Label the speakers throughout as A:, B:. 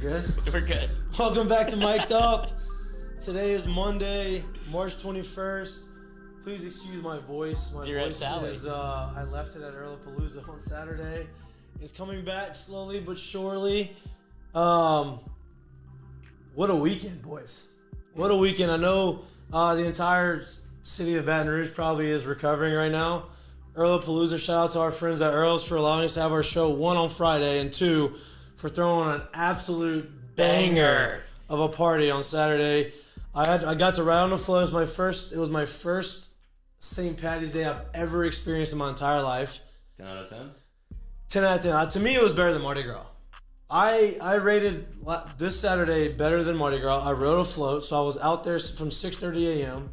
A: We're good?
B: We're good.
A: Welcome back to Mik'd Up. Today is Monday, March 21st. Please excuse my voice. My
B: Dear Aunt
A: voice
B: Sally.
A: is, I left it at Palooza on Saturday. It's coming back slowly but surely. What a weekend, boys. What a weekend. I know the entire city of Baton Rouge probably is recovering right now. Palooza, shout out to our friends at Earl's for allowing us to have our show, 1, on Friday, and 2, for throwing an absolute banger of a party on Saturday. I got to ride on the float. It was my first St. Patty's Day I've ever experienced in my entire life.
B: 10 out of 10?
A: 10 out of 10. To me, it was better than Mardi Gras. I rated this Saturday better than Mardi Gras. I rode a float, so I was out there from 6:30 a.m.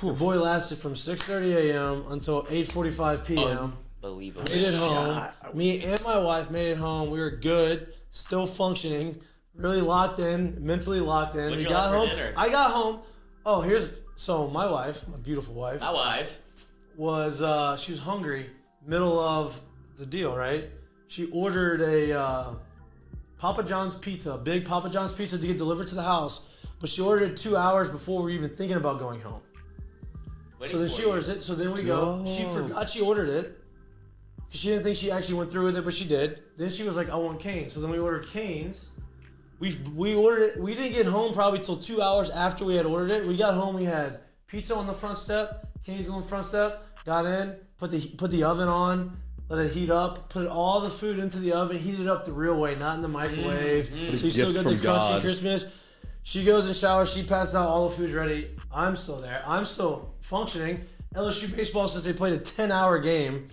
A: The boy lasted from 6:30 a.m. until 8:45 p.m.
B: Unbelievable.
A: Made it home. Me and my wife made it home. We were good, still functioning, really locked in, mentally locked in.
B: What'd
A: We
B: you
A: got
B: have for
A: home.
B: dinner?
A: I got home. Oh, so my wife, my beautiful wife,
B: My wife.
A: was she was hungry, middle of the deal, right? She ordered a Papa John's pizza, a big Papa John's pizza to get delivered to the house, but she ordered it 2 hours before we were even thinking about going home. So then she orders it. So then we go. She forgot she ordered it because she didn't think she actually went through with it, but she did. Then she was like, "I want Cane's." So then we ordered Cane's. We ordered it. We didn't get home probably till 2 hours after we had ordered it. We got home. We had pizza on the front step, Cane's on the front step. Got in, put the oven on, let it heat up. Put all the food into the oven, heat it up the real way, not in the microwave. So you still get the crunchy crispness. She goes in the shower. She passes out. All the food's ready. I'm still there. I'm still functioning. LSU baseball, since they played a 10-hour game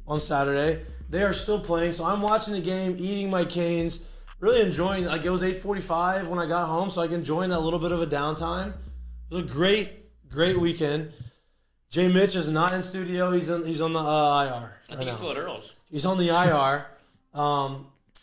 A: on Saturday, they are still playing. So I'm watching the game, eating my Cane's, really enjoying. Like, it was 8:45 when I got home, so I can enjoy that little bit of a downtime. It was a great weekend. Jay Mitch is not in studio. He's on the IR.
B: I think he's still at Earl's.
A: He's on the IR.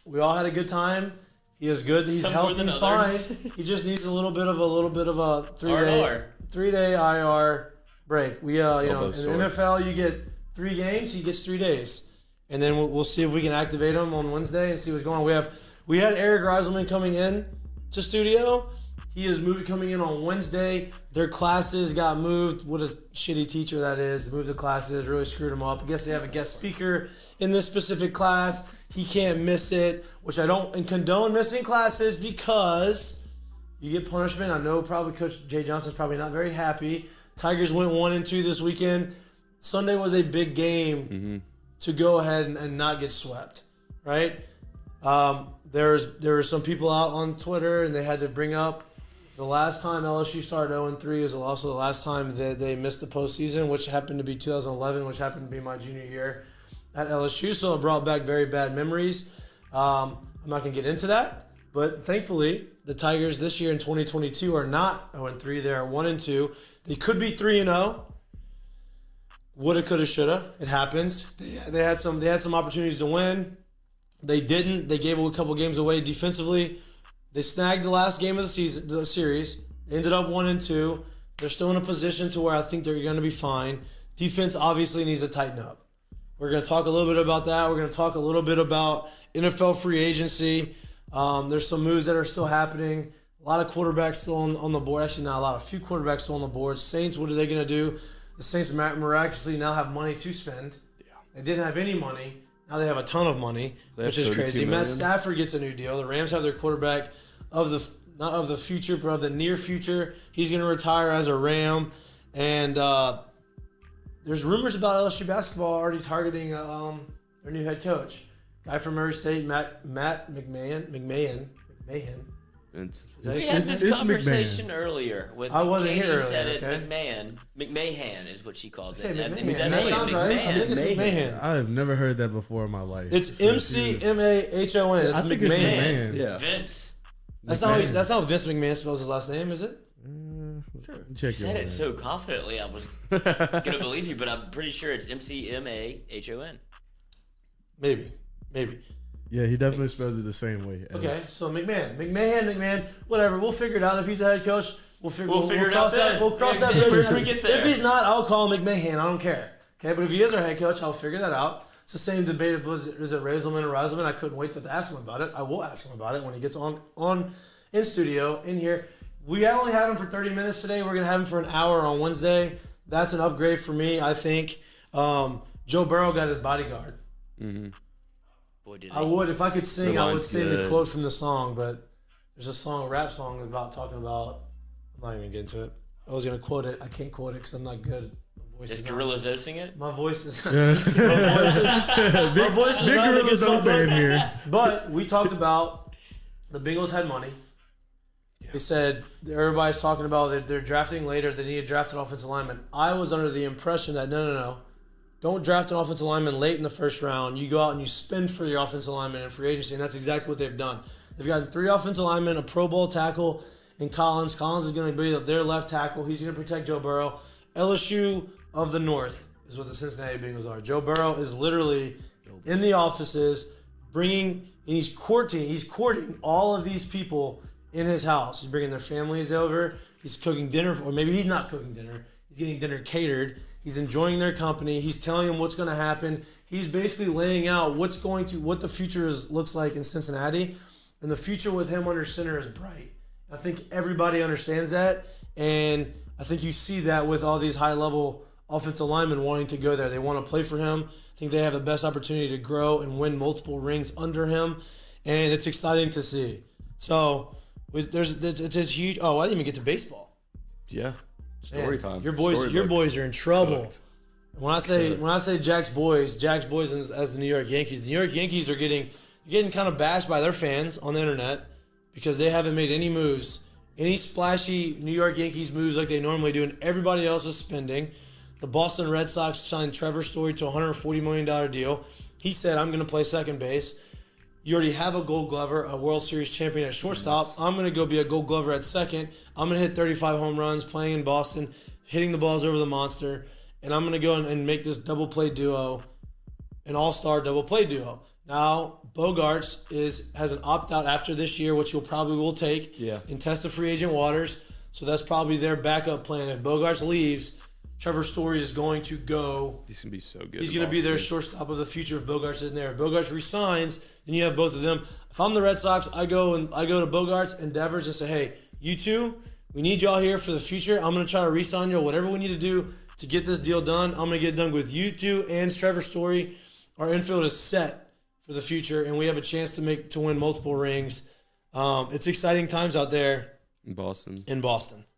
A: We all had a good time. He is good. He's
B: Some
A: healthy.
B: more than
A: He's
B: others.
A: fine. He just needs a little bit of a
B: R&R.
A: 3-day IR break. We in the
C: sword.
A: NFL you get 3 games. He gets 3 days, and then we'll see if we can activate him on Wednesday and see what's going on. We had Eric Razelman coming in to studio. He is coming in on Wednesday. Their classes got moved. What a shitty teacher that is. Moved the classes, really screwed them up. I guess they have a guest speaker in this specific class. He can't miss it, which I don't condone missing classes because you get punishment. I know probably Coach Jay Johnson's probably not very happy. Tigers went 1-2 this weekend. Sunday was a big game to go ahead and not get swept, right? There were some people out on Twitter, and they had to bring up the last time LSU started 0-3 is also the last time that they missed the postseason, which happened to be 2011, which happened to be my junior year at LSU. So it brought back very bad memories. I'm not going to get into that, but thankfully the Tigers this year in 2022 are not 0-3. They're 1-2. They could be 3-0. Woulda, coulda, shoulda. It happens. They had some opportunities to win. They didn't. They gave a couple games away defensively. They snagged the last game of the series. They ended up 1-2. They're still in a position to where I think they're going to be fine. Defense obviously needs to tighten up. We're going to talk a little bit about that. We're going to talk a little bit about NFL free agency. There's some moves that are still happening. A lot of quarterbacks still on the board. Actually, not a lot. A few quarterbacks still on the board. Saints, what are they going to do? The Saints miraculously now have money to spend. Yeah. They didn't have any money. Now they have a ton of money, which is crazy. Matt Stafford gets a new deal. The Rams have their quarterback not of the future, but of the near future. He's going to retire as a Ram. And there's rumors about LSU basketball already targeting their new head coach. Guy from Murray State, Matt McMahon.
B: We had this conversation earlier with
A: I wasn't
B: Katie
A: here earlier,
B: said it.
A: okay?
B: McMahon is what she calls it.
A: Hey,
B: And
A: McMahon.
B: it's
A: That
B: definitely
A: sounds right. I think it's McMahon.
C: I have never heard that before in my life.
A: It's
C: So
A: McMahon. It's
C: I think
A: McMahon.
C: it's McMahon.
B: Yeah. Vince.
A: That's how Vince McMahon spells his last name, is it?
C: Sure.
B: You
C: Check
B: said
C: your
B: it so confidently, I was going to believe you, but I'm pretty sure it's McMahon.
A: Maybe.
C: Yeah, he definitely spells it the same way.
A: Okay, so McMahon, whatever. We'll figure it out. If he's the head coach, we'll figure it out. We'll cross that bridge
B: when we get there.
A: If he's not, I'll call him McMahon. I don't care. Okay, but if he is our head coach, I'll figure that out. It's the same debate. Is it Razelman or Razelman? I couldn't wait to ask him about it. I will ask him about it when he gets on in studio in here. We only had him for 30 minutes today. We're gonna have him for an hour on Wednesday. That's an upgrade for me, I think. Joe Burrow got his bodyguard.
B: Mm-hmm. Boy, did
A: I would, if I could sing, I would sing the
C: good.
A: quote from the song, but there's a rap song about talking about. I'm not even getting to it. I was gonna quote it. I can't quote it because I'm not good.
B: Is Gorilla Zoe sing it?
A: My voice is.
C: Yeah.
A: my voice is
C: Big
A: not the
C: Gorilla's
A: good
C: out there in here.
A: But we talked about the Bengals had money.
B: Yeah.
A: They said everybody's talking about that they're drafting later. They need a drafted offensive lineman. I was under the impression that no. Don't draft an offensive lineman late in the first round. You go out and you spend for your offensive lineman in free agency, and that's exactly what they've done. They've gotten 3 offensive linemen, a Pro Bowl tackle in Collins. Collins is going to be their left tackle. He's going to protect Joe Burrow. LSU of the North is what the Cincinnati Bengals are. Joe Burrow is literally in the offices he's courting all of these people in his house. He's bringing their families over. He's cooking dinner, or maybe he's not cooking dinner. He's getting dinner catered. He's enjoying their company. He's telling them what's going to happen. He's basically laying out what the future looks like in Cincinnati. And the future with him under center is bright. I think everybody understands that. And I think you see that with all these high-level offensive linemen wanting to go there. They want to play for him. I think they have the best opportunity to grow and win multiple rings under him. And it's exciting to see. So it's a huge – I didn't even get to baseball.
D: Yeah. Story
A: Man,
D: time.
A: Your boys are in trouble.
D: Cooked.
A: When I say Jack's boys as the New York Yankees. The New York Yankees are getting kind of bashed by their fans on the internet because they haven't made any moves, any splashy New York Yankees moves like they normally do, and everybody else is spending. The Boston Red Sox signed Trevor Story to a $140 million deal. He said, "I'm going to play second base." You already have a Gold Glover, a World Series champion at shortstop. I'm going to go be a Gold Glover at second. I'm going to hit 35 home runs playing in Boston, hitting the balls over the monster, and I'm going to go and make this double play duo, an all-star double play duo. Now, Bogarts has an opt-out after this year, which you'll probably will take in test of free agent waters. So that's probably their backup plan. If Bogarts leaves, Trevor Story is going to go.
D: He's going to be so good.
A: He's going to be their shortstop of the future if Bogarts isn't there. If Bogarts resigns, then you have both of them. If I'm the Red Sox, I go to Bogarts and Devers and say, "Hey, you two, we need y'all here for the future. I'm going to try to re-sign you. Whatever we need to do to get this deal done, I'm going to get it done with you two and Trevor Story. Our infield is set for the future, and we have a chance to win multiple rings. It's exciting times out there
D: In Boston.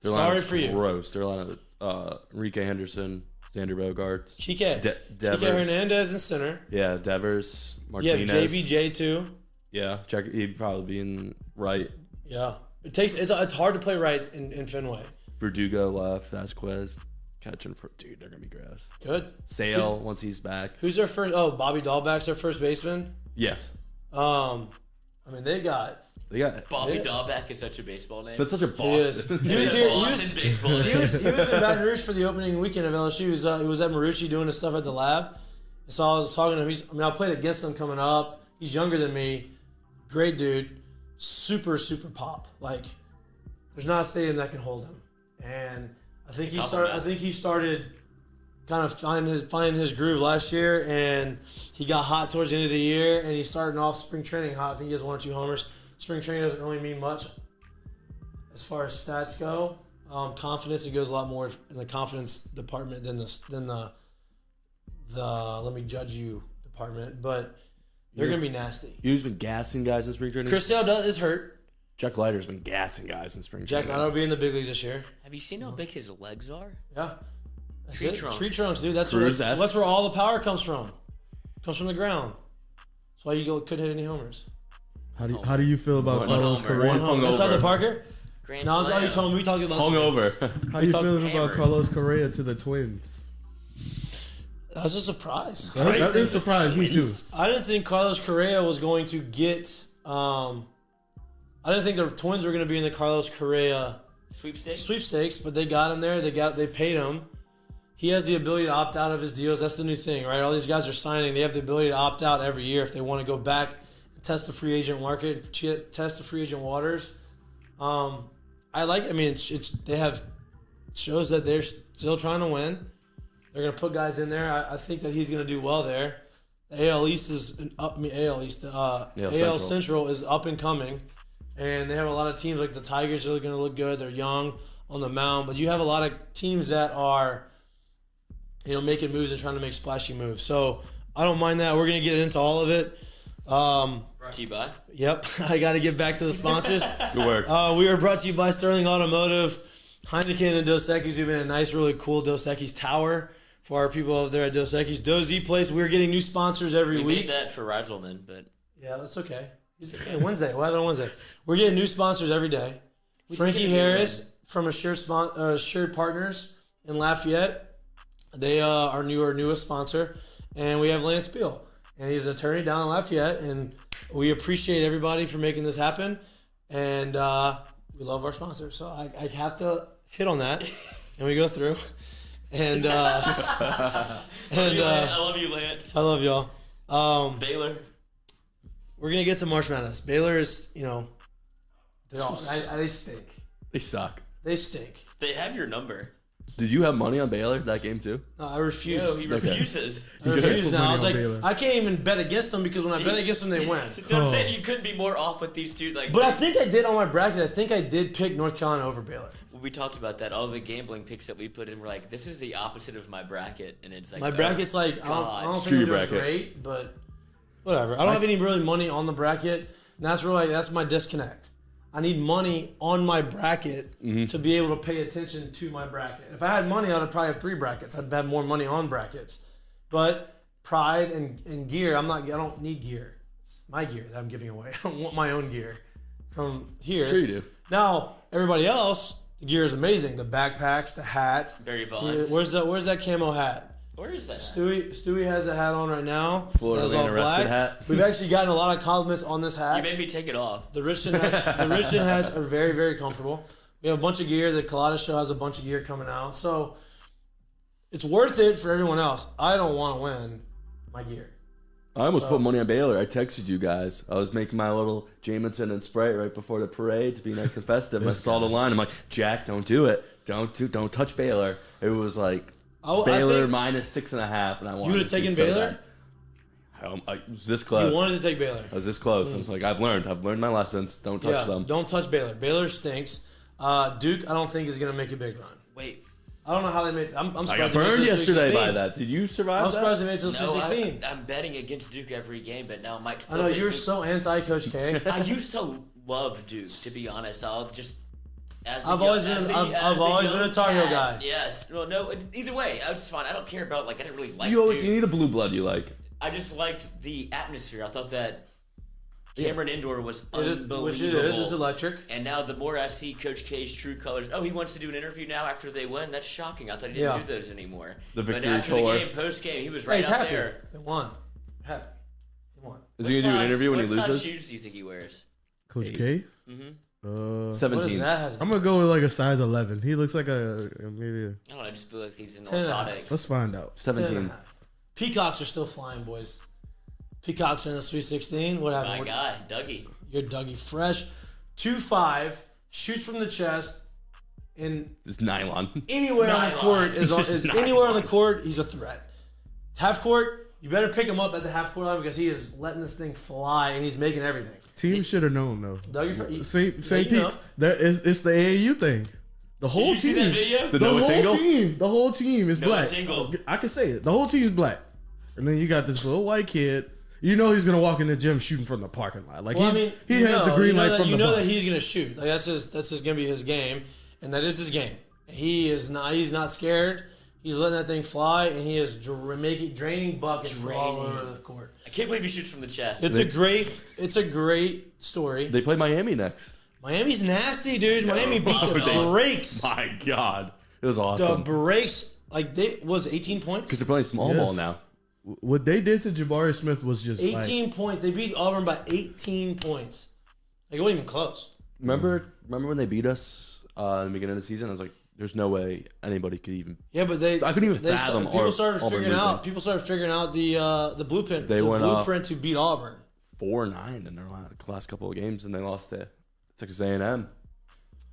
D: Their
A: Sorry
D: lineup's
A: for you.
D: Gross. Their lineup, Enrique Henderson, Xander Bogaerts.
A: Kike
D: Devers.
A: Hernandez in center.
D: Yeah, Devers,
A: You have
D: Martinez.
A: JBJ too.
D: Yeah, he'd probably be in right.
A: Yeah. It's hard to play right in Fenway.
D: Verdugo left. Vasquez catching for dude. They're gonna be grass.
A: Good.
D: Sale once he's back.
A: Who's their first? Oh, Bobby Dahlback's their first baseman.
D: Yes,
A: They got.
B: Bobby Dahlback is such a baseball name.
D: That's such a Boston.
A: He was
B: It's a
A: here.
B: Boston baseball name.
A: He was in Baton Rouge for the opening weekend of LSU. He was at Marucci doing his stuff at the lab. And so I was talking to him. I played against him coming up. He's younger than me. Great dude. Super, super pop. Like, there's not a stadium that can hold him. And I think he started kind of finding his groove last year, and he got hot towards the end of the year, and he's starting off spring training hot. I think he has 1 or 2 homers. Spring training doesn't really mean much as far as stats go. Confidence, it goes a lot more in the confidence department than the let me judge you department. But they're gonna be nasty.
D: Who's been gassing guys in spring training?
A: Chris Sale is hurt.
D: Jack Leiter's been gassing guys in spring
A: Jack
D: training.
A: Leiter will be in the big leagues this year.
B: Have you seen how big his legs are?
A: Yeah. That's
B: Tree
A: it.
B: trunks.
A: Tree trunks, dude. That's
D: Cruz
A: that's where all the power comes from. Comes from the ground. That's why you couldn't hit any homers.
C: How do you feel about
D: One
C: Carlos
B: homer.
C: Correa?
A: One home. That's not the Parker?
B: Grand
A: No,
B: Slam.
A: you told me we talked about
D: Hungover.
C: How you feeling about
B: hammered.
C: Carlos Correa to the Twins?
A: That was a surprise.
C: That did surprise me too.
A: I didn't think Carlos Correa was going to get. I didn't think the Twins were going to be in the Carlos Correa sweepstakes, but they got him there. They paid him. He has the ability to opt out of his deals. That's the new thing, right? All these guys are signing. They have the ability to opt out every year if they want to go back and test the free agent market, test the free agent waters. They have shows that they're still trying to win. They're going to put guys in there. I think that he's going to do well there. The AL East is AL East. AL Central is up and coming, and they have a lot of teams like the Tigers are going to look good. They're young on the mound, but you have a lot of teams that are, making moves and trying to make splashy moves. So I don't mind that. We're going to get into all of it.
B: Brought to you by.
A: Yep, I got to get back to the sponsors.
D: Good work.
A: We are brought to you by Sterling Automotive, Heineken, and Dos Equis. We've been in a nice, really cool Dos Equis tower for our people over there at Dos Equis. Dozy Place, we're getting new sponsors every
B: We
A: week.
B: made that for Razelman, but
A: Yeah, that's okay. Wednesday. We'll have it on Wednesday. We're getting new sponsors every day. Frankie Harris from Assured Partners in Lafayette. They are our newest sponsor. And we have Lance Beal. And he's an attorney down in Lafayette. And we appreciate everybody for making this happen. And we love our sponsors. So I have to hit on that. And we go through. And
B: I love you, Lance.
A: I love y'all.
B: Baylor.
A: We're going to get to March Madness. Baylor is, they stink.
D: They suck.
A: They stink.
B: They have your number.
D: Did you have money on Baylor that game too?
A: No, I refuse.
B: No, he refuses.
A: I refuse now. I was like,
C: Baylor.
A: I can't even bet against them because when I bet against them, they win.
B: You know what I'm saying? You couldn't be more off with these two.
A: But I think I did on my bracket. I think I did pick North Carolina over Baylor.
B: We talked about that. All the gambling picks that we put in, we're like, this is the opposite of my bracket, and it's like
A: My bracket's like, I don't
D: Screw
A: think
D: your
A: we're doing
D: bracket.
A: great, but whatever. I don't have any really money on the bracket, and that's my disconnect. I need money on my bracket to be able to pay attention to my bracket. If I had money, I'd probably have 3 brackets. I'd have more money on brackets. But pride and gear, I don't need gear. It's my gear that I'm giving away. I don't want my own gear from here.
D: Sure you do.
A: Now, everybody else, the gear is amazing. The backpacks, the hats.
B: Barry Bonds.
A: Where's that camo hat?
B: Where is that?
A: Stewie has a hat on right now.
D: Florida
A: That is all
D: man arrested
A: black.
D: hat.
A: We've actually gotten a lot of compliments on this
B: You
A: hat.
B: made me take it off.
A: The Richardson hats are very, very comfortable. We have a bunch of gear. The Colada Show has a bunch of gear coming out. So it's worth it for everyone else. I don't want to win my gear.
D: I almost put money on Baylor. I texted you guys. I was making my little Jameson and Sprite right before the parade to be nice and festive. I saw the line. I'm like, Jack, don't do it. Don't touch Baylor. It was like Baylor minus 6.5, and I wanted.
A: You would have taken Baylor?
D: I was this close.
A: You wanted to take Baylor.
D: I was this close. I was like, I've learned my lessons. Don't touch them.
A: Don't touch Baylor. Baylor stinks. Duke, I don't think is going to make a big run.
B: Wait.
A: I don't know how they made. I'm
D: I
A: surprised
D: got
A: they made it
D: burned
A: to the
D: yesterday
A: Sweet
D: by
A: 16.
D: that. Did you survive
A: I'm surprised they made it to the
B: No,
A: Sweet 16.
B: I'm betting against Duke every game, but now Mike.
A: I know you're so anti Coach K.
B: I used to love Duke, to be honest. I'll just.
A: I've always been a Tar Heel guy.
B: Yes. Well, no. Either way, I was fine. I don't care about I didn't really like.
D: You always
B: Duke.
D: you need a blue blood you like.
B: I just liked the atmosphere. I thought that Cameron Indoor was unbelievable.
A: Which it is. It's electric.
B: And now the more I see Coach K's true colors, he wants to do an interview now after they win. That's shocking. I thought he didn't do those anymore.
D: The victory
B: but after
D: tour.
B: the game, post game, he was right
A: He's
B: out
A: happy.
B: there.
A: They won. Happy. They won.
D: Is he gonna do an interview when he
B: What size
D: loses?
B: shoes do you think he wears?
C: Coach K?
B: Mm-hmm.
A: What is
D: 17.
A: that?
C: I'm gonna go with like a size 11. He looks like maybe.
B: I don't know. I just feel like he's in
A: 10.5.
B: orthotics.
C: Let's find out.
D: 17.
A: Peacocks are still flying, boys. Peacocks are in the Sweet 16. What happened?
B: My guy, Dougie.
A: You're Dougie Fresh. 2'5", shoots from the chest, and
D: It's nylon.
A: anywhere on the court
D: He's just
A: is
D: nylon.
A: anywhere on the court, he's a threat. Half court, you better pick him up at the half court line because he is letting this thing fly and he's making everything.
C: Team should have known though.
A: Dougie Fresh.
C: St. Pete's. It's the AAU thing. The whole
B: Did you
C: team.
B: see that video?
D: The
C: The
D: Noah
C: whole
D: Tingle?
C: team. The whole team is
B: Noah
C: black.
B: Tingle.
C: I can say it. The whole team is black. And then you got this little white kid. You know he's gonna walk in the gym shooting from the parking lot. Like he has the green light from the bus.
A: that he's gonna shoot. Like that's just gonna be his game, and that is his game. He's not scared. He's letting that thing fly, and he is draining buckets all over the court.
B: I can't believe he shoots from the chest.
A: It's a great story.
D: They play Miami next.
A: Miami's nasty, dude. Miami beat the
D: they-
A: brakes.
D: My God. It was
A: The
D: awesome.
A: brakes, like was 18 points.
D: Because they're playing small
C: Yes.
D: ball now.
C: What they did to Jabari Smith was just
A: 18 points. They beat Auburn by 18 points. Like it wasn't even close.
D: Remember when they beat us in the beginning of the season? I was like, there's no way anybody could even.
A: Yeah, but
D: I couldn't even fathom
A: People started
D: Auburn
A: figuring
D: losing.
A: out. People started figuring out the blueprint.
D: They went up
A: blueprint to beat Auburn.
D: 4-9 in their last couple of games, and they lost to Texas A&M.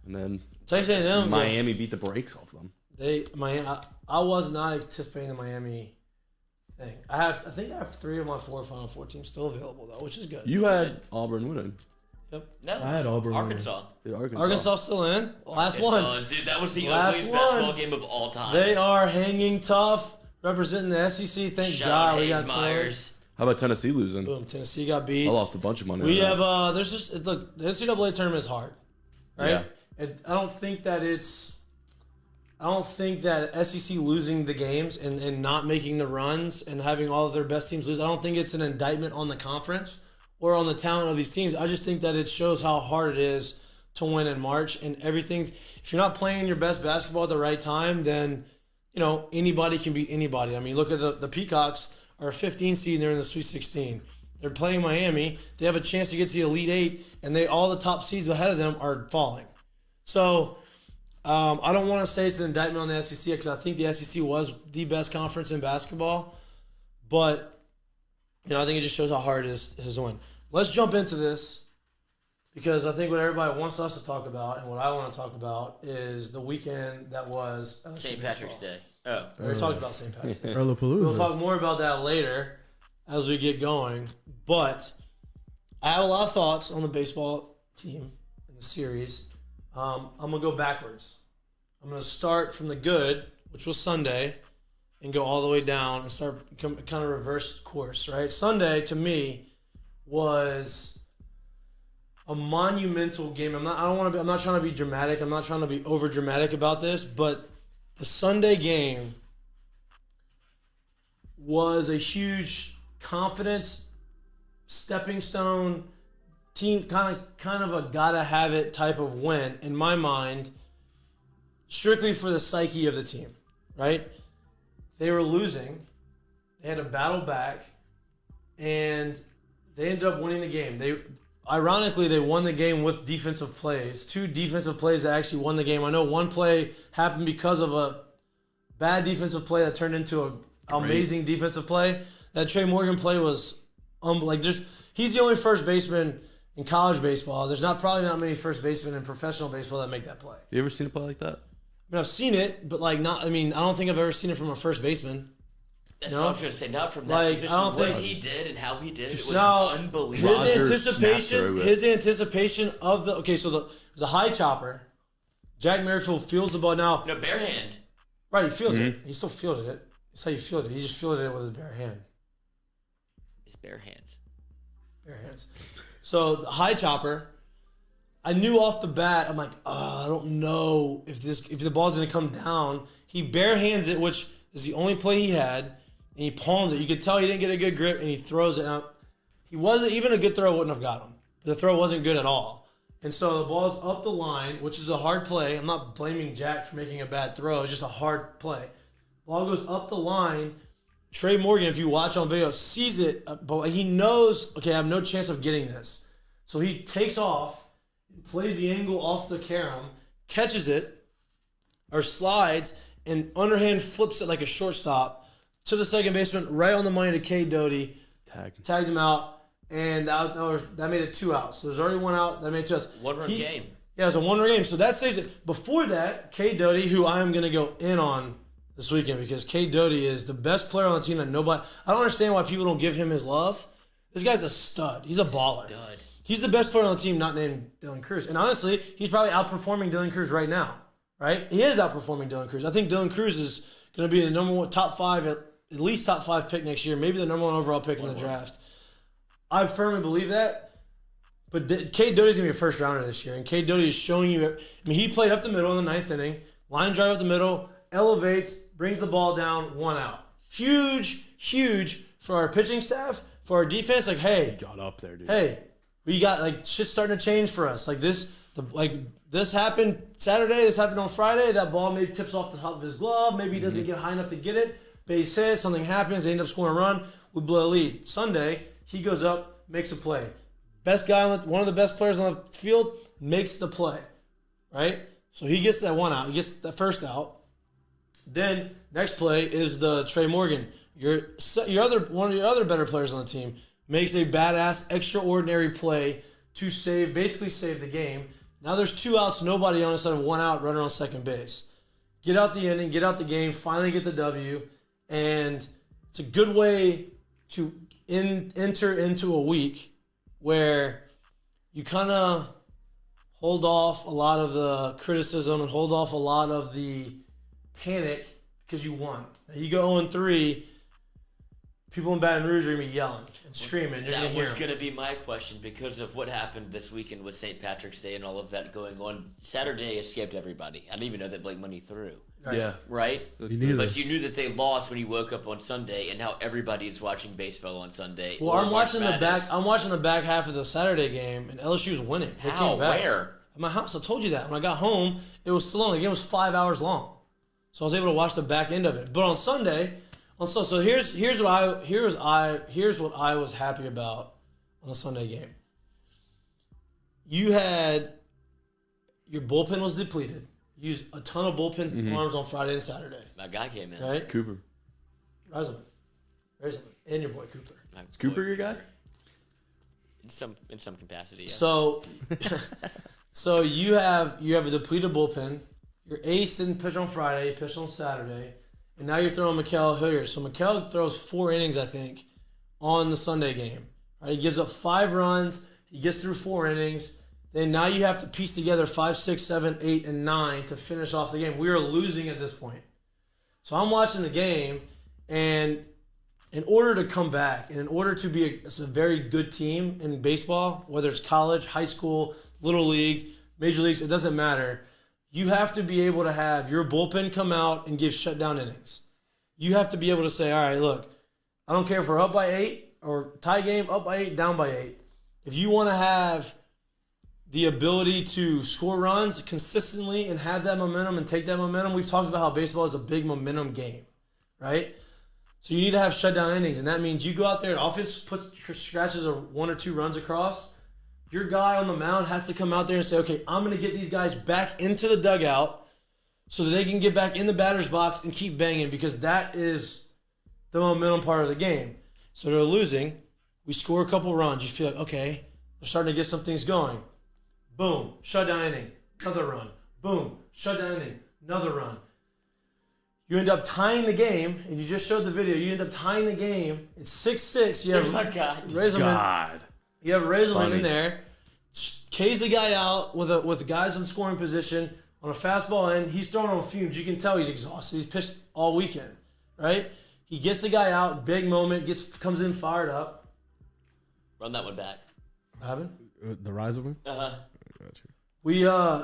D: And then
A: Texas A&M.
D: Miami beat the brakes off them.
A: I was not anticipating the Miami thing. I think I have 3 of my 4 Final Four teams still available though, which is good.
D: You had Auburn winning.
A: Yep.
B: No,
C: I had Auburn.
B: Arkansas.
A: Arkansas still in. Last one.
B: Dude, that was the
A: Last
B: ugliest
A: one.
B: basketball game of all time.
A: They are hanging tough, representing the SEC. Thank
B: Shout
A: God
B: out
A: we got
B: Hayes Myers.
A: some.
D: How about Tennessee losing?
A: Boom, Tennessee got beat.
D: I lost a bunch of money.
A: We
D: on that.
A: have there's just look, the NCAA tournament is hard, right?
D: Yeah.
A: I don't think that SEC losing the games and not making the runs and having all of their best teams lose, I don't think it's an indictment on the conference or on the talent of these teams. I just think that it shows how hard it is to win in March and everything. If you're not playing your best basketball at the right time, then, you know, anybody can beat anybody. I mean, look at the Peacocks are a 15 seed and they're in the Sweet 16. They're playing Miami. They have a chance to get to the Elite 8, and all the top seeds ahead of them are falling. So I don't want to say it's an indictment on the SEC because I think the SEC was the best conference in basketball. But, you know, I think it just shows how hard it is to win. Let's jump into this because I think what everybody wants us to talk about and what I want to talk about is the weekend that was
B: St. Patrick's Day. Oh.
A: We already talked about St. Patrick's Day.
C: We'll
A: We'll talk more about that later as we get going. But I have a lot of thoughts on the baseball team in the series. I'm going to go backwards. I'm going to start from the good, which was Sunday, and go all the way down and start kind of reverse course, right? Sunday, to me, was a monumental game. I'm not trying to be dramatic. I'm not trying to be over dramatic about this, but the Sunday game was a huge confidence stepping stone, team kind of a gotta have it type of win in my mind, strictly for the psyche of the team, right? They were losing, they had to battle back, and they ended up winning the game. Ironically, they won the game with defensive plays. 2 defensive plays that actually won the game. I know one play happened because of a bad defensive play that turned into an amazing defensive play. That Trey Morgan play was he's the only first baseman in college baseball. There's probably not many first basemen in professional baseball that make that play.
D: You ever seen a play like that?
A: I mean, I've seen it, but I don't think I've ever seen it from a first baseman.
B: That's what I was going to say. Not from that position.
A: I don't think
B: he did and how he did it was unbelievable.
A: His anticipation of the it was a high chopper. Jack Merrifield fields the ball now.
B: No, bare hand.
A: Right, he fielded it. He still fielded it. That's how you fielded it. He just fielded it with his bare hand.
B: His bare hands.
A: Bare hands. So the high chopper. I knew off the bat. I'm like, I don't know if the ball's going to come down. He bare hands it, which is the only play he had. And he palmed it. You could tell he didn't get a good grip, and he throws it out. He wasn't even a good throw. Wouldn't have got him. The throw wasn't good at all. And so the ball's up the line, which is a hard play. I'm not blaming Jack for making a bad throw. It's just a hard play. Ball goes up the line. Trey Morgan, if you watch on video, sees it, but he knows, okay, I have no chance of getting this. So he takes off, plays the angle off the carom, catches it, or slides, and underhand flips it like a shortstop to the second baseman, right on the money to Cade Doughty. Tagged him out, and that made it 2 outs. So there's already 1 out. That made 2 outs.
B: One-run game.
A: Yeah, it was a 1-run game. So that saves it. Before that, Cade Doughty, who I am going to go in on this weekend because Cade Doughty is the best player on the team that nobody... I don't understand why people don't give him his love. This guy's a stud. He's a baller.
B: Stud.
A: He's the best player on the team not named Dylan Cruz. And honestly, he's probably outperforming Dylan Cruz right now. Right? He is outperforming Dylan Cruz. I think Dylan Cruz is going to be the number 1, top 5, at least top 5 pick next year. Maybe the number 1 overall pick in the draft. I firmly believe that. But Cade Doughty's going to be a first rounder this year. And Cade Doughty is showing you... I mean, he played up the middle in the 9th inning. Line drive up the middle. Elevates. Brings the ball down. 1 out. Huge for our pitching staff. For our defense. Like, hey.
D: He got up there, dude.
A: Hey. We got, shit's starting to change for us. This happened Saturday. This happened on Friday. That ball maybe tips off the top of his glove. Maybe he doesn't get high enough to get it. Base hit. Something happens. They end up scoring a run. We blow a lead. Sunday, he goes up, makes a play. Best guy, one of the best players on the field, makes the play. Right? So he gets that 1 out. He gets the first out. Then, next play is the Trey Morgan. One of your other better players on the team makes a badass, extraordinary play to basically save the game. Now there's 2 outs, nobody on instead of 1 out, runner on second base. Get out the inning, get out the game, finally get the W, and it's a good way to enter into a week where you kind of hold off a lot of the criticism and hold off a lot of the panic because you won. Now you go 0-3, people in Baton Rouge are going to be yelling and screaming. You're
B: that was going to be my question because of what happened this weekend with St. Patrick's Day and all of that going on. Saturday escaped everybody. I didn't even know that Blake Money threw.
A: Right.
D: Yeah.
B: Right?
C: But you
B: knew that they lost when you woke up on Sunday, and now everybody is watching baseball on Sunday.
A: Well, I'm watching the back half of the Saturday game, and LSU's winning. They
B: How?
A: came back.
B: Where?
A: At my house. I told you that. When I got home, it was still long. The game was 5 hours long, so I was able to watch the back end of it. But on Sunday, so here's what I was happy about on the Sunday game. You had your bullpen was depleted. You used a ton of bullpen arms on Friday and Saturday.
B: My guy came in.
A: Right?
D: Cooper.
A: Razelman. And your boy Cooper.
D: Is Cooper your guy?
B: In some capacity, yeah.
A: So so you have a depleted bullpen. Your ace didn't pitch on Friday, he pitched on Saturday. And now you're throwing Mikal Hilliard. So Mikal throws 4 innings, I think, on the Sunday game. Right? He gives up 5 runs. He gets through 4 innings. Then now you have to piece together 5, 6, 7, 8, and 9 to finish off the game. We are losing at this point. So I'm watching the game, and in order to come back, and in order to be a very good team in baseball, whether it's college, high school, little league, major leagues, it doesn't matter. You have to be able to have your bullpen come out and give shutdown innings. You have to be able to say, all right, look, I don't care if we're up by 8 or tie game, up by 8, down by 8. If you want to have the ability to score runs consistently and have that momentum and take that momentum, we've talked about how baseball is a big momentum game, right? So you need to have shutdown innings, and that means you go out there and offense scratches 1 or 2 runs across. Your guy on the mound has to come out there and say, okay, I'm going to get these guys back into the dugout so that they can get back in the batter's box and keep banging, because that is the momentum part of the game. So they're losing. We score a couple runs. You feel like, okay, they're starting to get some things going. Boom, shutdown inning, another run. Boom, shutdown inning, another run. You end up tying the game, and you just showed the video. You end up tying the game. It's 6-6. You have Razelman. You have Razelman in there. K's the guy out with guys in scoring position on a fastball end. He's throwing on fumes. You can tell he's exhausted. He's pitched all weekend, right? He gets the guy out. Big moment. Comes in fired up.
B: Run that one back.
A: What happened?
C: The Razelman?
B: Uh-huh.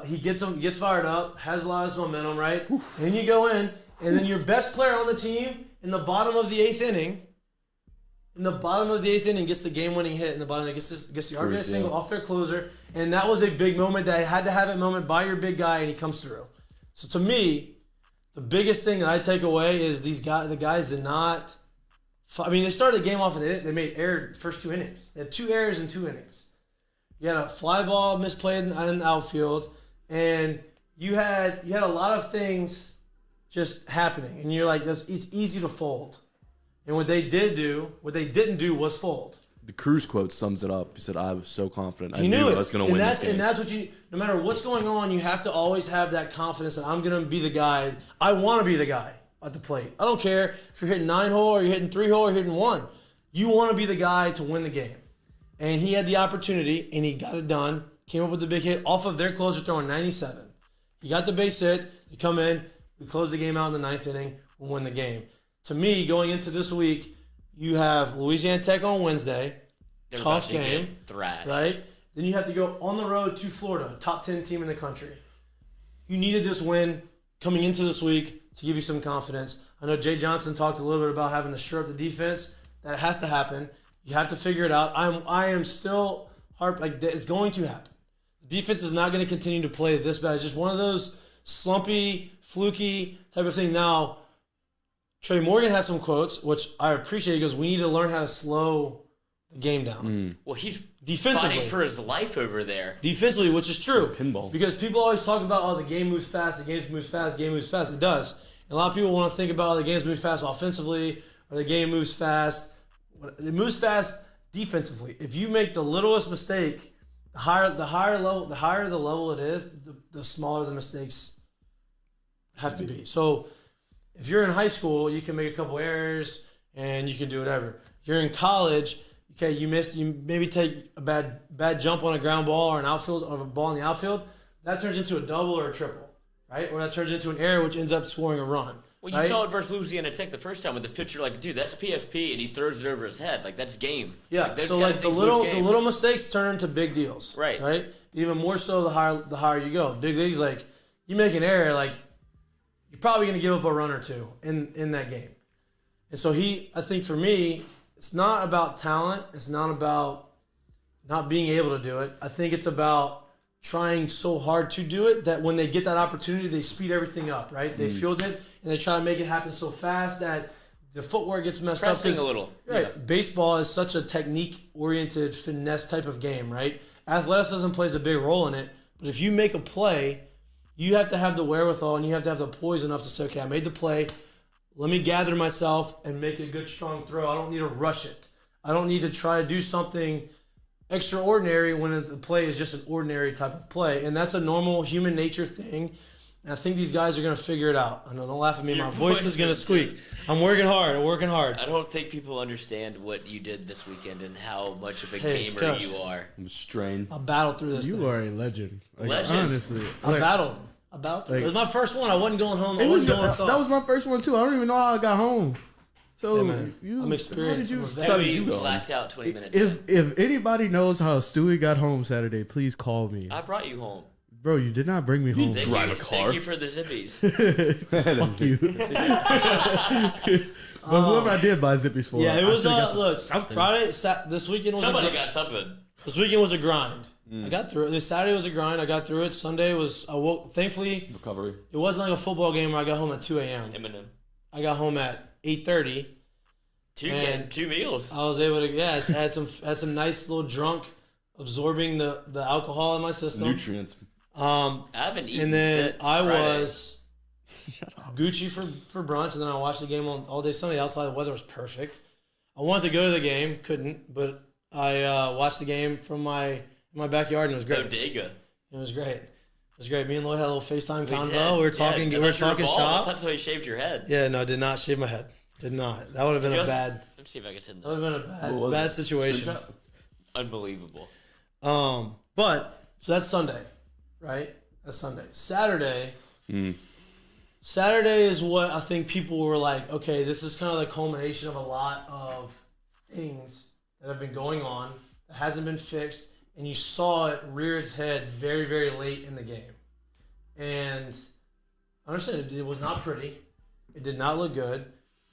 A: He gets fired up, has a lot of momentum, right? Oof. And then you go in, and then your best player on the team in the bottom of the 8th inning, gets the game-winning hit in the bottom. Gets the RBI single off their closer, and that was a big moment that had to have that moment by your big guy, and he comes through. So to me, the biggest thing that I take away is the guys did not. I mean, they started the game off and they made error first 2 innings. They had 2 errors in 2 innings. You had a fly ball misplayed in the outfield, and you had a lot of things just happening, and you're like, it's easy to fold. And what they didn't do was fold.
D: The Cruz quote sums it up. He said, "I was so confident. I
A: knew
D: I was going to win this game."
A: And that's what no matter what's going on, you have to always have that confidence that I'm going to be the guy. I want to be the guy at the plate. I don't care if you're hitting 9-hole or you're hitting 3-hole or you're hitting 1. You want to be the guy to win the game. And he had the opportunity, and he got it done. Came up with the big hit off of their closer throwing 97. He got the base hit. They come in. We close the game out in the 9th inning. We win the game. To me, going into this week, you have Louisiana Tech on Wednesday.
B: They're
A: tough game.
B: Thrashed.
A: Right? Then you have to go on the road to Florida, top 10 team in the country. You needed this win coming into this week to give you some confidence. I know Jay Johnson talked a little bit about having to shore up the defense. That has to happen. You have to figure it out. I am still it's going to happen. The defense is not going to continue to play this bad. It's just one of those slumpy, fluky type of things. Now, Trey Morgan has some quotes, which I appreciate. He goes, "We need to learn how to slow the game down."
B: Well, he's
A: defensively
B: fighting for his life over there.
A: Defensively, which is true.
D: Pinball.
A: Because people always talk about, oh, the game moves fast, the game moves fast, the game moves fast. It does. And a lot of people want to think about, oh, the game moves fast offensively, or the game moves fast. It moves fast defensively. If you make the littlest mistake, the higher the level it is, the smaller the mistakes have to be. So if you're in high school, you can make a couple errors and you can do whatever. You're in college, okay, you maybe take a bad jump on a ground ball or a ball in the outfield, that turns into a double or a triple, right? Or that turns into an error, which ends up scoring a run.
B: Well, you saw it versus Louisiana Tech the first time with the pitcher, like, dude, that's PFP, and he throws it over his head. Like, that's game.
A: Yeah,
B: like,
A: so like the little mistakes turn into big deals. Right? Even more so the higher you go. Big leagues, like, you make an error, like, you're probably going to give up a run or two in that game. And so I think for me, it's not about talent. It's not about not being able to do it. I think it's about trying so hard to do it that when they get that opportunity, they speed everything up, right? They field it, and they try to make it happen so fast that the footwork gets messed up.
B: Pressing a little.
A: Right.
B: Yeah.
A: Baseball is such a technique-oriented, finesse type of game, right? Athleticism plays a big role in it, but if you make a play, you have to have the wherewithal and you have to have the poise enough to say, okay, I made the play. Let me gather myself and make a good, strong throw. I don't need to rush it. I don't need to try to do something extraordinary when the play is just an ordinary type of play. And that's a normal human nature thing. And I think these guys are going to figure it out. I know, don't laugh at me. My voice is going to squeak. I'm working hard.
B: I don't think people understand what you did this weekend and how much of a gamer
A: gosh.
B: you are.
D: I'm strained.
A: I battled through this
C: You
A: thing.
C: are a legend. Like,
B: Legend?
C: Honestly.
A: I battled through. It was my first one. I wasn't going home. I wasn't going soft.
C: That was my first one, too. I don't even know how I got home. So,
A: Hey, man, I'm experienced.
C: how did
A: I'm a
C: you
A: vet.
B: Maybe you
D: going?
B: blacked out 20 minutes.
C: If anybody knows how Stewie got home Saturday, please call me.
B: I brought you home.
C: Bro, you did not bring me home.
D: Drive a car?
B: Thank you for the zippies.
C: Fuck you. But whoever I did buy zippies for,
A: Yeah, it
C: I
A: was.
C: should've got
A: Look,
C: something.
A: Friday, this weekend was
B: Somebody
A: a
B: got something.
A: This weekend was a grind. I got through it. This Saturday was a grind. I got through it. Sunday was. I woke. Thankfully,
D: Recovery.
A: it wasn't like a football game where I got home at 2 a.m.
B: Eminem.
A: I got home at 8:30.
B: Two meals.
A: I was able to. I had some nice little drunk, absorbing the alcohol in my system.
D: Nutrients.
B: I haven't eaten
A: And then
B: since
A: I
B: Friday.
A: was Gucci for brunch, and then I watched the game all day Sunday. Outside, the weather was perfect. I wanted to go to the game, couldn't, but I watched the game from my backyard, and it was great.
B: Bodega.
A: It was great. It was great. Me and Lloyd had a little FaceTime convo.
B: did.
A: We were talking.
B: Yeah,
A: we were
B: I thought you
A: talking
B: bald. I
A: shop.
B: thought so he shaved your head.
A: Yeah, no, did not shave my head. Did not. That would have been a
B: Just-
A: bad.
B: Let me see if I can send
A: That would
B: this.
A: have been a
D: What was
A: bad
D: it?
A: situation.
B: Unbelievable.
A: But so that's Sunday, right? That's Sunday. Saturday. Saturday is what I think people were like, okay, this is kind of the culmination of a lot of things that have been going on that hasn't been fixed, and you saw it rear its head very, very late in the game. And I understand it was not pretty. It did not look good.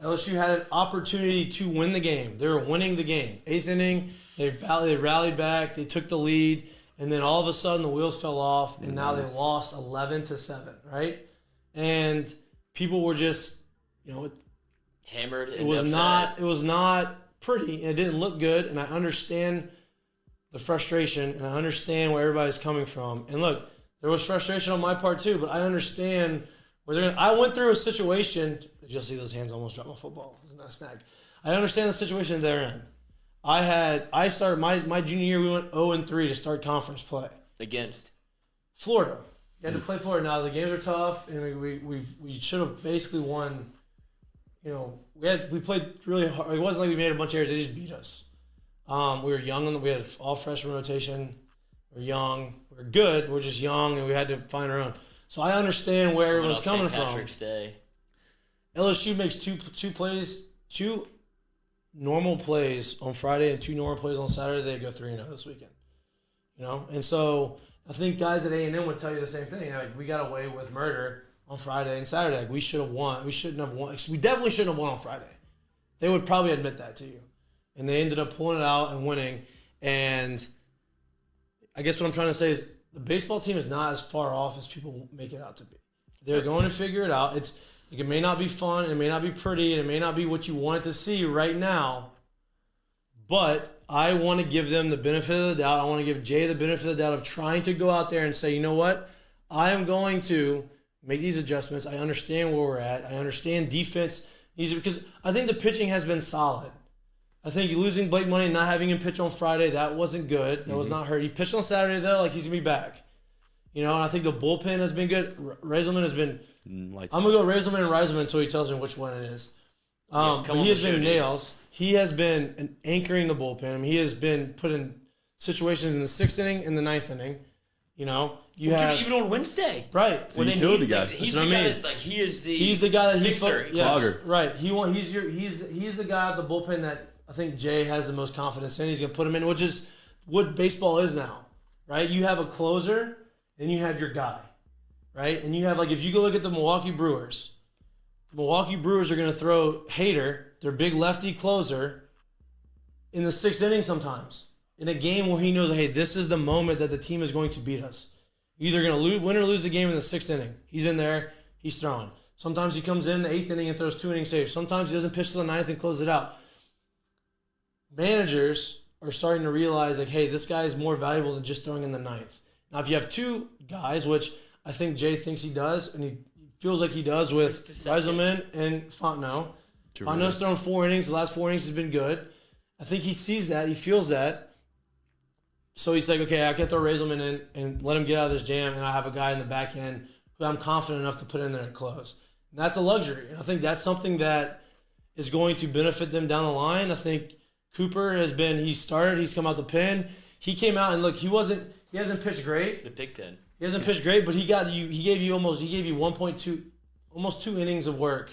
A: LSU had an opportunity to win the game. They were winning the game. 8th inning, they rallied back. They took the lead, and then all of a sudden the wheels fell off, and now they lost 11-7. Right, and people were just,
B: Hammered.
A: it was not pretty, and it didn't look good. And I understand the frustration, and I understand where everybody's coming from. And look, there was frustration on my part too, but I understand where they're. I went through a situation. You'll see those hands almost drop my football. Isn't that a snag? I understand the situation they're in. I started my junior year. We went 0-3 to start conference play
B: Against.
A: Florida. You had to play Florida. Now the games are tough, and we should have basically won. We played really hard. It wasn't like we made a bunch of errors. They just beat us. We were young. We had an all freshman rotation. We're young. We're good. We're just young, and we had to find our own. So I understand where everyone's coming
B: St.
A: from.
B: Patrick's Day.
A: LSU makes two normal plays on Friday and two normal plays on Saturday. They go 3-0 this weekend. And so I think guys at A&M would tell you the same thing. Like, we got away with murder on Friday and Saturday. Like, we should have won. We shouldn't have won. We definitely shouldn't have won on Friday. They would probably admit that to you. And they ended up pulling it out and winning. And I guess what I'm trying to say is the baseball team is not as far off as people make it out to be. They're going to figure it out. It may not be fun, it may not be pretty, and it may not be what you want to see right now, but I want to give them the benefit of the doubt. I want to give Jay the benefit of the doubt of trying to go out there and say, you know what? I am going to make these adjustments. I understand where we're at. I understand defense needs to, because I think the pitching has been solid. I think losing Blake Money and not having him pitch on Friday, that wasn't good. That was not hurt. He pitched on Saturday, though, like he's going to be back. And I think the bullpen has been good. Razelman has been. I'm going to go Razelman and Reisman until he tells me which one it is. But he has been nails. He has been anchoring the bullpen. I mean, he has been put in situations in the 6th inning and the 9th inning. You know,
B: even on Wednesday,
A: right?
D: When they need, guy.
B: He's the guy that, he's
A: the guy that
D: Clogger.
A: Right. He's the guy at the bullpen that I think Jay has the most confidence in. He's gonna put him in, which is what baseball is now, right? You have a closer and you have your guy, right? And you have if you go look at the Milwaukee Brewers are gonna throw Hader, their big lefty closer, in the 6th inning sometimes. In a game where he knows, hey, this is the moment that the team is going to beat us. You're either going to win or lose the game in the 6th inning. He's in there. He's throwing. Sometimes he comes in the 8th inning and throws 2 innings saves. Sometimes he doesn't pitch to the 9th and close it out. Managers are starting to realize, hey, this guy is more valuable than just throwing in the 9th. Now, if you have 2 guys, which I think Jay thinks he does, and he feels like he does with Razelman and Fontenot. Fontenot's thrown 4 innings. The last 4 innings has been good. I think he sees that. He feels that. So he's like, okay, I can throw Razelman in and let him get out of this jam, and I have a guy in the back end who I'm confident enough to put in there and close. And that's a luxury. And I think that's something that is going to benefit them down the line. I think Cooper he's come out the pen. He came out and look, he hasn't pitched great.
B: The Big Ten.
A: He hasn't pitched great, but he gave you 1.2, almost 2 innings of work.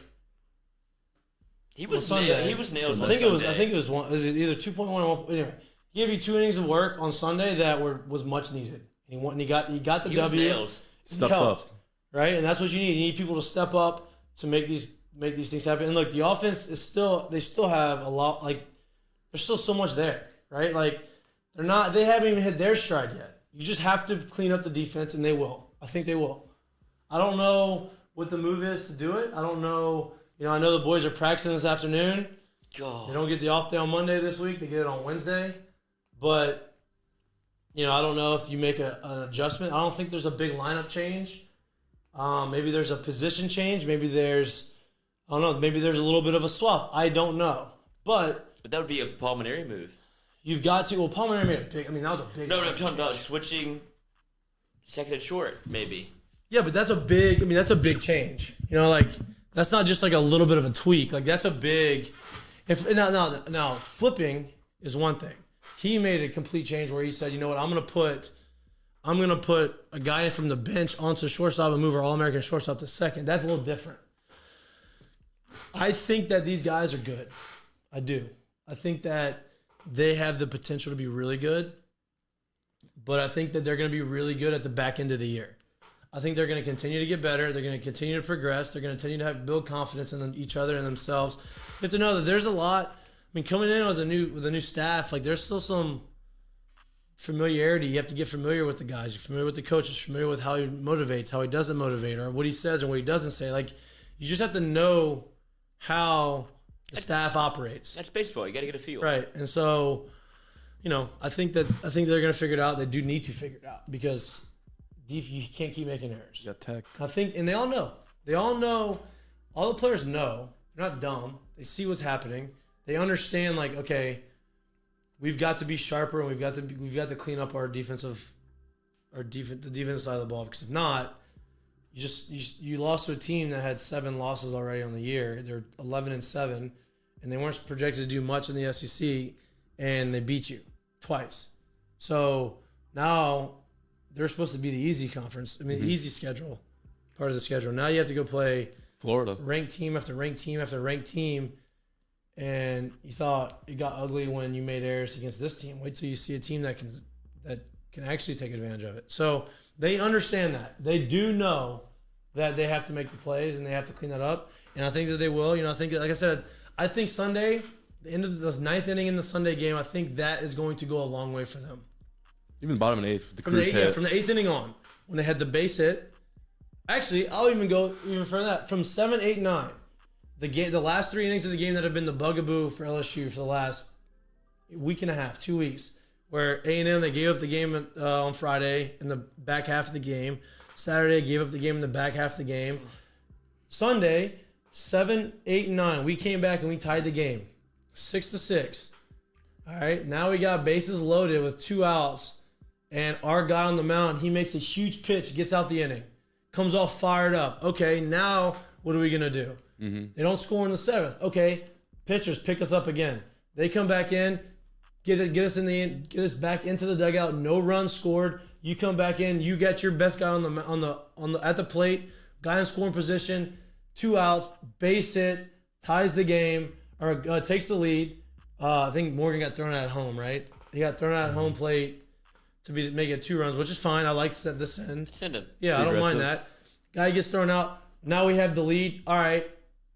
B: He was nails.
A: I think it was one. Is it either 2.1 or 1? Anyway. He gave you 2 innings of work on Sunday that was much needed. And he got the W.
D: Stepped up,
A: right? And that's what you need. You need people to step up to make these things happen. And look, the offense is they still have a lot. There's still so much there, right? They haven't even hit their stride yet. You just have to clean up the defense, and they will. I think they will. I don't know what the move is to do it. I don't know. I know the boys are practicing this afternoon.
B: God.
A: They don't get the off day on Monday this week. They get it on Wednesday. But, I don't know if you make an adjustment. I don't think there's a big lineup change. Maybe there's a position change. Maybe there's a little bit of a swap. I don't know. But
B: that would be a Palmieri move.
A: You've got to. Well, Palmieri made a big. That was a big.
B: No, I'm talking about switching second and short, maybe.
A: Yeah, but that's a big. That's a big change. That's not just a little bit of a tweak. That's a big. Now flipping is one thing. He made a complete change where he said, you know what, I'm gonna put a guy from the bench onto shortstop and move our All-American shortstop to second. That's a little different. I think that these guys are good. I do. I think that they have the potential to be really good, but I think that they're going to be really good at the back end of the year. I think they're going to continue to get better. They're going to continue to progress. They're going to continue to build confidence in each other and themselves. You have to know that there's a lot. Coming in with a new staff, there's still some familiarity. You have to get familiar with the guys. You're familiar with the coaches, familiar with how he motivates, how he doesn't motivate, or what he says and what he doesn't say. You just have to know how the staff operates.
B: That's baseball. You got to get a feel.
A: Right. And so, I think they're going to figure it out. They do need to figure it out because you can't keep making errors.
D: You got tech.
A: I think, and they all know. All the players know. They're not dumb. They see what's happening. They understand, okay, we've got to be sharper and we've got to clean up the defensive side of the ball, because if not, you lost to a team that had 7 losses already on the year. They're 11-7, and they weren't projected to do much in the SEC, and they beat you twice. So now they're supposed to be the easy conference. Easy schedule, part of the schedule. Now you have to go play
D: Florida,
A: ranked team after ranked team after ranked team. And you thought it got ugly when you made errors against this team. Wait till you see a team that can actually take advantage of it. So they understand that. They do know that they have to make the plays and they have to clean that up. And I think that they will. I think, like I said, Sunday, the end of the 9th inning in the Sunday game, I think that is going to go a long way for them.
D: Even bottom of 8th, the cruise hit.
A: From the 8th inning on, when they had the base hit. Actually, I'll even go even further than that. From 7, 8, 9. The last 3 innings of the game that have been the bugaboo for LSU for the last week and a half, 2 weeks, where A&M, they gave up the game on Friday in the back half of the game. Saturday, gave up the game in the back half of the game. Sunday, 7, 8, and 9. We came back and we tied the game, 6-6. All right, now we got bases loaded with 2 outs, and our guy on the mound, he makes a huge pitch, gets out the inning, comes off fired up. Okay, now What are we going to do? Mm-hmm. They don't score in the 7th. Okay, pitchers, pick us up again. They come back in, get us back into the dugout. No runs scored. You come back in. You get your best guy at the plate. Guy in scoring position. 2 outs. Base hit. Ties the game or takes the lead. I think Morgan got thrown out at home, right? He got thrown out at home plate to make it 2 runs, which is fine. I like the send.
B: Send him.
A: Yeah, I don't mind that. Guy gets thrown out. Now we have the lead. All right,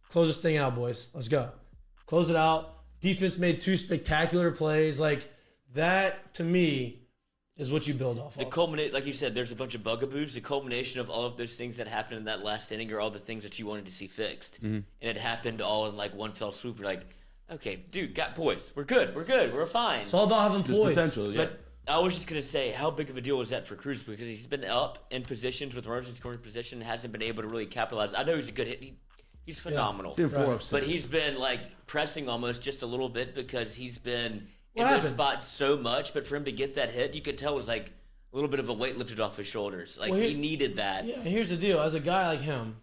A: close this thing out, boys. Let's go. Close it out. Defense made 2 spectacular plays. Like that, to me, is what you build off of.
B: Like you said, there's a bunch of bugaboos. The culmination of all of those things that happened in that last inning are all the things that you wanted to see fixed. Mm-hmm. And it happened all in like one fell swoop. You're like, okay, dude, got poise. We're good. We're fine.
A: It's all about having poise.
D: Potential, yeah.
B: But I was just going to say, how big of a deal was that for Cruz? Because he's been up in positions with runners in scoring position, hasn't been able to really capitalize. I know he's a good hit. He's phenomenal.
C: Yeah. Right.
B: But he's been like pressing almost just a little bit because he's been in those spots so much. But for him to get that hit, you could tell it was like a little bit of a weight lifted off his shoulders. Like he needed that.
A: Yeah, here's the deal. As a guy like him,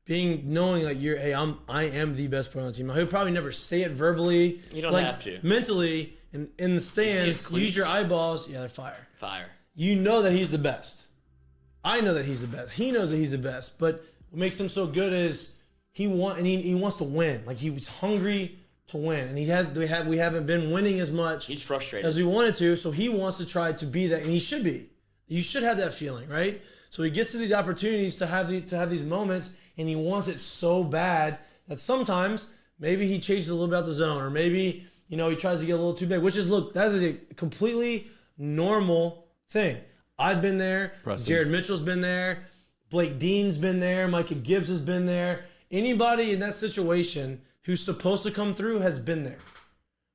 A: knowing like I am the best player on the team. He'll probably never say it verbally.
B: You don't have to.
A: Mentally, in the stands, use your eyeballs. Yeah, they're fire.
B: Fire.
A: You know that he's the best. I know that he's the best. He knows that he's the best. But what makes him so good is he wants to win. Like he was hungry to win, and we haven't been winning as much.
B: He's frustrated
A: as we wanted to. So he wants to try to be that, and he should be. You should have that feeling, right? So he gets to these opportunities to have these moments, and he wants it so bad that sometimes maybe he chases a little bit out the zone, or maybe he tries to get a little too big. Which is that is a completely normal thing. I've been there. Jared Mitchell's been there. Blake Dean's been there. Micah Gibbs has been there. Anybody in that situation who's supposed to come through has been there.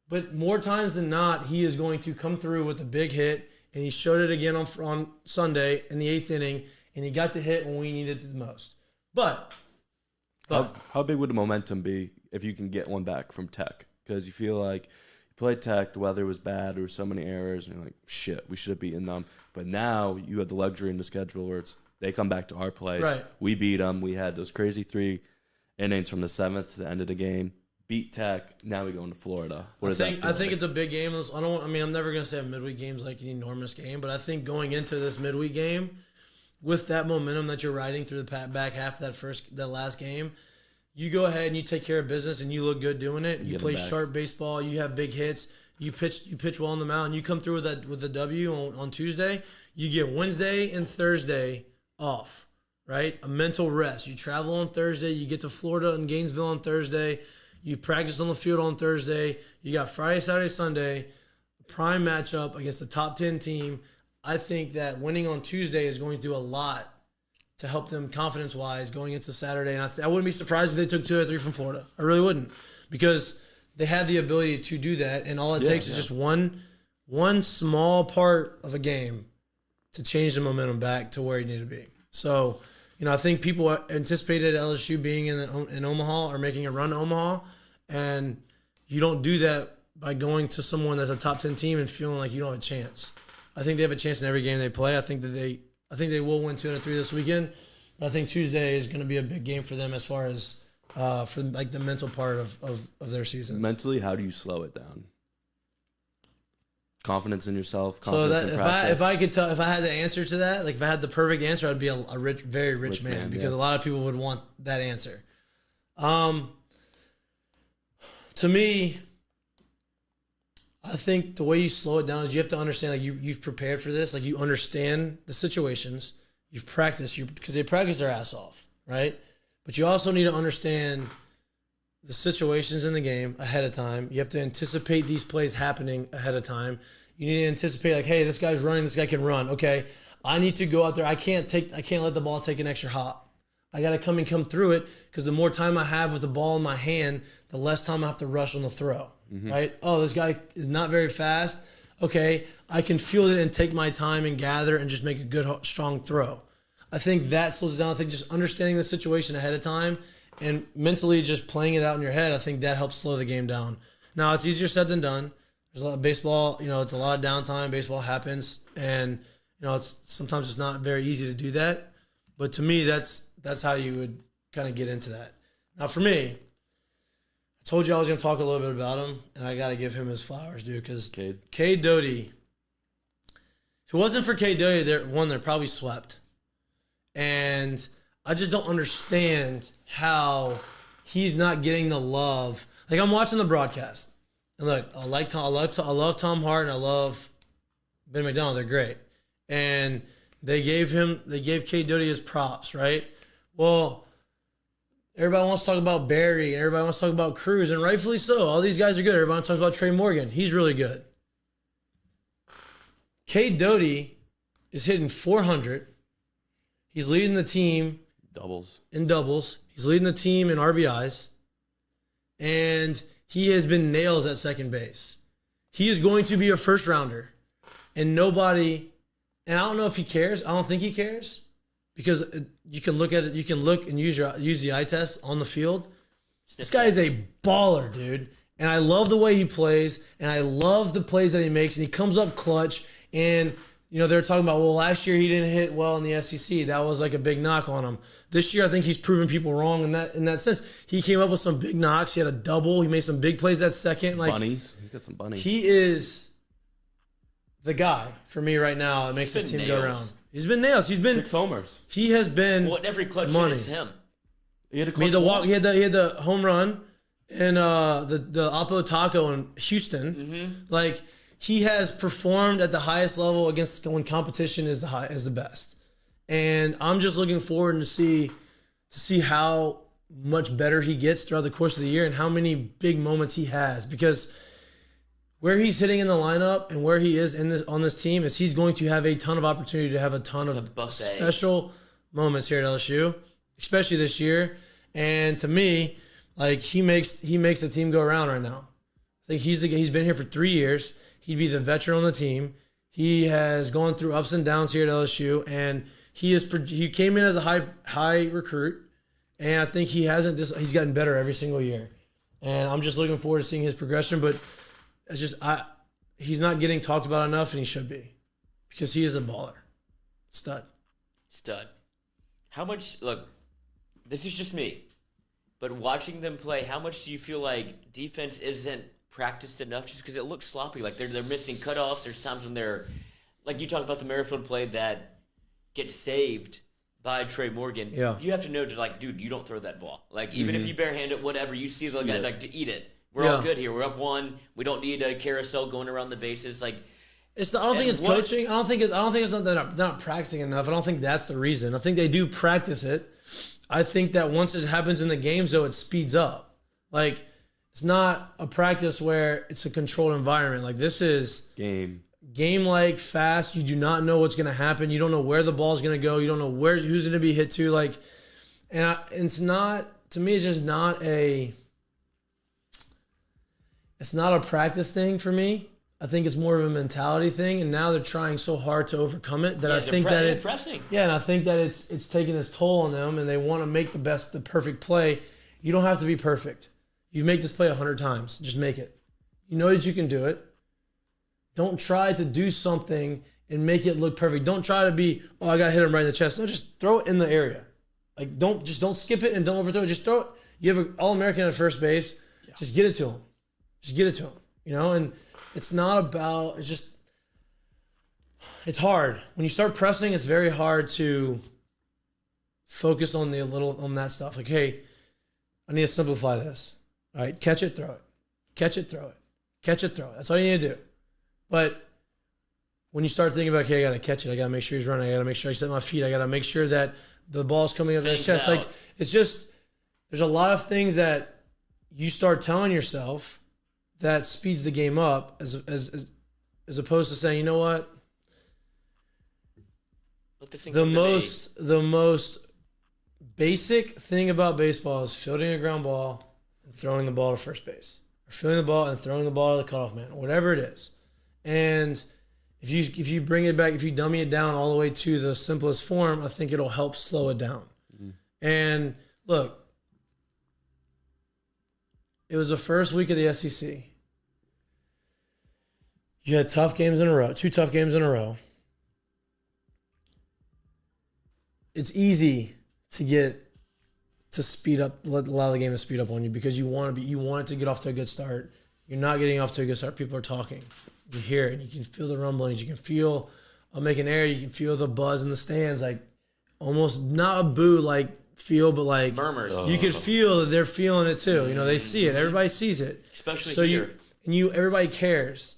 A: But more times than not, he is going to come through with a big hit, and he showed it again on Sunday in the 8th inning, and he got the hit when we needed it the most. But
D: how big would the momentum be if you can get one back from Tech? Because you feel like you played Tech, the weather was bad, there were so many errors, and you're like, shit, we should have beaten them. But now you have the luxury in the schedule where they come back to our place.
A: Right.
D: We beat them. We had those crazy 3 innings from the 7th to the end of the game. Beat Tech. Now we go into Florida.
A: I think it's a big game. I'm never going to say a midweek game's like an enormous game, but I think going into this midweek game with that momentum that you're riding through the back half of that last game, you go ahead and you take care of business and you look good doing it. You play sharp baseball. You have big hits. You pitch well on the mound. You come through with the W on Tuesday. You get Wednesday and Thursday off, right? A mental rest. You travel on Thursday. You get to Florida and Gainesville on Thursday. You practice on the field on Thursday. You got Friday, Saturday, Sunday, prime matchup against the top 10 team. I think that winning on Tuesday is going to do a lot to help them confidence-wise going into Saturday. And I wouldn't be surprised if they took 2 or 3 from Florida. I really wouldn't, because they had the ability to do that, and all it takes is just one small part of a game to change the momentum back to where you need to be. So, I think people anticipated LSU being in Omaha or making a run to Omaha, and you don't do that by going to someone that's a top 10 team and feeling like you don't have a chance. I think they have a chance in every game they play. I think they will win 2 out of 3 this weekend, but I think Tuesday is going to be a big game for them as far as for like the mental part of their season.
D: Mentally, how do you slow it down? Confidence in yourself.
A: If I had the answer to that, like if I had the perfect answer, I'd be a very rich man, because a lot of people would want that answer. To me, I think the way you slow it down is you have to understand, like you've prepared for this, like you understand the situations, you've practiced, because they practice their ass off, right? But you also need to understand the situations in the game ahead of time. You have to anticipate these plays happening ahead of time. You need to anticipate, like, hey, this guy's running, this guy can run. Okay, I need to go out there. I can't let the ball take an extra hop. I got to come through it, because the more time I have with the ball in my hand, the less time I have to rush on the throw, right? Oh, this guy is not very fast. Okay, I can field it and take my time and gather and just make a good, strong throw. I think that slows it down. I think just understanding the situation ahead of time and mentally just playing it out in your head, I think that helps slow the game down. Now, it's easier said than done. There's a lot of baseball, it's a lot of downtime. Baseball happens, and sometimes it's not very easy to do that. But to me, that's how you would kind of get into that. Now, for me, I told you I was going to talk a little bit about him, and I got to give him his flowers, dude, because Cade Doughty, if it wasn't for Cade Doughty, they're probably swept. And I just don't understand how he's not getting the love. Like, I'm watching the broadcast, and look, I love Tom Hart, and I love Ben McDonald. They're great, and they gave Cade Doughty his props, right? Well, everybody wants to talk about Barry, and everybody wants to talk about Cruz, and rightfully so. All these guys are good. Everybody talks about Trey Morgan. He's really good. Cade Doughty is hitting 400. He's leading the team in doubles. He's leading the team in RBIs. And he has been nails at second base. He is going to be a first rounder. And nobody, and I don't know if he cares. I don't think he cares. Because you can look at it, you can look and use the eye test on the field. This guy is a baller, dude. And I love the way he plays. And I love the plays that he makes. And he comes up clutch. And, you know, they're talking about, well, last year he didn't hit well in the SEC. That was like a big knock on him. This year, I think he's proven people wrong in that sense. He came up with some big knocks. He had a double. He made some big plays at second. Like,
D: bunnies. He got some bunnies.
A: He is the guy for me right now that makes this team go around. He's been nails. He's been
D: 6 homers.
A: He has been
B: every clutch
A: money.
B: It's him.
D: He had a
A: clutch walk. He had the home run and the Oppo Taco in Houston. Mm-hmm. Like, he has performed at the highest level against when competition is the best. And I'm just looking forward to see how much better he gets throughout the course of the year and how many big moments he has, because where he's hitting in the lineup and where he is on this team is he's going to have a ton of opportunity to have a ton of special moments here at LSU, especially this year. And to me, like, he makes the team go around right now. I think he's been here for 3 years. He'd be the veteran on the team. He has gone through ups and downs here at LSU, and he came in as a high recruit, and I think he's gotten better every single year. And I'm just looking forward to seeing his progression, but it's just he's not getting talked about enough, and he should be, because he is a baller. Stud.
B: How much, look, this is just me, but watching them play, how much do you feel like defense isn't practiced enough just because it looks sloppy? Like they're missing cutoffs. There's times when they're, like you talked about the Merrifield play that gets saved by Trey Morgan.
A: Yeah.
B: You have to know to, like, dude, you don't throw that ball. Like, even if you barehand it, whatever, you see the guy, like, to eat it. We're all good here. We're up 1. We don't need a carousel going around the bases. Like,
A: I don't think it's coaching. I don't think it's not that they're not practicing enough. I don't think that's the reason. I think they do practice it. I think that once it happens in the games, though, it speeds up. Like, it's not a practice where it's a controlled environment. Like, this is game-like, fast. You do not know what's going to happen. You don't know where the ball's going to go. You don't know who's going to be hit to. Like, it's not, to me, it's just not it's not a practice thing for me. I think it's more of a mentality thing, and now they're trying so hard to overcome it that I think that it's
B: pressing.
A: Yeah, and I think that it's taking its toll on them, and they want to make the perfect play. You don't have to be perfect. You make this play 100 times. Just make it. You know that you can do it. Don't try to do something and make it look perfect. Don't try to be, I got to hit him right in the chest. No, just throw it in the area. Like, don't skip it and don't overthrow it. Just throw it. You have an All-American at first base. Yeah. Just get it to him. Just get it to him. You know, and it's not about, it's hard. When you start pressing, it's very hard to focus on that stuff. Like, hey, I need to simplify this. All right, catch it, throw it. Catch it, throw it. Catch it, throw it. That's all you need to do. But when you start thinking about, okay, I got to catch it. I got to make sure he's running. I got to make sure I set my feet. I got to make sure that the ball's coming up in his chest. Like, it's just, there's a lot of things that you start telling yourself that speeds the game up as opposed to saying, you know what? The most basic thing about baseball is fielding a ground ball and throwing the ball to first base, or fielding the ball and throwing the ball to the cutoff man, or whatever it is. And if you bring it back, if you dummy it down all the way to the simplest form, I think it'll help slow it down. Mm-hmm. And look, it was the first week of the SEC. You had 2 tough games in a row. It's easy to get to speed up, allow the game to speed up on you because you want it to get off to a good start. You're not getting off to a good start. People are talking. You hear it. And you can feel the rumblings. You can feel I'm making air. You can feel the buzz in the stands, like almost not a boo like feel, but like
B: murmurs.
A: You could feel that they're feeling it too. You know, they see it. Everybody sees it.
B: Especially here.
A: Everybody cares.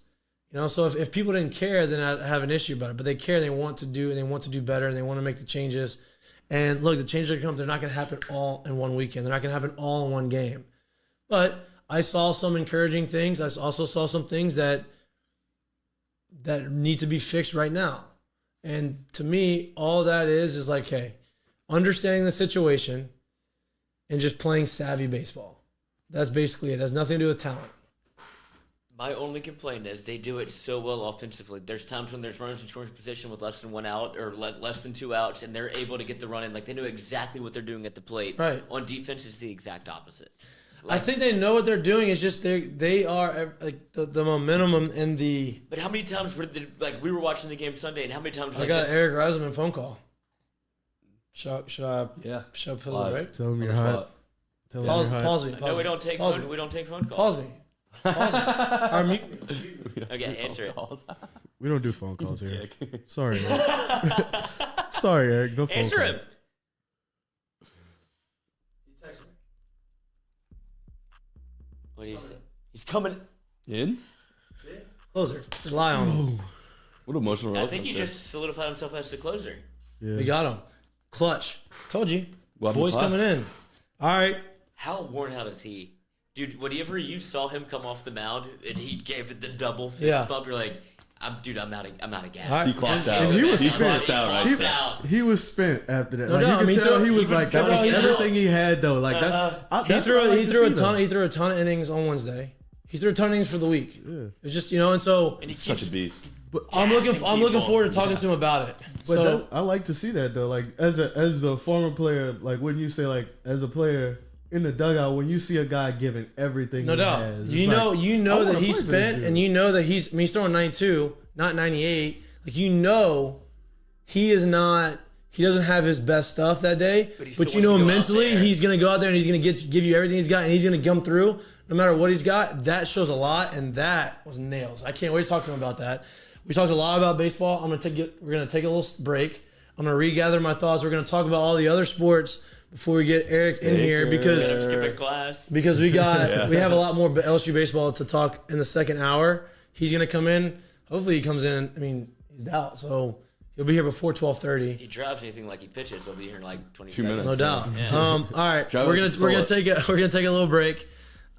A: You know, so if people didn't care, then I'd have an issue about it. But they care. They want to do, and they want to do better, and they want to make the changes. And look, the changes that come, they're not going to happen all in one weekend. They're not going to happen all in one game. But I saw some encouraging things. I also saw some things that need to be fixed right now. And to me, all that is like, hey, understanding the situation and just playing savvy baseball. That's basically it. It has nothing to do with talent.
B: My only complaint is they do it so well offensively. There's times when there's runners in scoring position with less than 1 out or less than 2 outs, and they're able to get the run in. Like, they know exactly what they're doing at the plate.
A: Right.
B: On defense, it's the exact opposite.
A: I think they know what they're doing. It's just they are like the momentum and the.
B: But how many times we were watching the game Sunday, and how many times
A: I got an Eric Razelman phone call. Should I put it right?
C: Tell him you're hot.
A: Pause me.
B: No, we don't take phone calls.
A: Pause me. Okay,
B: answer it.
C: We don't do phone calls here. Sorry, Eric. Sorry, Eric. No phone
B: answer
C: calls.
B: him. What do you say? He's coming
D: in.
A: Closer. Rely on him.
D: What emotional.
B: I think he just solidified himself as the closer.
C: Yeah.
A: We got him. Clutch. Told you.
D: Welcome
A: Boys coming in. All right.
B: How worn out is he? Dude, whenever you saw him come off the mound and he gave it the double fist bump, you're like, I'm out of gas.
A: Right.
D: He clocked out.
C: And he was spent.
B: He
C: was spent after that.
A: No
C: Like,
A: doubt.
C: you could tell he was
A: he
C: like,
A: was
C: that was
A: good.
C: everything he had, though. Like, that's
A: He threw a ton.
C: Of,
A: He threw a ton of innings on Wednesday. He threw a ton of innings for the week.
C: Yeah.
A: It's just and so
B: and
D: He's such a beast.
C: but
A: I'm looking forward to talking to him about it.
C: But
A: So
C: I like to see that though. Like as a former player, like when you say like as a player in the dugout, when you see a guy giving everything,
A: no
C: he
A: doubt,
C: has,
A: you know
C: I
A: that
C: wanna
A: he
C: play for this
A: spent,
C: dude.
A: and you know that he's throwing 92, not 98. Like he is not. He doesn't have his best stuff that day, but you know mentally he's gonna go out there and he's gonna give you everything he's got, and he's gonna come through no matter what he's got. That shows a lot, and that was nails. I can't wait to talk to him about that. We talked a lot about baseball. We're gonna take a little break. I'm gonna regather my thoughts. We're gonna talk about all the other sports before we get Eric in here because
B: I'm skipping class.
A: Because we have a lot more LSU baseball to talk in the second hour. He's gonna come in. Hopefully he comes in. I mean, he's out, so he'll be here before 12:30.
B: He drives anything like he pitches. He'll be here in like 20
D: 2
B: seconds.
D: minutes.
A: No doubt.
B: Yeah.
A: All right, we're gonna take a little break.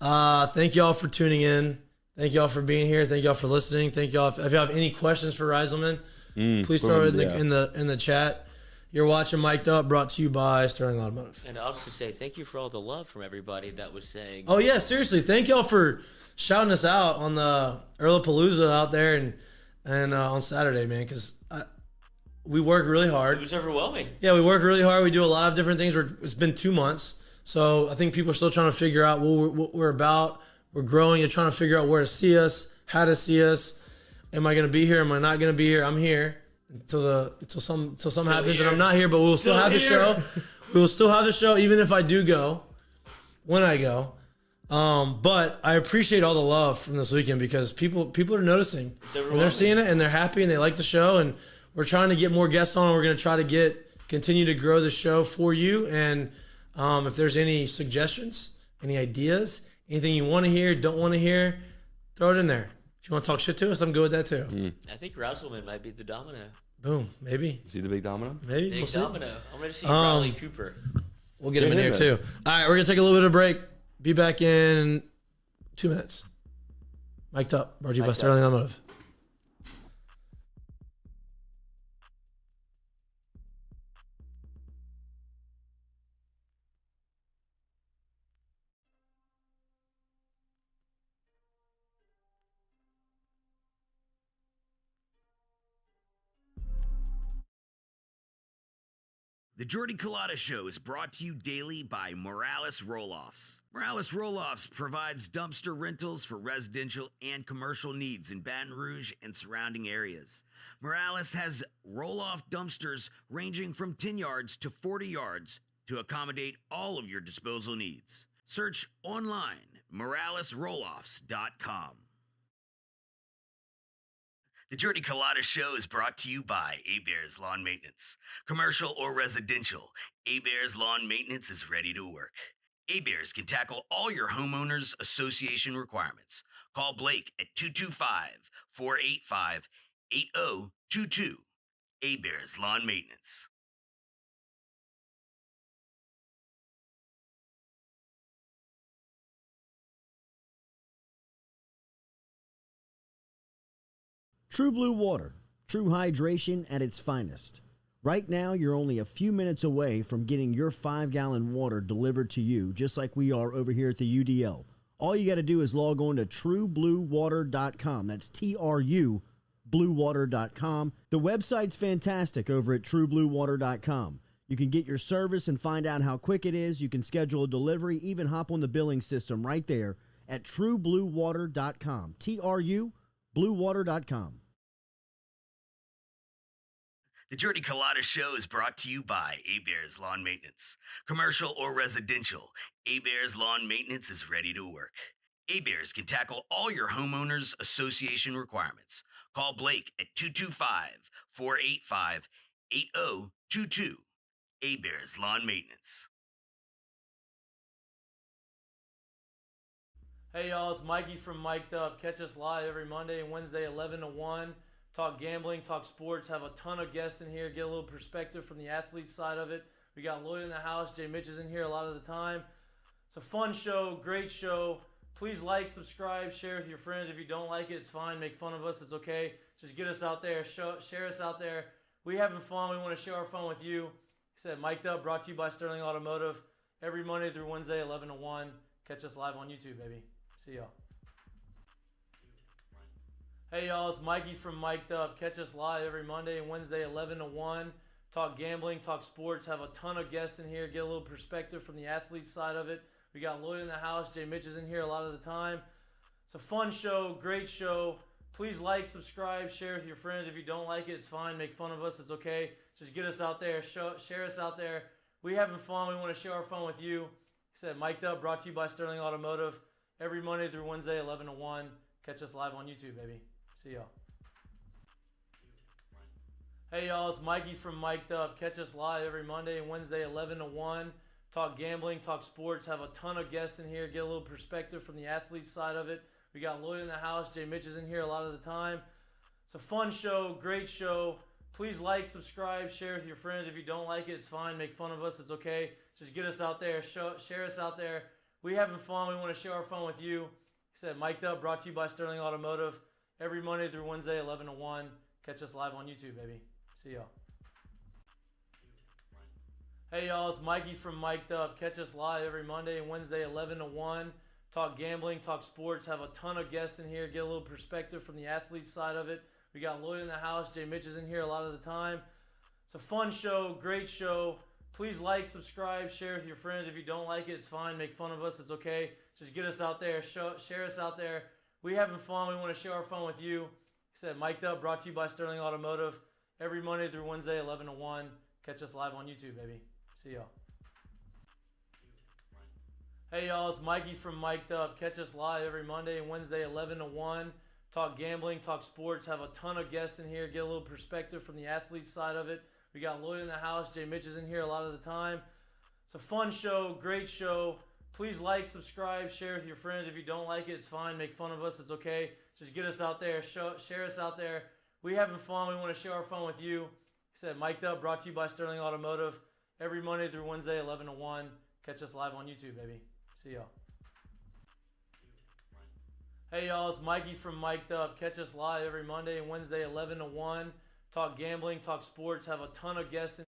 A: Thank y'all for tuning in. Thank y'all for being here. Thank y'all for listening. Thank y'all. If you have any questions for Razelman, please throw it in the chat. You're watching Mik'd Up, brought to you by Sterling Automotive.
B: And I'll also say thank you for all the love from everybody that was saying.
A: Oh yeah, seriously, thank y'all for shouting us out on the Erlapalooza out there and on Saturday, man. Because we work really hard.
B: It was overwhelming.
A: Yeah, we work really hard. We do a lot of different things. It's been 2 months, so I think people are still trying to figure out what we're about. We're growing. You're trying to figure out where to see us, how to see us. Am I going to be here? Am I not going to be here? I'm here until something happens and I'm not here. But we'll still have the show. We will still have the show even if I do go. When I go. But I appreciate all the love from this weekend because people are noticing and they're seeing it and they're happy and they like the show, and we're trying to get more guests on. We're going to try to continue to grow the show for you. And if there's any suggestions, any ideas, anything you want to hear, don't want to hear, throw it in there. If you want to talk shit to us, I'm good with that too.
B: I think Razelman might be the domino.
A: Boom, maybe.
D: Is he the big domino?
A: Maybe.
B: Big
A: We'll
B: domino. I'm going to see Riley Cooper.
A: We'll get him in here too. All right, we're going to take a little bit of a break. Be back in 2 minutes. Mik'd Up, brought to you by Sterling Automotive.
E: The Jordy Culotta Show is brought to you daily by Morales Roll-Offs. Morales Roll-Offs provides dumpster rentals for residential and commercial needs in Baton Rouge and surrounding areas. Morales has roll-off dumpsters ranging from 10 yards to 40 yards to accommodate all of your disposal needs. Search online moralesrolloffs.com. The Jordy Colada Show is brought to you by A-Bears Lawn Maintenance. Commercial or residential, A-Bears Lawn Maintenance is ready to work. A-Bears can tackle all your homeowners association requirements. Call Blake at 225-485-8022. A-Bears Lawn Maintenance.
F: True Blue Water, true hydration at its finest. Right now, you're only a few minutes away from getting your 5-gallon water delivered to you, just like we are over here at the UDL. All you got to do is log on to truebluewater.com. That's TRU, bluewater.com. The website's fantastic over at truebluewater.com. You can get your service and find out how quick it is. You can schedule a delivery, even hop on the billing system right there at truebluewater.com. TRU, bluewater.com.
E: The Jordy Colada Show is brought to you by A-Bears Lawn Maintenance. Commercial or residential, A-Bears Lawn Maintenance is ready to work. A-Bears can tackle all your homeowners association requirements. Call Blake at 225-485-8022. A-Bears Lawn Maintenance.
A: Hey y'all, it's Mikey from Mik'd. Catch us live every Monday and Wednesday, 11 to 1. Talk gambling, talk sports, have a ton of guests in here, get a little perspective from the athlete side of it. We got Lloyd in the house, Jay Mitch is in here a lot of the time. It's a fun show, great show. Please like, subscribe, share with your friends. If you don't like it, it's fine. Make fun of us, it's okay. Just get us out there, share us out there. We having fun, we want to share our fun with you. Like I said, Mik'd Up, brought to you by Sterling Automotive. Every Monday through Wednesday, 11 to 1. Catch us live on YouTube, baby. See y'all. Hey y'all, it's Mikey from Mik'd. Catch us live every Monday and Wednesday, 11 to 1. Talk gambling, talk sports, have a ton of guests in here, get a little perspective from the athlete side of it. We got Lloyd in the house, Jay Mitch is in here a lot of the time. It's a fun show, great show. Please like, subscribe, share with your friends. If you don't like it, it's fine. Make fun of us, it's okay. Just get us out there, share us out there. We having fun, we want to share our fun with you. Like I said, Mik'd Up, brought to you by Sterling Automotive. Every Monday through Wednesday, 11 to 1. Catch us live on YouTube, baby. See y'all. Hey y'all, it's Mikey from Mik'd. Catch us live every Monday and Wednesday, 11 to 1. Talk gambling, talk sports, have a ton of guests in here, get a little perspective from the athlete side of it. We got Lloyd in the house, Jay Mitch is in here a lot of the time. It's a fun show, great show. Please like, subscribe, share with your friends. If you don't like it, it's fine. Make fun of us, it's okay. Just get us out there, share us out there. We having fun, we want to share our fun with you. Like I said, Mik'd Up, brought to you by Sterling Automotive. Every Monday through Wednesday, 11 to 1. Catch us live on YouTube, baby. See y'all. Hey y'all, it's Mikey from Mik'd. Catch us live every Monday and Wednesday, 11 to 1. Talk gambling, talk sports, have a ton of guests in here, get a little perspective from the athlete side of it. We got Lloyd in the house, Jay Mitch is in here a lot of the time. It's a fun show, great show. Please like, subscribe, share with your friends. If you don't like it, it's fine. Make fun of us, it's okay. Just get us out there, share us out there. We having fun, we want to share our fun with you. Like I said, Mik'd Up, brought to you by Sterling Automotive. Every Monday through Wednesday, 11 to 1. Catch us live on YouTube, baby. See y'all. Hey y'all, it's Mikey from Mik'd. Catch us live every Monday and Wednesday, 11 to 1. Talk gambling, talk sports, have a ton of guests in here, get a little perspective from the athlete side of it. We got Lloyd in the house, Jay Mitch is in here a lot of the time. It's a fun show, great show. Please like, subscribe, share with your friends. If you don't like it, it's fine. Make fun of us, it's okay. Just get us out there, share us out there. We having fun, we want to share our fun with you. Like I said, Mik'd Up, brought to you by Sterling Automotive. Every Monday through Wednesday, 11 to 1. Catch us live on YouTube, baby. See y'all. Hey y'all, it's Mikey from Mik'd. Catch us live every Monday and Wednesday, 11 to 1. Talk gambling, talk sports, have a ton of guests in.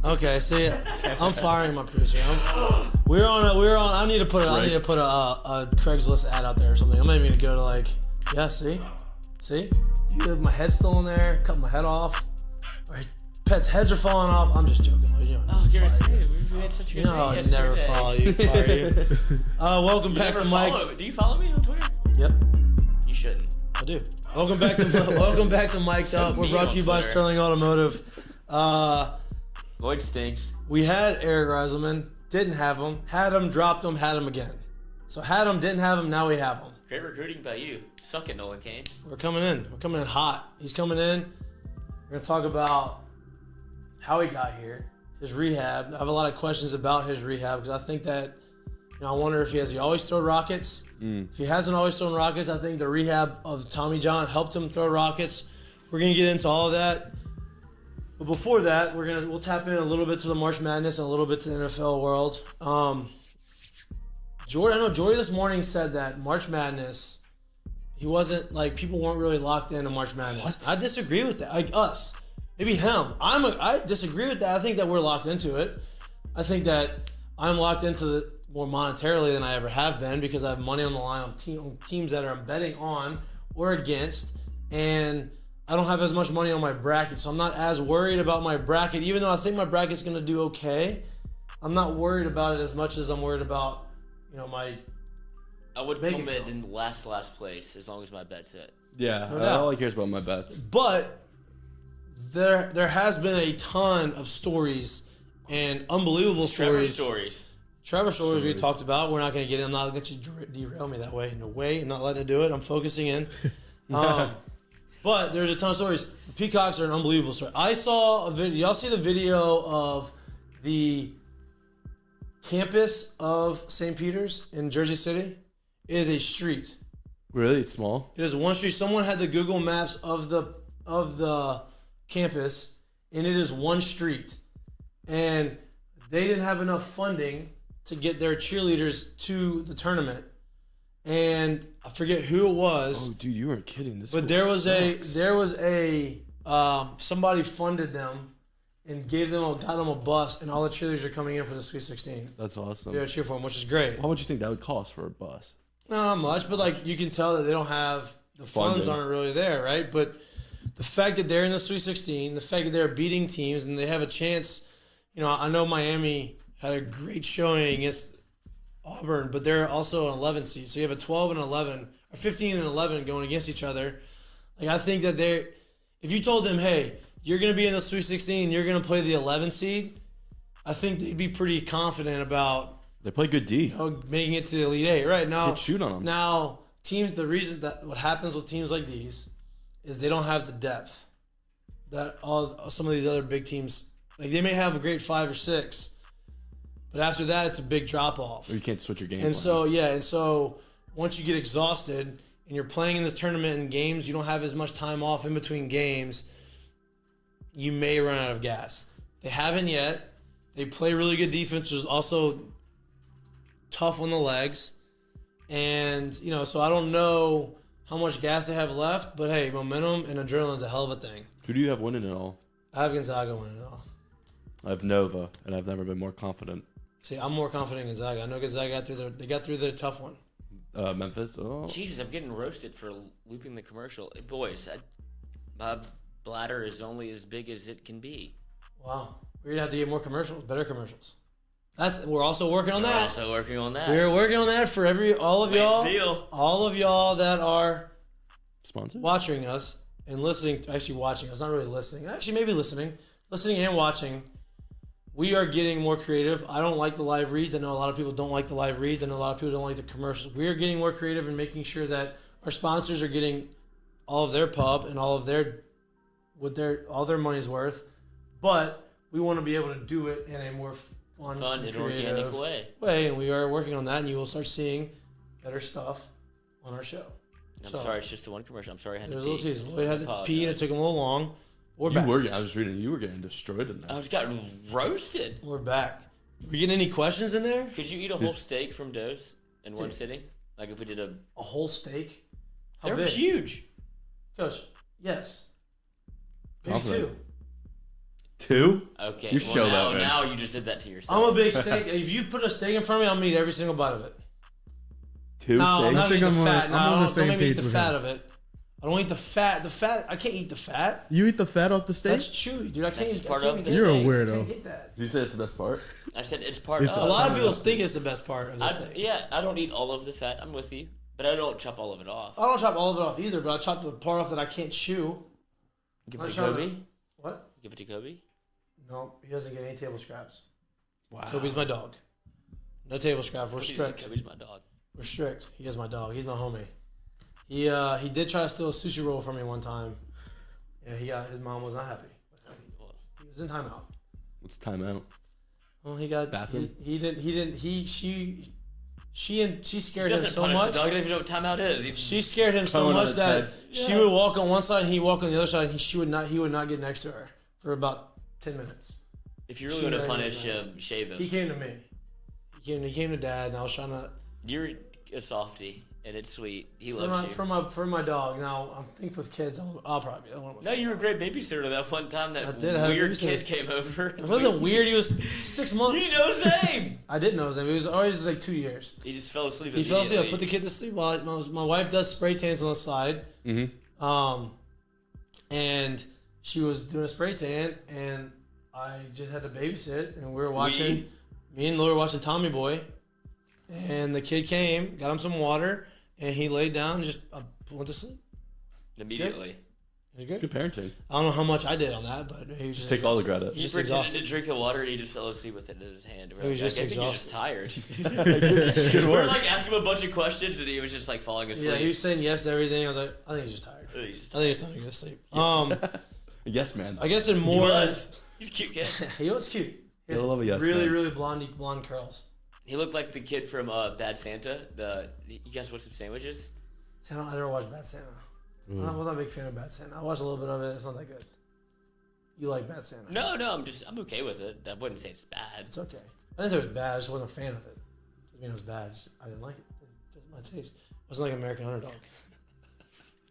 A: Okay, see, I'm firing my producer. We're on. I need to put a Craigslist ad out there or something. I'm not even gonna go to like. Yeah, see, you have my head still in there. Cut my head off. All right, Pets' heads are falling off. I'm just joking.
B: Oh, you're we had such a good day
A: I
B: yesterday.
A: never follow you. Welcome back to Mike.
B: Do you follow me on Twitter?
A: Yep.
B: You shouldn't.
A: I do. Welcome back to Mik'd Up. We're brought to you by
B: Twitter.
A: Sterling Automotive.
B: Lloyd stinks.
A: We had Eric Razelman, didn't have him, had him, dropped him, had him again. So had him, didn't have him, now we have him.
B: Great recruiting by you. Suck it, Nolan Kane.
A: We're coming in. We're coming in hot. He's coming in. We're going to talk about how he got here, his rehab. I have a lot of questions about his rehab because I think that, I wonder if he always throw rockets. If he hasn't always thrown rockets, I think the rehab of Tommy John helped him throw rockets. We're going to get into all of that. But before that, we'll tap in a little bit to the March Madness and a little bit to the NFL world. I know Jordy this morning said that March Madness, he wasn't people weren't really locked into March Madness. What? I disagree with that. Us, maybe him. I disagree with that. I think that we're locked into it. I think that I'm locked into it more monetarily than I ever have been because I have money on the line on teams that I'm betting on or against, and I don't have as much money on my bracket, so I'm not as worried about my bracket. Even though I think my bracket's going to do okay, I'm not worried about it as much as I'm worried about, my.
B: I would come in last place as long as my bet's hit.
D: Yeah,
A: No doubt.
D: all I care is about my bets.
A: But there has been a ton of stories and unbelievable stories. Trevor stories we talked about. We're not going to get in. I'm not going to let you derail me that way. No way. I'm not letting it do it. I'm focusing in. But there's a ton of stories. The Peacocks are an unbelievable story. I saw a video. Y'all see the video of the campus of St. Peter's in Jersey City? It is a street.
D: Really? It's small?
A: It is one street. Someone had the Google Maps of the campus, and it is one street. And they didn't have enough funding to get their cheerleaders to the tournament. And I forget who it was.
D: Oh, dude, you weren't kidding.
A: But there was a somebody funded them and got them a bus, and all the cheerleaders are coming in for the Sweet 16.
D: That's awesome.
A: Yeah, cheer for them, which is great.
D: How much do you think that would cost for a bus?
A: Not much, but you can tell that they don't have the funds aren't really there, right? But the fact that they're in the Sweet 16, the fact that they're beating teams and they have a chance, I know Miami had a great showing against Auburn, but they're also an 11 seed. So you have a 12 and 11, or 15 and 11 going against each other. I think that if you told them, hey, you're going to be in the Sweet 16, you're going to play the 11 seed, I think they'd be pretty confident about
D: they play good D.
A: Making it to the Elite Eight. Right now,
D: could shoot on them.
A: Now, the reason that what happens with teams like these is they don't have the depth that some of these other big teams, they may have a great 5 or 6, but after that, it's a big drop off.
D: Or you can't switch your game.
A: And so once you get exhausted and you're playing in this tournament and games, you don't have as much time off in between games, you may run out of gas. They haven't yet. They play really good defense, which is also tough on the legs. And, so I don't know how much gas they have left, but hey, momentum and adrenaline is a hell of a thing.
D: Who do you have winning it all?
A: I have Gonzaga winning it all.
D: I have Nova, and I've never been more confident.
A: See, I'm more confident in Gonzaga. I know Gonzaga got through their tough one.
D: Memphis? Oh.
B: Jesus, I'm getting roasted for looping the commercial. Boys, my bladder is only as big as it can be.
A: Wow. We're going to have to get more commercials, better commercials. We're also working on that. We're working on that for all of y'all that are
D: sponsored,
A: watching us and listening. Actually, watching us, not really listening. Actually, maybe listening and watching. We are getting more creative. I don't like the live reads. I know a lot of people don't like the live reads. I know a lot of people don't like the commercials. We are getting more creative and making sure that our sponsors are getting all of their pub and all their money's worth. But we want to be able to do it in a more fun and
B: organic way.
A: And we are working on that, and you will start seeing better stuff on our show.
B: I'm sorry, it's just the one commercial. I'm sorry I had to pee.
A: There's a little tease. We had to pee, and it took him a little long.
D: I was reading, you were getting destroyed in that.
B: I was getting roasted.
A: We're back. Are we getting any questions in there?
B: Could you eat a whole steak from Doe's in one sitting? Like if we did a
A: whole steak?
B: They're big? Huge.
A: Coach, yes. Maybe
D: Confident. Two?
B: Okay.
D: You show that.
B: Now you just did that to yourself.
A: I'm a big steak. If you put a steak in front of me, I'll eat every single bite of it.
D: Two
A: no,
D: steaks?
A: I'm not eating the fat.
C: I'm on the same
A: don't make me eat
C: page
A: the
C: with
A: fat
C: him.
A: of it. I don't eat the fat. The fat, I can't eat the fat.
C: You eat the fat off the steak?
A: That's chewy, dude. I can't eat
B: part
A: I
B: of
A: can't
B: the
A: eat
C: You're a
A: steak. I
C: weirdo.
A: can't get that.
D: Did you say it's the best part?
B: I said it's part
C: It's
B: of.
A: A lot of people think it's the best part of the steak.
B: Yeah, I don't eat all of the fat. I'm with you, but I don't chop all of it off.
A: I don't chop all of it off either, but I chop the part off that I can't chew.
B: Give
A: I'm
B: it to
A: trying to-
B: Kobe.
A: What?
B: Give it to Kobe.
A: No, he doesn't get any table scraps.
D: Wow.
A: Kobe's my dog. No table scraps. We're strict.
B: Kobe's my dog.
A: We're strict. He is my dog. He's my homie. He did try to steal a sushi roll from me one time. Yeah, his mom was not happy with him. He was in timeout.
D: What's timeout?
A: Well, he got
D: Bathroom?
A: She scared him
B: Doesn't
A: so
B: punish
A: much.
B: the dog. He doesn't even know what timeout is.
A: She scared him so
D: Throwing on
A: much
D: its
A: that
D: head.
A: she would walk on one side and he'd walk on the other side, and he would not get next to her for about 10 minutes.
B: If you really
A: She
B: want to
A: very
B: punish
A: much
B: him, shave him.
A: He came to me. He came to Dad, and I was trying to
B: You're a softie, and it's sweet. He loves you.
A: for my dog. Now I'm thinking with kids, I'll probably be the one.
B: No, you were a great babysitter that one time
A: I
B: that
A: did have a
B: weird
A: babysitter.
B: kid came over.
A: It wasn't weird. He was 6 months.
B: You know his name.
A: I didn't know his name. It was always like 2 years.
B: He just fell asleep.
A: He fell asleep. I
B: immediately.
A: put the kid to sleep while my wife does spray tans on the side.
D: Mm-hmm.
A: And she was doing a spray tan, and I just had to babysit, and we were watching. Me and Lori were watching Tommy Boy, and the kid came, got him some water, and he laid down and just went to sleep.
B: Immediately.
A: It was good.
D: Good parenting.
A: I don't know how much I did on that, but he was
D: Just take all the credit.
B: He
A: just
B: pretended
A: exhausted.
B: to drink the water and he just fell asleep with it in his hand.
A: He was just
B: I think he was just
A: exhausted.
B: tired.
D: Good
B: We were
D: work.
B: like asking him a bunch of questions and he was just like falling asleep.
A: Yeah, he was saying yes to everything. I was like, I think he's just tired. I
B: He's
A: think it's time to go to sleep.
D: Yes, man.
A: I guess in
B: He
A: more.
B: was. He's a cute kid.
A: He was cute. He had
D: You'll love a yes
A: really,
D: man.
A: really blonde curls.
B: He looked like the kid from Bad Santa. You guys watch some sandwiches?
A: See, I never watched Bad Santa. I'm not a big fan of Bad Santa. I watched a little bit of it. It's not that good. You like Bad Santa?
B: No, I'm okay with it. I wouldn't say it's bad.
A: It's okay. I didn't say it was bad. I just wasn't a fan of it. I mean, it was bad. I didn't like it. It wasn't my taste. It wasn't like American Underdog.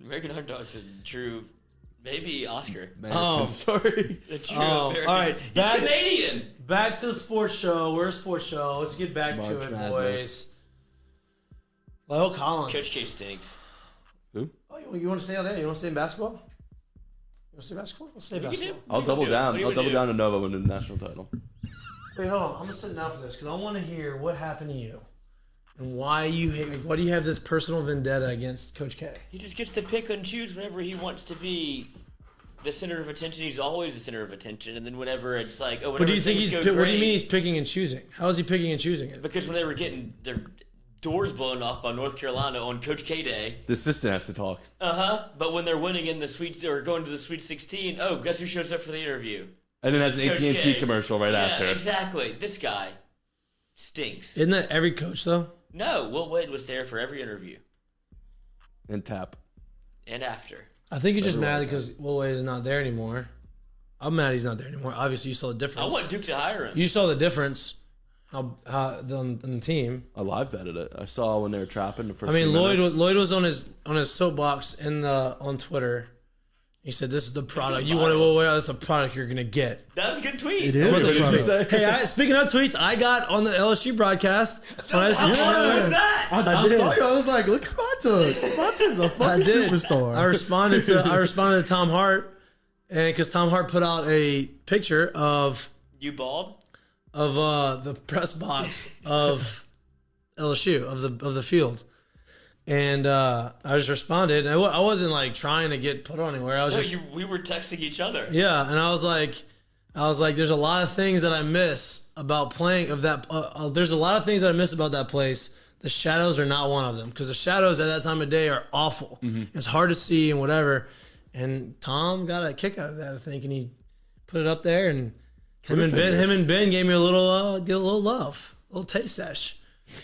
B: American Underdog's a true, maybe Oscar.
D: Sorry.
B: A true
A: Oh,
B: American.
A: all right,
B: He's
A: back-
B: Canadian.
A: Back to the sports show. We're a sports show. Let's get back to
D: March
A: it,
D: Madness.
A: boys. Lyle Collins.
B: Coach K stinks.
D: Who?
A: Oh, you want to stay out there? You want to stay in basketball? You want to stay basketball? Let's stay
B: You can
A: basketball.
B: do-
D: I'll
B: what do you
D: double
B: do?
D: down.
B: What do you
D: I'll
B: wanna
D: double
B: do?
D: down to Nova winning the national title.
A: Wait, hold on. I'm gonna sit down for this because I want to hear what happened to you and why you hate. Like, why do you have this personal vendetta against Coach K?
B: He just gets to pick and choose whenever he wants to be the center of attention. He's always the center of attention, and then whenever it's like, oh,
A: But do you think
B: things
A: he's?
B: go
A: What do you mean
B: great-
A: he's picking and choosing? How is he picking and choosing it?
B: Because when they were getting their doors blown off by North Carolina on Coach K Day,
D: The assistant has to talk.
B: but when they're winning in the Sweet or going to the Sweet 16, oh, guess who shows up for the interview?
D: And then has an
B: Coach
D: AT&T
B: K.
D: commercial right
B: Yeah,
D: after.
B: exactly. This guy stinks.
A: Isn't that every coach though?
B: No, Will Wade was there for every interview
D: And tap.
B: and after.
A: I think you're just
D: Everyone
A: mad because Will Wade is not there anymore. I'm mad he's not there anymore. Obviously, you saw the
B: I
A: difference.
B: want Duke to hire him.
A: You saw the difference on the team.
D: I live betted it. I saw when they were trapping the first.
A: I mean,
D: 2 minutes.
A: Lloyd was on his soapbox on Twitter. He said, "This is the product. You
B: viral.
A: want to go away? That's the product you're gonna get."
B: That was a good tweet.
C: It is.
A: What's
C: a
A: up,
C: product.
A: tweet? Hey, speaking of tweets, I got on the LSU broadcast. When I
B: How awesome was that?
C: I
A: did.
C: saw you. I was like, look at Mahtook. Mahtook's a
A: I
C: fucking
A: did.
C: superstar.
A: I responded to Tom Hart, and because Tom Hart put out a picture of
B: You bald?
A: the press box of LSU of the field, and I just responded. I wasn't like trying to get put on anywhere. I was
B: No,
A: just
B: we were texting each other.
A: yeah, and I was like, there's a lot of things that I miss about playing of that. There's a lot of things that I miss about that place. The shadows are not one of them because the shadows at that time of day are awful. It's hard to see and whatever. And Tom got a kick out of that, I think, and he put it up there. And him and Ben gave me a little love, a little taste sesh.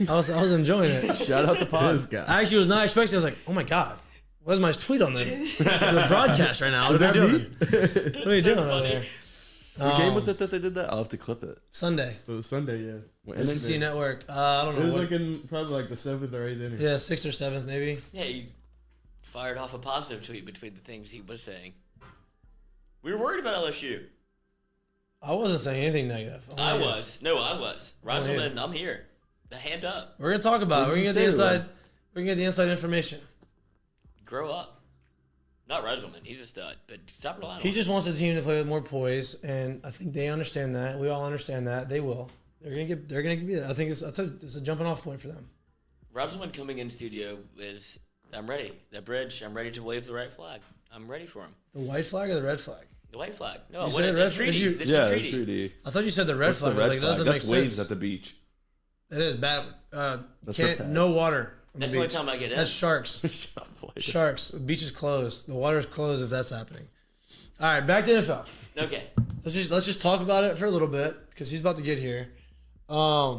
A: I was enjoying it.
D: Shout out to
C: This
D: Pod.
C: guy.
A: I actually was not expecting. I was like, oh my god, where's my tweet on the broadcast right now? What are you doing? What are you doing over there?
D: What game was it that they did that? I'll have to clip it.
A: Sunday.
C: It was Sunday, yeah.
D: And
A: SEC
D: then-
A: Network. I don't
C: It
A: know.
C: was
A: What,
C: like in probably like the 7th or 8th inning.
A: yeah, 6th or 7th maybe.
B: Yeah, he fired off a positive tweet between the things he was saying. We were worried about LSU.
A: I wasn't saying anything negative.
B: I was. No, I was.
A: yeah.
B: Razelman, I'm here. The hand up.
A: We're gonna talk about it. We're
D: What
A: gonna
D: did
A: get the
D: you say to
A: inside.
D: them?
A: We're gonna get the inside information.
B: Grow up. Not Razelman. He's a stud, but stop relying on
A: He
B: him.
A: just wants the team to play with more poise, and I think they understand that. We all understand that. They will. They're gonna give you that. I think it's a jumping off point for them.
B: Razelman coming in studio is, I'm ready. The bridge, I'm ready to wave the right flag. I'm ready for him.
A: The white flag or the red flag?
B: The white flag. No,
A: You
B: what
A: said
B: the
A: red flag?
B: treaty.
A: Did you-
B: This is a treaty.
D: treaty.
A: I thought you said the red
D: What's
A: flag.
D: the
A: I was
D: red
A: like, that
D: flag?
A: doesn't
D: That's
A: make
D: waves
A: sense.
D: at the beach.
A: It is bad.
D: That's
A: Can't
D: bad.
A: no water. On
B: That's
A: the
B: the only
A: beach.
B: time I get in.
A: That's sharks. Sharks. The beach is closed. The water is closed if that's happening. All right, back to NFL.
B: Okay.
A: Let's just talk about it for a little bit because he's about to get here. I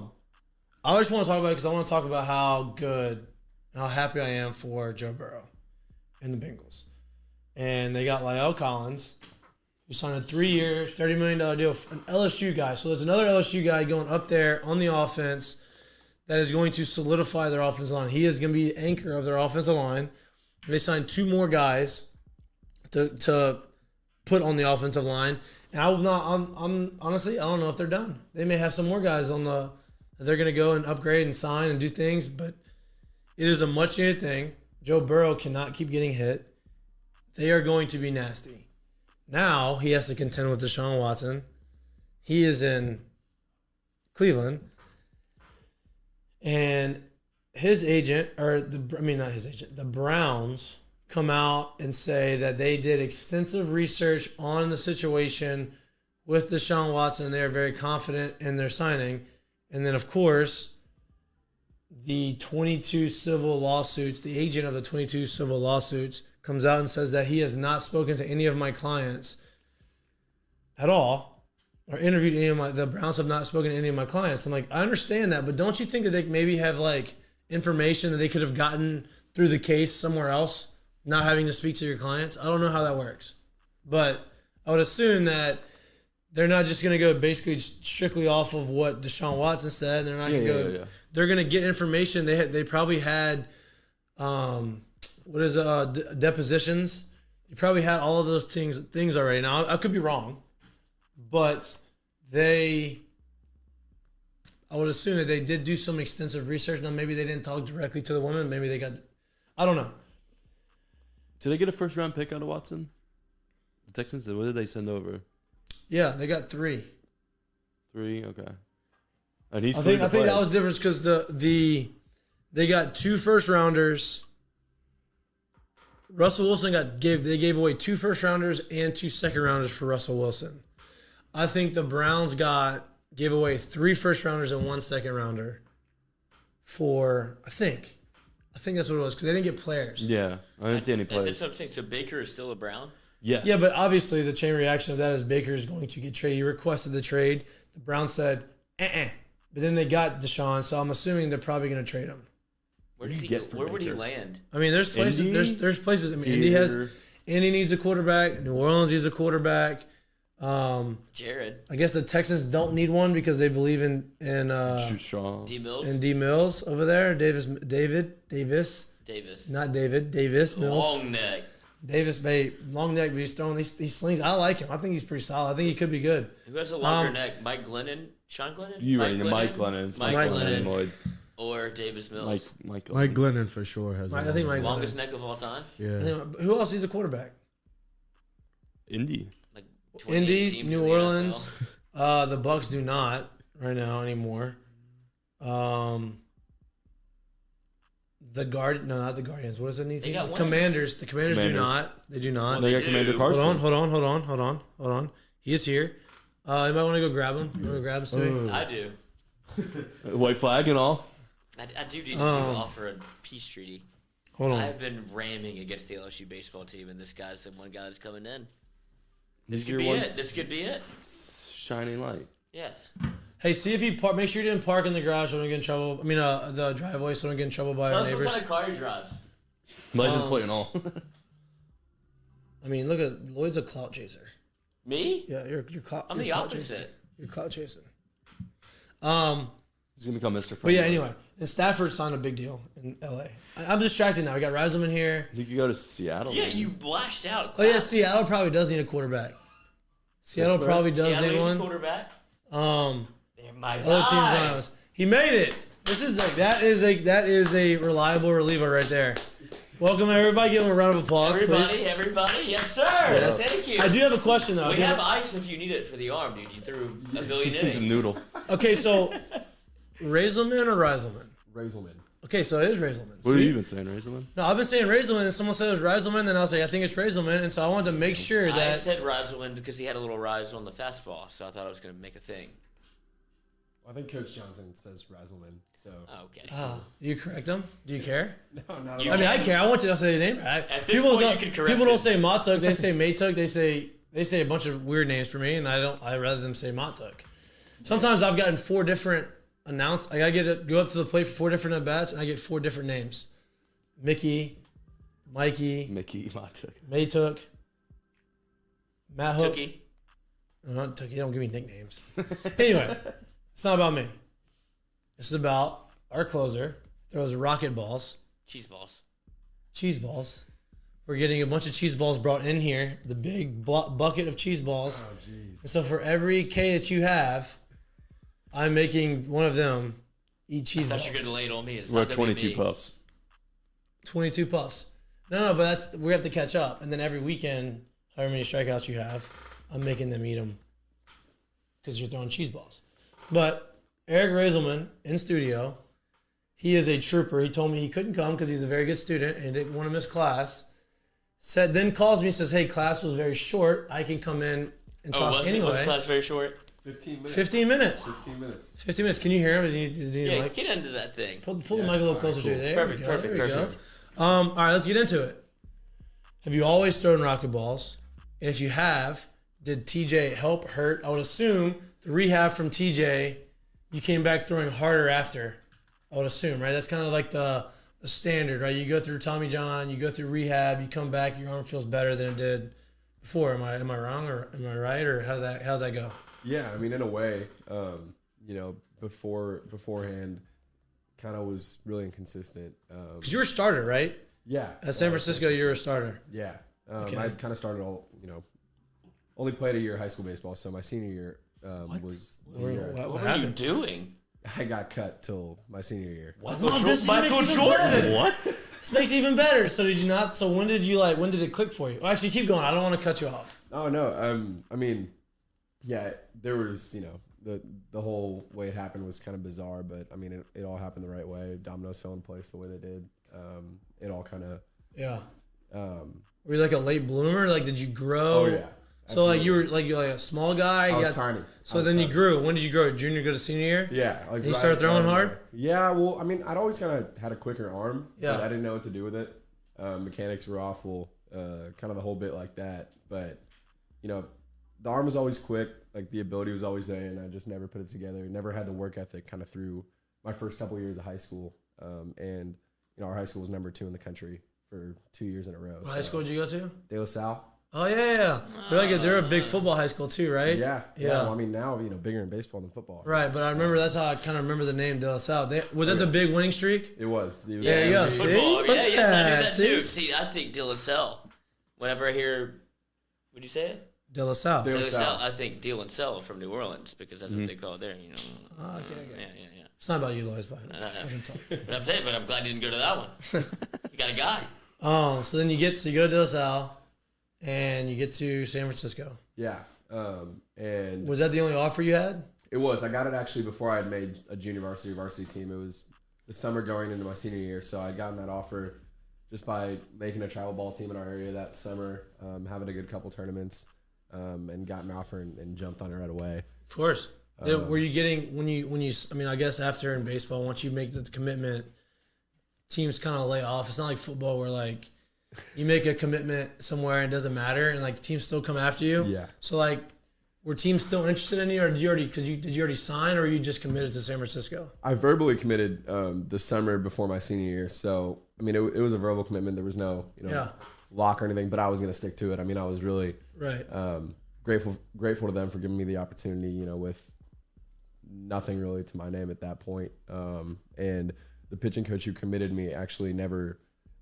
A: just want to talk about it because I want to talk about how good and how happy I am for Joe Burrow and the Bengals. And they got La'el Collins, who signed a 3 years, $30 million deal for an LSU guy. So there's another LSU guy going up there on the offense that is going to solidify their offensive line. He is going to be the anchor of their offensive line. They signed 2 more guys to put on the offensive line. And I'm honestly, I don't know if they're done. They may have some more guys that they're going to go and upgrade and sign and do things, but it is a much needed thing. Joe Burrow cannot keep getting hit. They are going to be nasty. Now he has to contend with Deshaun Watson. He is in Cleveland. And his agent, not his agent, the Browns come out and say that they did extensive research on the situation with Deshaun Watson. They are very confident in their signing. And then, of course, the 22 civil lawsuits, the agent of the 22 civil lawsuits comes out and says that he has not spoken to any of my clients at all. Or interviewed the Browns have not spoken to any of my clients. I'm like, I understand that, but don't you think that they maybe have like information that they could have gotten through the case somewhere else, not having to speak to your clients? I don't know how that works, but I would assume that they're not just going to go basically strictly off of what Deshaun Watson said. They're not going to go.
D: Yeah.
A: They're going to get information. They probably had, depositions. You probably had all of those things already. Now I could be wrong. But I would assume that they did do some extensive research. Now, maybe they didn't talk directly to the woman. Maybe they got, I don't know.
D: Did they get a first-round pick out of Watson? The Texans did. What did they send over?
A: Yeah, they got 3.
D: 3, okay. And he's
A: I think that was the difference because they got 2 first-rounders. Russell Wilson they gave away 2 first-rounders and 2 second-rounders for Russell Wilson. I think the Browns gave away 3 first-rounders and 1 second-rounder for, I think that's what it was, because they didn't get players.
D: Yeah, I didn't see any players.
B: That's what I'm saying. So Baker is still a Brown?
D: Yes.
A: Yeah, but obviously the chain reaction of that is Baker is going to get traded. He requested the trade. The Browns said, But then they got Deshaun, so I'm assuming they're probably going to trade him.
B: Where would he land?
A: I mean, there's places.
D: Indy?
A: There's places. I mean,
D: Here.
A: Indy needs a quarterback. New Orleans needs a quarterback.
B: Jared.
A: I guess the Texans don't need one because they believe in
D: Shoot Shaw.
B: D. Mills?
A: in D Mills over there. Davis,
B: Davis.
A: not David. Davis Mills.
B: Long neck.
A: Davis Bay, long neck, but he's throwing these slings. I like him. I think he's pretty solid. I think he could be good.
B: Who has a longer neck? Mike Glennon? Sean Glennon?
D: You ready? Mike Glennon. It's
B: Mike
A: Mike
B: Glennon.
A: Glennon.
B: Or Davis Mills.
D: Mike
C: Glennon for sure has.
A: I think Mike
B: Longest neck of all time?
C: Yeah.
A: Who else needs a quarterback?
D: Indy.
B: Like 28
A: Indy,
B: teams
A: New
B: in the
A: Orleans.
B: NFL.
A: The Bucks do not right now anymore. The not the Guardians. What does it need?
B: They got
A: The
B: wings.
A: Commanders. The Commanders do
D: Commanders.
A: not. They do not.
D: They got
B: do.
D: Commander Carson.
A: Hold on. He is here. Anybody want to go grab him? You want to grab him, Stewie?
B: I do.
D: White flag and all.
B: I do need to offer a peace treaty.
A: Hold on.
B: I've been ramming against the LSU baseball team, and this guy's the one guy that's coming in. This
D: These
B: could
D: are
B: be
D: ones-
B: it. This could be it.
D: Shining light.
B: Yes.
A: Hey, see if he make sure you didn't park in the garage so I don't get in trouble. I mean, the driveway so I don't get in trouble by
B: Tell
A: our
B: us what
A: neighbors.
B: kind of car he drives.
D: License plate and all.
A: I mean, look at Lloyd's a clout chaser.
B: Me?
A: Yeah, you're clout.
B: I'm
A: you're
B: the
A: clout
B: opposite.
A: chaser. You're clout chasing.
D: He's gonna become Mr.
A: But yeah,
D: Friendly.
A: anyway, and Stafford signed a big deal in LA. I'm distracted now. We got Razelman here.
D: You could go to Seattle.
B: Yeah,
D: man.
B: you lashed out.
A: Oh yeah, Seattle probably does need a quarterback. Seattle
D: That's
A: probably does
B: Seattle
A: need
B: needs a
A: one.
B: quarterback.
A: They're
B: my
A: other teams
B: guy.
A: on us. He made it. This is that is a reliable reliever right there. Welcome, everybody. Give them a round of applause, please.
B: Everybody. Yes, sir. Yes. Thank you.
A: I do have a question, though.
B: We have ice if you need it for the arm, dude. You threw a billion innings.
D: It's a noodle.
A: Okay, so Razelman or Razelman?
C: Razelman.
A: Okay, so it is Razelman.
D: What have you been saying, Razelman?
A: No, I've been saying Razelman, and someone said it was Razelman, then I was like, I think it's Razelman, and so I wanted to make sure that...
B: I said Razelman because he had a little rise on the fastball, so I thought I was going to make a thing.
G: I think Coach Johnson says Razelman, so...
B: Okay.
A: Do you correct him? Do you care?
G: No, not
B: You
A: I mean, I care. I want you to say the name right.
B: At this point, you can correct
A: People don't
B: it.
A: say Mahtook. They say Mahtook. They say a bunch of weird names for me, and I'd rather them say Mahtook. Sometimes I've gotten 4 different announced. Like I go up to the plate for 4 different at bats, and I get 4 different names: Mikie, Mikey,
D: Mikie Mahtook.
A: Mahtook, Mahtook.
B: Tookie.
A: No, not Tookie. They don't give me nicknames. Anyway, it's not about me. It's about our closer throws rocket balls,
B: Cheese balls.
A: cheese balls. We're getting a bunch of cheese balls brought in here, the big bucket of cheese balls.
G: Oh, jeez.
A: And so for every K that you have, I'm making one of them eat cheese
B: I
A: balls.
B: thought you were going to lay it on me. It's
D: We're
B: not
D: at
B: gonna be
D: 22
B: me.
D: puffs.
A: 22 puffs. No, but we have to catch up. And then every weekend, however many strikeouts you have, I'm making them eat them because you're throwing cheese balls. But Eric Razelman in studio, he is a trooper. He told me he couldn't come because he's a very good student and didn't want to miss class. Then calls me and says, hey, class was very short. I can come in and talk
B: Was
A: anyway.
B: class very short?
G: 15 minutes.
A: 15 minutes.
G: 15 minutes.
A: 15 minutes. Can you hear him? Is he
B: Yeah,
A: like,
B: get into that thing.
A: pull the mic a little closer to you. There
B: Perfect,
A: we go.
B: perfect,
A: There we
B: perfect.
A: go. All right, let's get into it. Have you always thrown rocket balls? And if you have, did TJ help, hurt? I would assume the rehab from TJ, you came back throwing harder after. I would assume, right? That's kind of like the standard, right? You go through Tommy John, you go through rehab, you come back, your arm feels better than it did before. Am I wrong or am I right, or how'd that go?
G: Yeah, I mean, in a way, beforehand, kind of was really inconsistent.
A: Because you were a starter, right?
G: Yeah.
A: At San Francisco, you were a starter.
G: Yeah.
A: Okay.
G: I kind of started only played a year of high school baseball, so my senior year was the year
A: What
B: What are you
A: happened?
B: doing?
G: I got cut till my senior year.
A: Oh, this makes it even better.
D: What?
A: This makes it even better. So did you not? So when did it click for you? Well, actually, keep going. I don't want to cut you off.
G: Oh no. I mean, yeah, there was the whole way it happened was kind of bizarre, but I mean it all happened the right way. Dominoes fell in place the way they did. It all kind of.
A: Yeah. Were you like a late bloomer? Like, did you grow?
G: Oh yeah.
A: So like
G: Absolutely.
A: you're like a small guy.
G: I
A: you
G: was
A: got-
G: tiny.
A: So
G: I was
A: then you
G: tiny.
A: grew. When did you grow? Junior, go to senior year?
G: Yeah. Like
A: you started throwing hard?
G: Yeah. Well, I mean, I'd always kind of had a quicker arm.
A: Yeah.
G: But I didn't know what to do with it. Mechanics were awful. Kind of the whole bit like that. But the arm was always quick. Like the ability was always there, and I just never put it together. Never had the work ethic kind of through my first couple of years of high school. And our high school was number 2 in the country for 2 years in a row.
A: What high school did you go to?
G: De La Salle.
A: Oh yeah. They're a big football high school too, right?
G: Yeah.
A: Yeah.
G: Well, I mean, now bigger in baseball than football.
A: Right, but I remember that's how I kind of remember the name De La Salle. Was that the big winning streak?
G: It was.
A: Yeah, you go.
G: MVP.
B: Football.
A: See?
B: Yeah, yes, I do that
A: See?
B: too. See, I think De La Salle. Whenever I hear, would you say it?
A: De La Salle.
G: De
B: De
G: La
B: La
G: Salle.
B: Salle. I think De La Salle from New Orleans because that's what they call it there.
A: Oh, okay.
B: Yeah.
A: It's not about you, Lois, but
B: No. But I'm saying, but I'm glad you didn't go to that one. You got a guy.
A: So then you go to De La Salle, and you get to San Francisco.
G: Yeah. And
A: Was that the only offer you had?
G: it was. I got it actually before I had made a junior varsity team. It was the summer going into my senior year, so I'd gotten that offer just by making a travel ball team in our area that summer, having a good couple tournaments, and got an offer and jumped on it right away.
A: Of course. Were you getting when you? I mean, I guess after in baseball, once you make the commitment, teams kind of lay off. It's not like football where like you make a commitment somewhere and it doesn't matter, and like teams still come after you.
G: Yeah.
A: So like, were teams still interested in you, or did you already sign, or were you just committed to San Francisco?
G: I verbally committed the summer before my senior year, so I mean it was a verbal commitment. There was no lock or anything, but I was going to stick to it. I mean, I was really
A: Right.
G: grateful to them for giving me the opportunity. With nothing really to my name at that point, and the pitching coach who committed me actually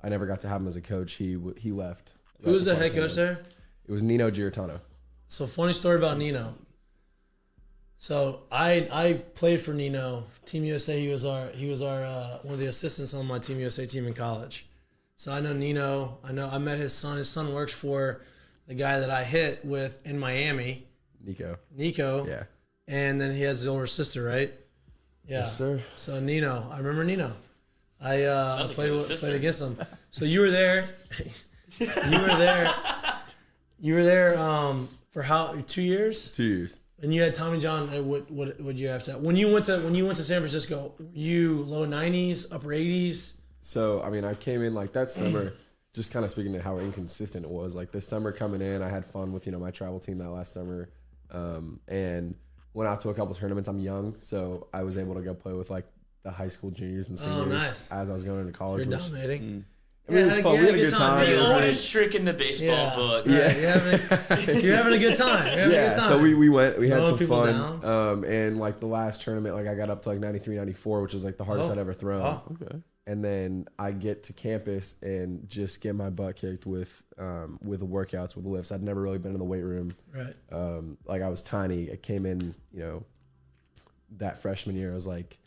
G: I never got to have him as a coach. He left.
A: Who was the
G: before I
A: head
G: came
A: coach
G: in.
A: there?
G: It was Nino Giarratano.
A: So funny story about Nino. So I played for Nino, Team USA. He was our one of the assistants on my Team USA team in college. So I know Nino. I met his son. His son works for the guy that I hit with in Miami. Nico.
G: Yeah.
A: And then he has his older sister, right? Yeah.
G: Yes, sir.
A: So Nino, I remember Nino. I
B: Sounds like
A: played
B: a good
A: played against him. So you were there. You were there for how 2 years?
G: 2 years.
A: And you had Tommy John. What would you have to? When you went to San Francisco, were you low 90s, upper 80s?
G: So I mean, I came in like that summer. Just kind of speaking to how inconsistent it was. Like this summer coming in, I had fun with my travel team that last summer, and went out to a couple tournaments. I'm young, so I was able to go play with like the high school juniors and seniors
A: nice.
G: as I was going into college.
A: You're dominating.
G: I mean, it was fun. We had a good time.
B: The oldest trick in the baseball book.
A: Yeah, you're having a good time. You're having a good time.
G: So we had some fun.
A: Down.
G: And like the last tournament, like I got up to like 93, 94, which was like the hardest I'd ever thrown.
A: Oh.
G: Okay. And then I get to campus and just get my butt kicked with the workouts, with the lifts. I'd never really been in the weight room.
A: Right.
G: Like I was tiny. I came in, that freshman year, I was like,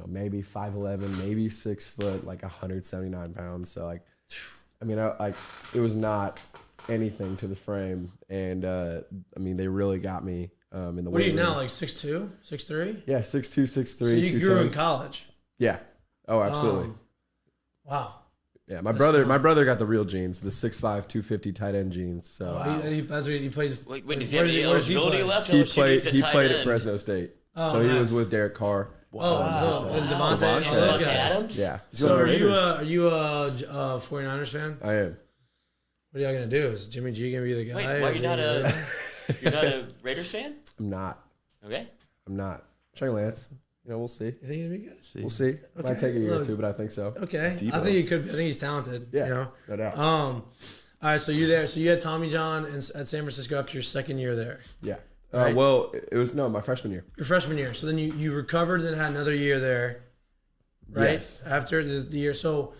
G: maybe 5'11", maybe 6 foot, like 179 pounds. So like, I mean, it was not anything to the frame. And I mean, they really got me in the weight room.
A: What are you now, like 6'2", 6'3"?
G: Yeah, 6'2", 6'3".
A: So you grew in college.
G: Yeah. Oh, absolutely.
A: Wow.
G: Yeah, my brother got the real genes, the 6'5", 250 tight end genes. So
A: He plays.
B: Wait, does he have any eligibility left?
G: he played at Fresno State.
A: Oh,
G: so he
A: nice.
G: was with Derek Carr.
A: And Devontae. All those guys.
B: Adams?
G: Yeah.
A: So are you a 49ers fan?
G: I am.
A: What are y'all gonna do? Is Jimmy G gonna be the guy?
B: Wait, why you're not a Raiders fan?
G: I'm not.
B: Okay.
G: I'm not. Trey Lance. We'll see.
A: You think he'd be good?
G: We'll see.
A: Okay.
G: Might take a year or two, but I think so.
A: Okay.
G: Debo.
A: I think he could. I think he's talented.
G: Yeah. No doubt.
A: All right. So you there? So you had Tommy John at San Francisco after your second year there.
G: Yeah.
A: Right.
G: Well, it was my freshman year.
A: Your freshman year. So then you recovered and then had another year there, right?
G: Yes.
A: After the year. So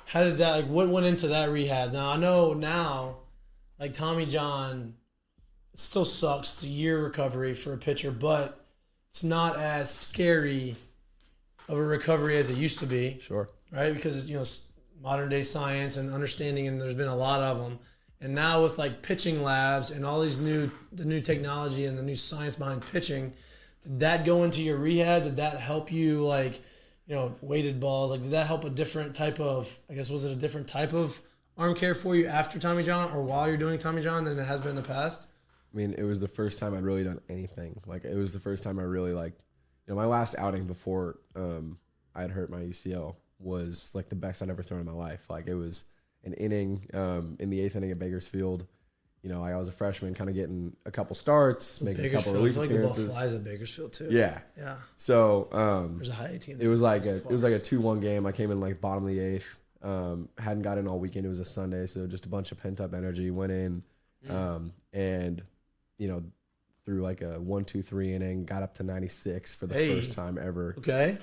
A: how did that? Like, what went into that rehab? Now I know like Tommy John, it still sucks. It's a year recovery for a pitcher, but it's not as scary of a recovery as it used to be.
G: Sure.
A: Right? Because modern day science and understanding, and there's been a lot of them. And now with like pitching labs and all these the new technology and the new science behind pitching, did that go into your rehab? Did that help you weighted balls? Like, did that help a different type of, was it a different type of arm care for you after Tommy John or while you're doing Tommy John than it has been in the past?
G: I mean, it was the first time I'd really done anything. Like, it was the first time I really my last outing before I'd hurt my UCL was like the best I'd ever thrown in my life. Like, it was an inning in the 8th inning at Bakersfield. I was a freshman, kind of getting a couple starts, making a couple relief appearances.
A: The ball flies at Bakersfield too.
G: Yeah.
A: Yeah.
G: So
A: there's a high 18.
G: It was like a 2-1 game. I came in like bottom of the 8th. Hadn't got in all weekend. It was a Sunday, so just a bunch of pent up energy. Went in, and through like a 1-2-3 inning, got up to 96 for the first time ever.
A: Okay.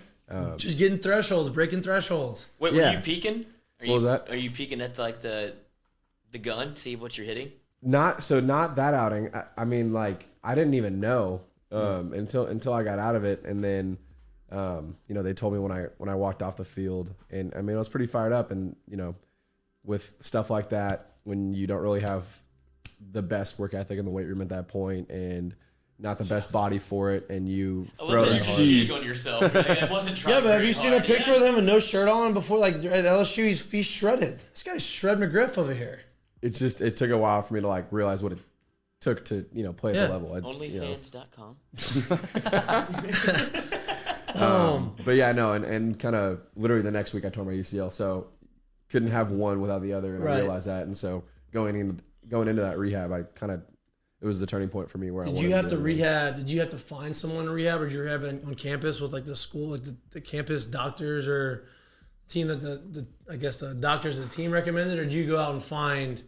A: Just getting thresholds, breaking thresholds.
B: Wait, were you peeking?
G: What was that?
B: Are you peeking at like the gun, see what you're hitting?
G: Not that outing. I mean, like, I didn't even know until I got out of it, and then they told me when I walked off the field, and I mean, I was pretty fired up, and with stuff like that, when you don't really have the best work ethic in the weight room at that point, and not the best body for it, and you throw that hard.
B: You on yourself. It wasn't trying.
A: Yeah, but have you seen a picture of him with no shirt on before? Like at LSU, he's shredded. This guy's Shred McGriff over here.
G: It took a while for me to like realize what it took to play at the level.
B: Onlyfans.com.
G: But yeah, no, and kind of literally the next week I tore my UCL, so couldn't have one without the other, and I realized that, and so going into that rehab, it was the turning point for me. Where
A: did you have to rehab? Did you have to find someone to rehab, or did you rehab on campus with like the school, like the campus doctors or team that the doctors of the team recommended, or did you go out and find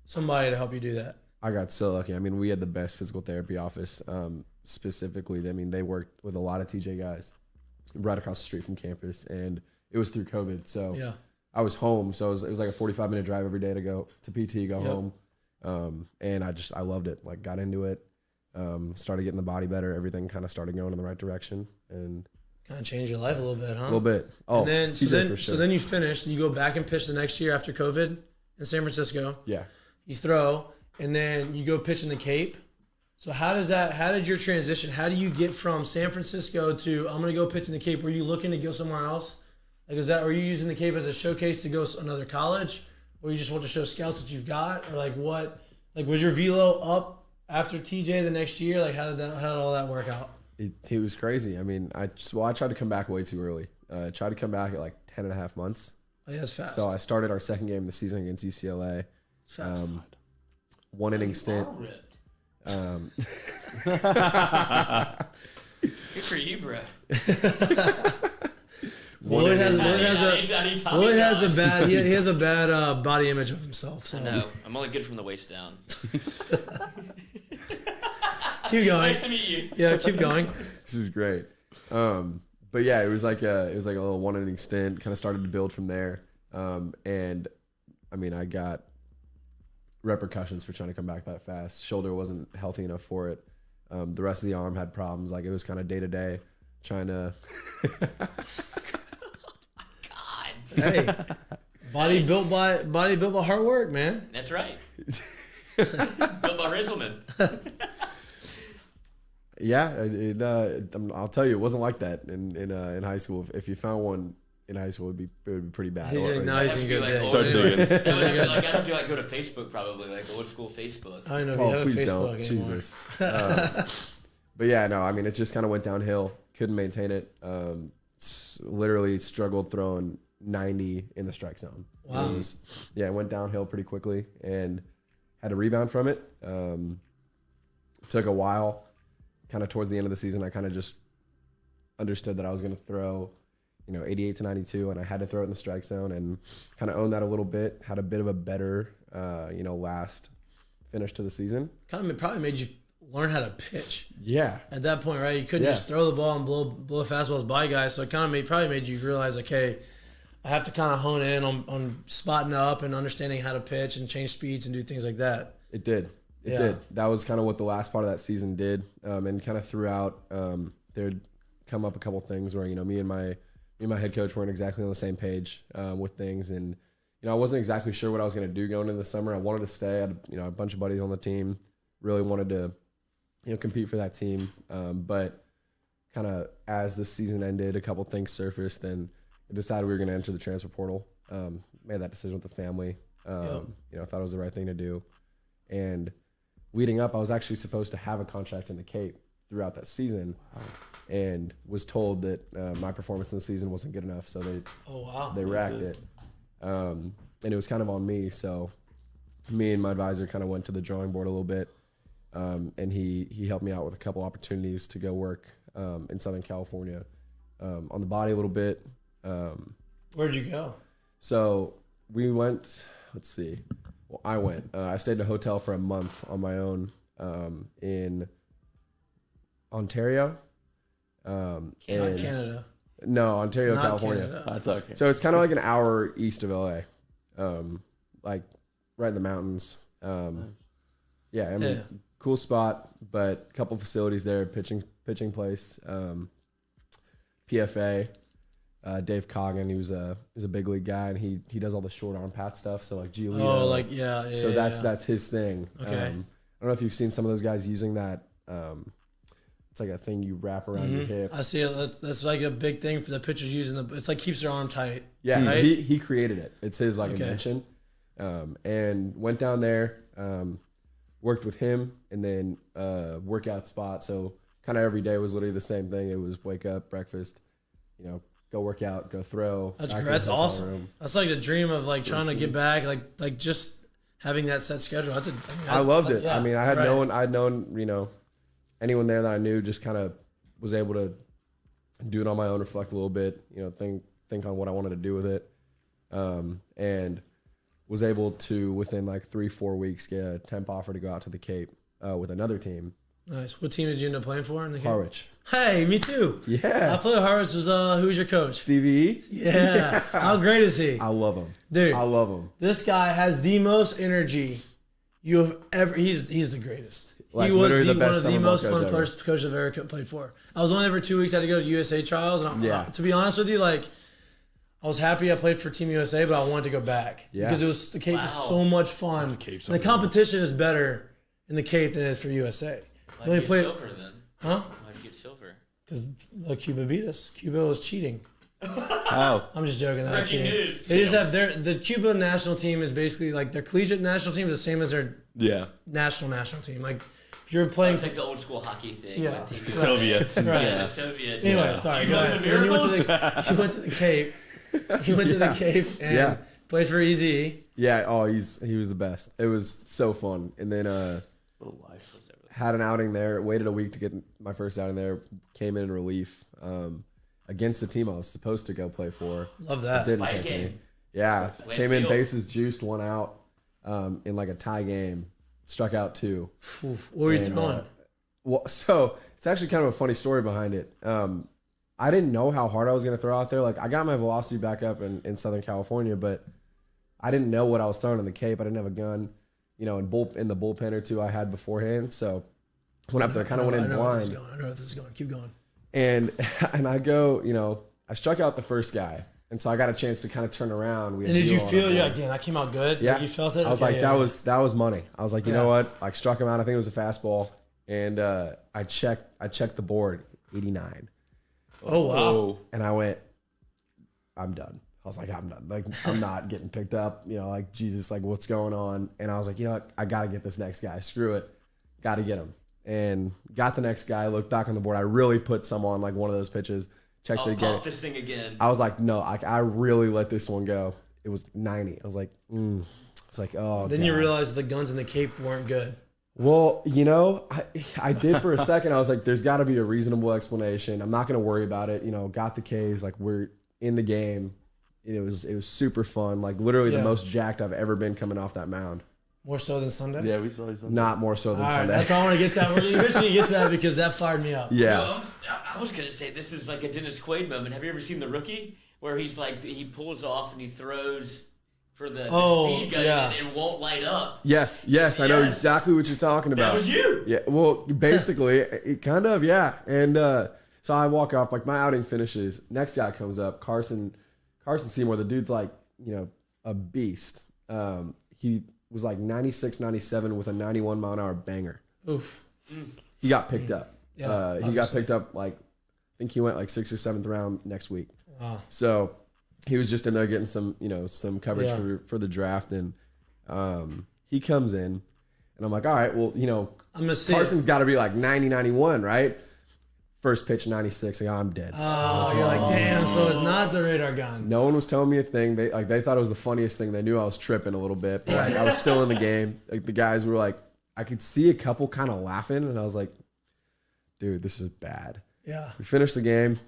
A: somebody to help you do that?
G: I got so lucky. I mean, we had the best physical therapy office. Specifically, I mean, they worked with a lot of TJ guys right across the street from campus, and it was through COVID. So
A: yeah.
G: I was home, so it was like a 45-minute drive every day to go to PT, go home. And I loved it. Like, got into it, started getting the body better. Everything kind of started going in the right direction. And
A: Kind of changed your life a little bit, huh?
G: A little bit. Oh,
A: and then,
G: TJ for sure.
A: So then you finish. You go back and pitch the next year after COVID in San Francisco.
G: Yeah.
A: You throw, and then you go pitch in the Cape. So how did your transition, how do you get from San Francisco to, I'm going to go pitch in the Cape? Were you looking to go somewhere else? Like, were you using the Cape as a showcase to go another college? Or you just want to show scouts what you've got? Or like what, like was your velo up after TJ the next year? Like how did all that work out?
G: It was crazy. I mean, I tried to come back way too early. I tried to come back at like 10 and a half months.
A: Oh yeah, that's fast.
G: So I started our second game of the season against UCLA.
A: Fast.
G: 1 inning stint.
B: Good for you, bro.
A: Lloyd has a bad body image of himself. So.
B: No, I'm only good from the waist down.
A: Keep going.
B: Nice to meet you.
A: Yeah, keep going.
G: This is great. But yeah, it was like a little 1 inning stint. Kind of started to build from there. And I mean, I got repercussions for trying to come back that fast. Shoulder wasn't healthy enough for it. The rest of the arm had problems. Like it was kind of day to day trying to.
A: Hey, body built by hard work, man.
B: That's right. Built by Razelman.
G: Yeah, I'll tell you, it wasn't like that in high school. If you found one in high school, it would be pretty bad.
A: He's like, no, he's in good day.
D: Start digging.
B: I'd have to like go to Facebook probably, like old school Facebook.
A: I don't know if you have
G: please
A: a Facebook
G: don't,
A: anymore.
G: Jesus. But yeah, no, I mean, it just kind of went downhill. Couldn't maintain it. Literally struggled throwing 90 in the strike zone.
A: Wow.
G: It went downhill pretty quickly and had to rebound from it. Took a while. Kind of towards the end of the season, I kind of just understood that I was going to throw, 88 to 92, and I had to throw it in the strike zone and kind of owned that a little bit. Had a bit of a better, last finish to the season.
A: Kind of probably made you learn how to pitch.
G: Yeah.
A: At that point, right? You couldn't just throw the ball and blow fastballs by guys. So it kind of probably made you realize, okay, I have to kind of hone in on spotting up and understanding how to pitch and change speeds and do things like that.
G: It did. It did. That was kind of what the last part of that season did. And kind of throughout, there'd come up a couple things where, me and my head coach weren't exactly on the same page with things. And, I wasn't exactly sure what I was going to do going into the summer. I wanted to stay. I had, a bunch of buddies on the team. Really wanted to, compete for that team. But kind of as the season ended, a couple things surfaced and I decided we were going to enter the transfer portal. Made that decision with the family. Thought it was the right thing to do. And leading up, I was actually supposed to have a contract in the Cape throughout that season, and was told that my performance in the season wasn't good enough, so they racked it, and it was kind of on me. So me and my advisor kind of went to the drawing board a little bit, and he helped me out with a couple opportunities to go work in Southern California on the body a little bit.
A: Where'd you go?
G: So we went. Let's see. Well, I went. I stayed in a hotel for a month on my own in Ontario.
A: Canada.
G: No, Ontario,
A: Not
G: California.
A: Canada.
D: That's okay.
G: So it's kind of like an hour east of LA, like right in the mountains. Cool spot, but a couple facilities there, pitching place. PFA. Dave Coggin, he was a big league guy, and he does all the short arm pat stuff. So like Giolito. So that's his thing.
A: Okay.
G: I don't know if you've seen some of those guys using that. It's like a thing you wrap around your hip.
A: I see it. That's like a big thing for the pitchers using it's like keeps their arm tight.
G: Yeah,
A: right?
G: he created it. It's his invention. And went down there, worked with him, and then workout spot. So kind of every day was literally the same thing. It was wake up, breakfast, go work out, go throw.
A: That's awesome. That's like the dream of like trying to get back, like just having that set schedule.
G: I loved it.
A: Yeah,
G: I mean, I'd known, anyone there that I knew just kind of was able to do it on my own, reflect a little bit, think on what I wanted to do with it. And was able to, within like 3-4 weeks, get a temp offer to go out to the Cape with another team.
A: Nice. What team did you end up playing for in the Cape?
G: Harwich.
A: Hey, me too.
G: Yeah.
A: I played with Harwich. Who was your coach?
G: Stevie E?
A: Yeah. How great is he?
G: I love him.
A: Dude.
G: I love him.
A: This guy has the most energy you have ever. He's the greatest.
G: Like,
A: he was
G: literally
A: one
G: best
A: of the
G: summer ball
A: most fun
G: coach ever.
A: coaches I've ever played for. I was only there for 2 weeks. I had to go to USA trials. And to be honest with you, like, I was happy I played for Team USA, but I wanted to go back because the Cape was so much fun. And the competition is better in the Cape than it is for USA.
B: Why'd you get silver then?
A: Huh?
B: Why'd you get silver?
A: Because Cuba beat us. Cuba was cheating.
D: How?
A: I'm just joking.
B: Breaking news.
A: They just have the Cuba national team is basically like their collegiate national team is the same as their national team. Like if you're playing,
B: it's like the old school hockey thing.
A: Yeah,
B: with
D: The Soviets.
A: Right.
B: Yeah, the Soviets.
A: Anyway, sorry. Go ahead. So then you went to the Cape. You went to the Cape and played for EZ.
G: Yeah. Oh, he was the best. It was so fun. And then
D: Little life.
G: had an outing there. Waited a week to get my first outing there. Came in relief against the team I was supposed to go play for.
A: Love that.
G: Didn't
B: Spike
G: take
B: game.
G: me. Yeah,
B: Lance
G: came in
B: Field.
G: bases juiced, one out in like a tie game. Struck out 2.
A: Oof. What were you throwing?
G: Well, so it's actually kind of a funny story behind it. I didn't know how hard I was going to throw out there. Like I got my velocity back up in Southern California, but I didn't know what I was throwing in the Cape. I didn't have a gun, in the bullpen or 2 I had beforehand. So went up there, kind of went in blind.
A: I know where this is going. Keep going.
G: And I go, I struck out the first guy. And so I got a chance to kind of turn around.
A: And did you feel you're like, damn, that came out good?
G: Yeah.
A: Like you felt it?
G: I was
A: Okay,
G: that was money. I was like, you know what? I struck him out. I think it was a fastball. And I checked the board, 89.
A: Oh, wow.
G: And I went, I'm done. I was like, I'm done. Like, I'm not getting picked up. Like, Jesus, like, what's going on? And I was like, you know what? I got to get this next guy. Screw it. Got to get him. And got the next guy. Looked back on the board. I really put some on, like, one of those pitches. Checked it again.
B: This thing again.
G: I was like, no, I really let this one go. It was 90. I was like, It's like, oh,
A: Then
G: God.
A: you realized the guns in the Cape weren't good.
G: Well, I did for a second. I was like, there's got to be a reasonable explanation. I'm not going to worry about it. Got the K's. Like, we're in the game. It was super fun. Like, literally the most jacked I've ever been coming off that mound.
A: More so than Sunday?
D: Yeah, we saw you Sunday.
G: Not more so than
A: All right,
G: Sunday.
A: that's what I want to get to. We're going to eventually get to that because that fired me up.
G: Yeah.
B: Well, I was going to say, this is like a Dennis Quaid moment. Have you ever seen The Rookie? Where he's like, he pulls off and he throws for the speed gun and it won't light up.
G: Yes, I know exactly what you're talking about.
B: That was you.
G: Yeah, well, basically, it kind of, yeah. And so I walk off, like my outing finishes. Next guy comes up, Carson Seymour. The dude's like, a beast. He was like 96, 97 with a 91 mile an hour banger.
A: Oof.
G: He got picked up.
A: Yeah,
G: he got picked up like, I think he went like 6th or 7th round next week.
A: Wow.
G: So he was just in there getting some, some coverage for the draft. And he comes in and I'm like, all right, well,
A: I'm gonna see
G: Carson's got to be like 90, 91, right? First pitch, 96. Like, I'm dead.
A: Oh, you're like, damn. So it's not the radar gun.
G: No one was telling me a thing. They thought it was the funniest thing. They knew I was tripping a little bit, but like, I was still in the game. Like the guys were like, I could see a couple kind of laughing, and I was like, dude, this is bad.
A: Yeah.
G: We finished the game.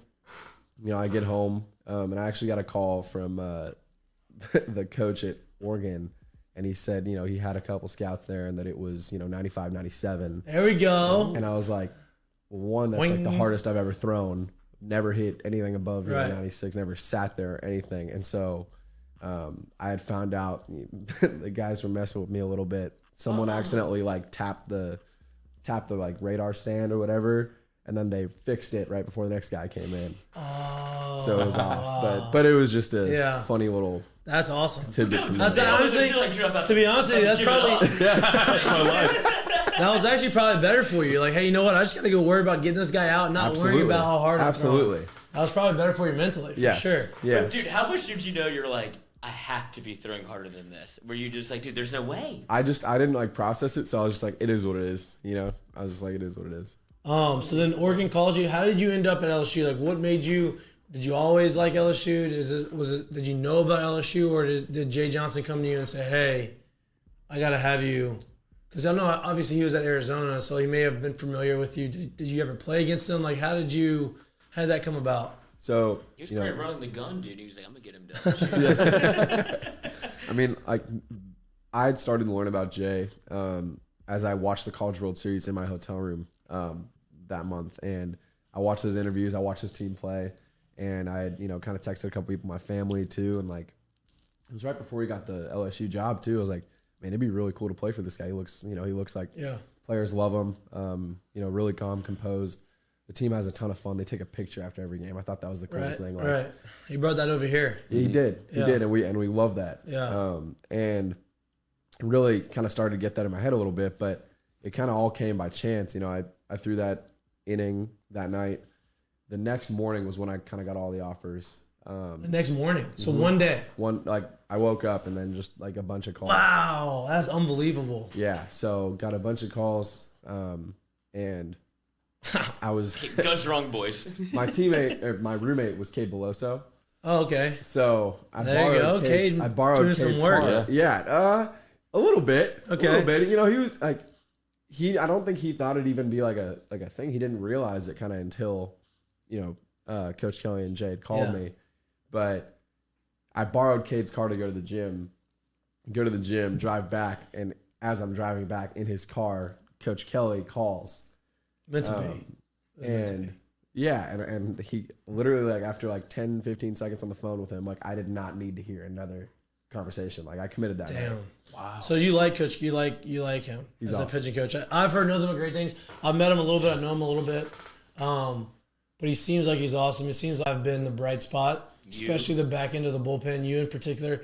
G: I get home, and I actually got a call from the coach at Oregon, and he said, he had a couple scouts there, and that it was 95, 97.
A: There we go.
G: And I was like, one, that's like the hardest I've ever thrown. Never hit anything above 96. Never sat there or anything. And so I had found out the guys were messing with me a little bit. Someone accidentally like tapped the like radar stand or whatever, and then they fixed it right before the next guy came in.
A: Oh,
G: so it was off. But it was just a funny little.
A: That's awesome.
G: Tidbit from
A: That's
G: me.
A: honestly, to be honest with you, that's probably that was actually probably better for you. Like, hey, you know what? I just gotta go worry about getting this guy out, and not worrying about how hard I'm throwing. That was probably better for you mentally, for sure.
G: Yes.
B: But dude, how much did you know you're like, I have to be throwing harder than this? Were you just like, dude, there's no way?
G: I didn't like process it, so I was just like, it is what it is. I was just like, it is what it is.
A: So then Oregon calls you. How did you end up at LSU? Like, what made you? Did you always like LSU? Did you know about LSU, or did Jay Johnson come to you and say, hey, I gotta have you? Because I know obviously he was at Arizona, so he may have been familiar with you. Did you ever play against him? Like, how did that come about?
G: So
B: he was probably running the gun, dude. He was like, I'm gonna get him done.
G: I mean, like, I had started to learn about Jay as I watched the College World Series in my hotel room that month, and I watched those interviews. I watched his team play, and I had kind of texted a couple people in my family too, and like it was right before he got the LSU job too. I was like, man, it'd be really cool to play for this guy. He looks like Players love him. Really calm, composed. The team has a ton of fun. They take a picture after every game. I thought that was the coolest thing.
A: Right. He brought that over here.
G: Yeah, he did. He did, and we love that.
A: Yeah.
G: And really kind of started to get that in my head a little bit, but it kind of all came by chance. I threw that inning that night. The next morning was when I kind of got all the offers.
A: The next morning. So one day.
G: I woke up and then just like a bunch of calls.
A: Wow, that's unbelievable.
G: Yeah, so got a bunch of calls, and I was
B: guns wrong, boys.
G: my roommate was Cade Doughty.
A: Oh, okay.
G: So I
A: borrowed
G: Cade's
A: some
G: car.
A: work.
G: Yeah, a little bit.
A: Okay.
G: A little bit. He was like, I don't think he thought it'd even be like a thing. He didn't realize it kind of until, Coach Kelly and Jade called me. But I borrowed Cade's car to go to the gym, drive back, and as I'm driving back in his car, Coach Kelly calls.
A: Meant to be.
G: And he literally after 10, 15 seconds on the phone with him, I did not need to hear another conversation. I committed that.
A: Damn.
G: Night.
A: Wow. So you like Coach? You like him?
G: He's
A: as
G: awesome.
A: a pitching coach. I've heard nothing but great things. I've met him a little bit. I know him a little bit. But he seems like he's awesome. It seems like I've been the bright spot, especially the back end of the bullpen. You in particular.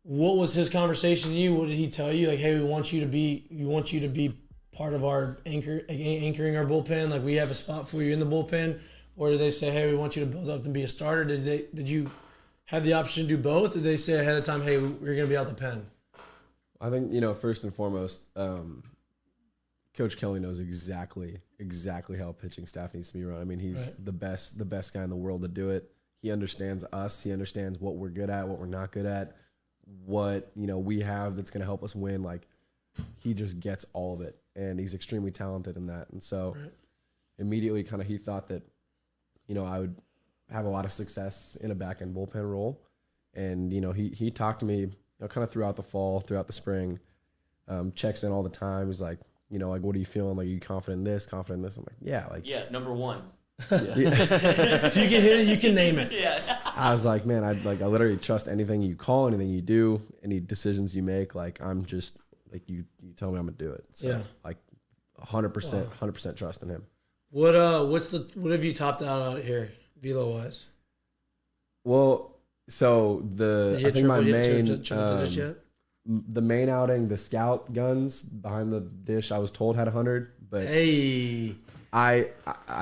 A: What was his conversation to you? What did he tell you? Hey, we want you to be part of our anchoring our bullpen. We have a spot for you in the bullpen. Or did they say, hey, we want you to build up and be a starter? Did you have the option to do both? Or did they say ahead of time, hey, we're going to be out the pen?
G: I think, first and foremost, Coach Kelly knows exactly how a pitching staff needs to be run. I mean, he's the best guy in the world to do it. He understands us. He understands what we're good at, what we're not good at, what, we have that's going to help us win. He just gets all of it, and he's extremely talented in that. And so immediately he thought that, I would have a lot of success in a back-end bullpen role. And, he talked to me, kind of throughout the fall, throughout the spring, checks in all the time. He's like, what are you feeling? Are you confident in this, confident in this? I'm like, yeah.
B: Yeah, number one.
A: If you can hit it, you can name it.
B: Yeah.
G: I was like, man, I literally trust anything you call, anything you do, any decisions you make. I'm just, you tell me I'm going to do it. So, 100% trust in him.
A: What have you topped out here, velo wise?
G: Well, so I think my main
A: yet?
G: The main outing, the scout guns behind the dish, I was told had 100, but
A: hey,
G: I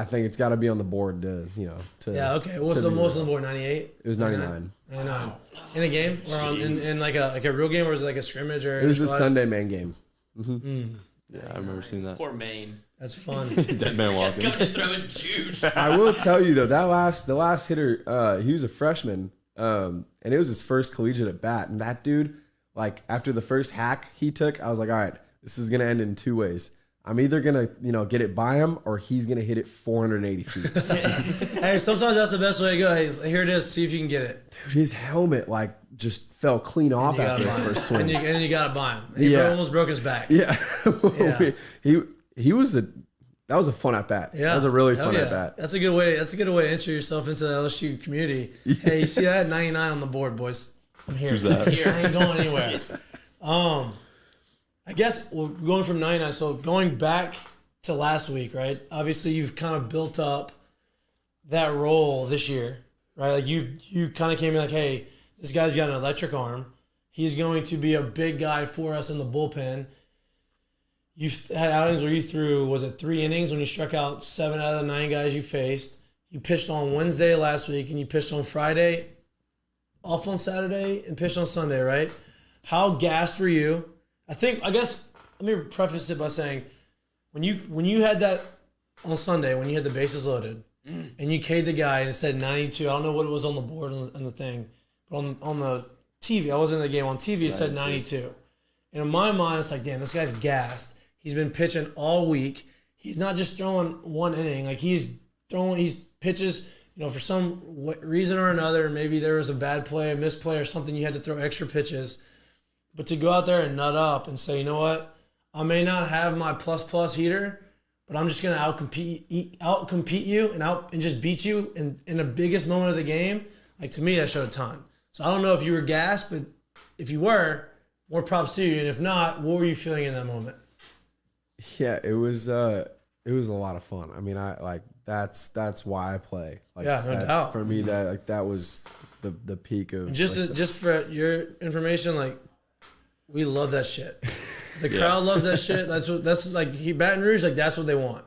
G: think it's got to be on the board to.
A: Yeah, okay. What's the most on the board? 98.
G: It was 99.
A: 99. In a game or in like a real game, or was it like a scrimmage or?
G: It was the Sunday Maine game.
D: Mm-hmm. Yeah, I remember seeing that.
B: Poor Maine.
A: That's fun.
D: Dead man walking.
B: Coming to throw in juice.
G: I will tell you though, the last hitter, he was a freshman, and it was his first collegiate at bat, and that dude, after the first hack he took, I was like, all right, this is gonna end in two ways. I'm either gonna, get it by him, or he's gonna hit it 480 feet.
A: Hey, sometimes that's the best way to go. Hey, here it is. See if you can get it.
G: Dude, his helmet just fell clean off after his first swing.
A: And you got to buy him. He almost broke his back.
G: Yeah. That was a fun at bat.
A: Yeah.
G: That was a really fun at bat.
A: That's a good way to enter yourself into the LSU community. Yeah. Hey, you see that 99 on the board, boys? I'm here.
D: Who's that?
A: Here. I ain't going anywhere. I guess we're going from 99. So going back to last week, right? Obviously, you've kind of built up that role this year, right? You kind of came in hey, this guy's got an electric arm. He's going to be a big guy for us in the bullpen. You've had outings where you threw, was it 3 innings when you struck out 7 out of the 9 guys you faced? You pitched on Wednesday last week, and you pitched on Friday, off on Saturday, and pitched on Sunday, right? How gassed were you? I guess, let me preface it by saying, when you had that on Sunday, when you had the bases loaded, and you K'd the guy and it said 92, I don't know what it was on the board on the thing, but on the TV, I wasn't in the game, on TV it said 92. And in my mind, it's damn, this guy's gassed. He's been pitching all week. He's not just throwing one inning. He's pitches, for some reason or another, maybe there was a bad play, a misplay or something, you had to throw extra pitches. But to go out there and nut up and say, you know what, I may not have my plus heater, but I'm just going to outcompete you and just beat you in the biggest moment of the game, to me, that showed a ton. So I don't know if you were gassed, but if you were, more props to you. And if not, what were you feeling in that moment?
G: Yeah, it was a lot of fun. I mean, that's why I play. Like,
A: yeah, no doubt.
G: For me, that was the peak of
A: just for your information, like we love that shit. The crowd loves that shit. That's like Baton Rouge, like that's what they want.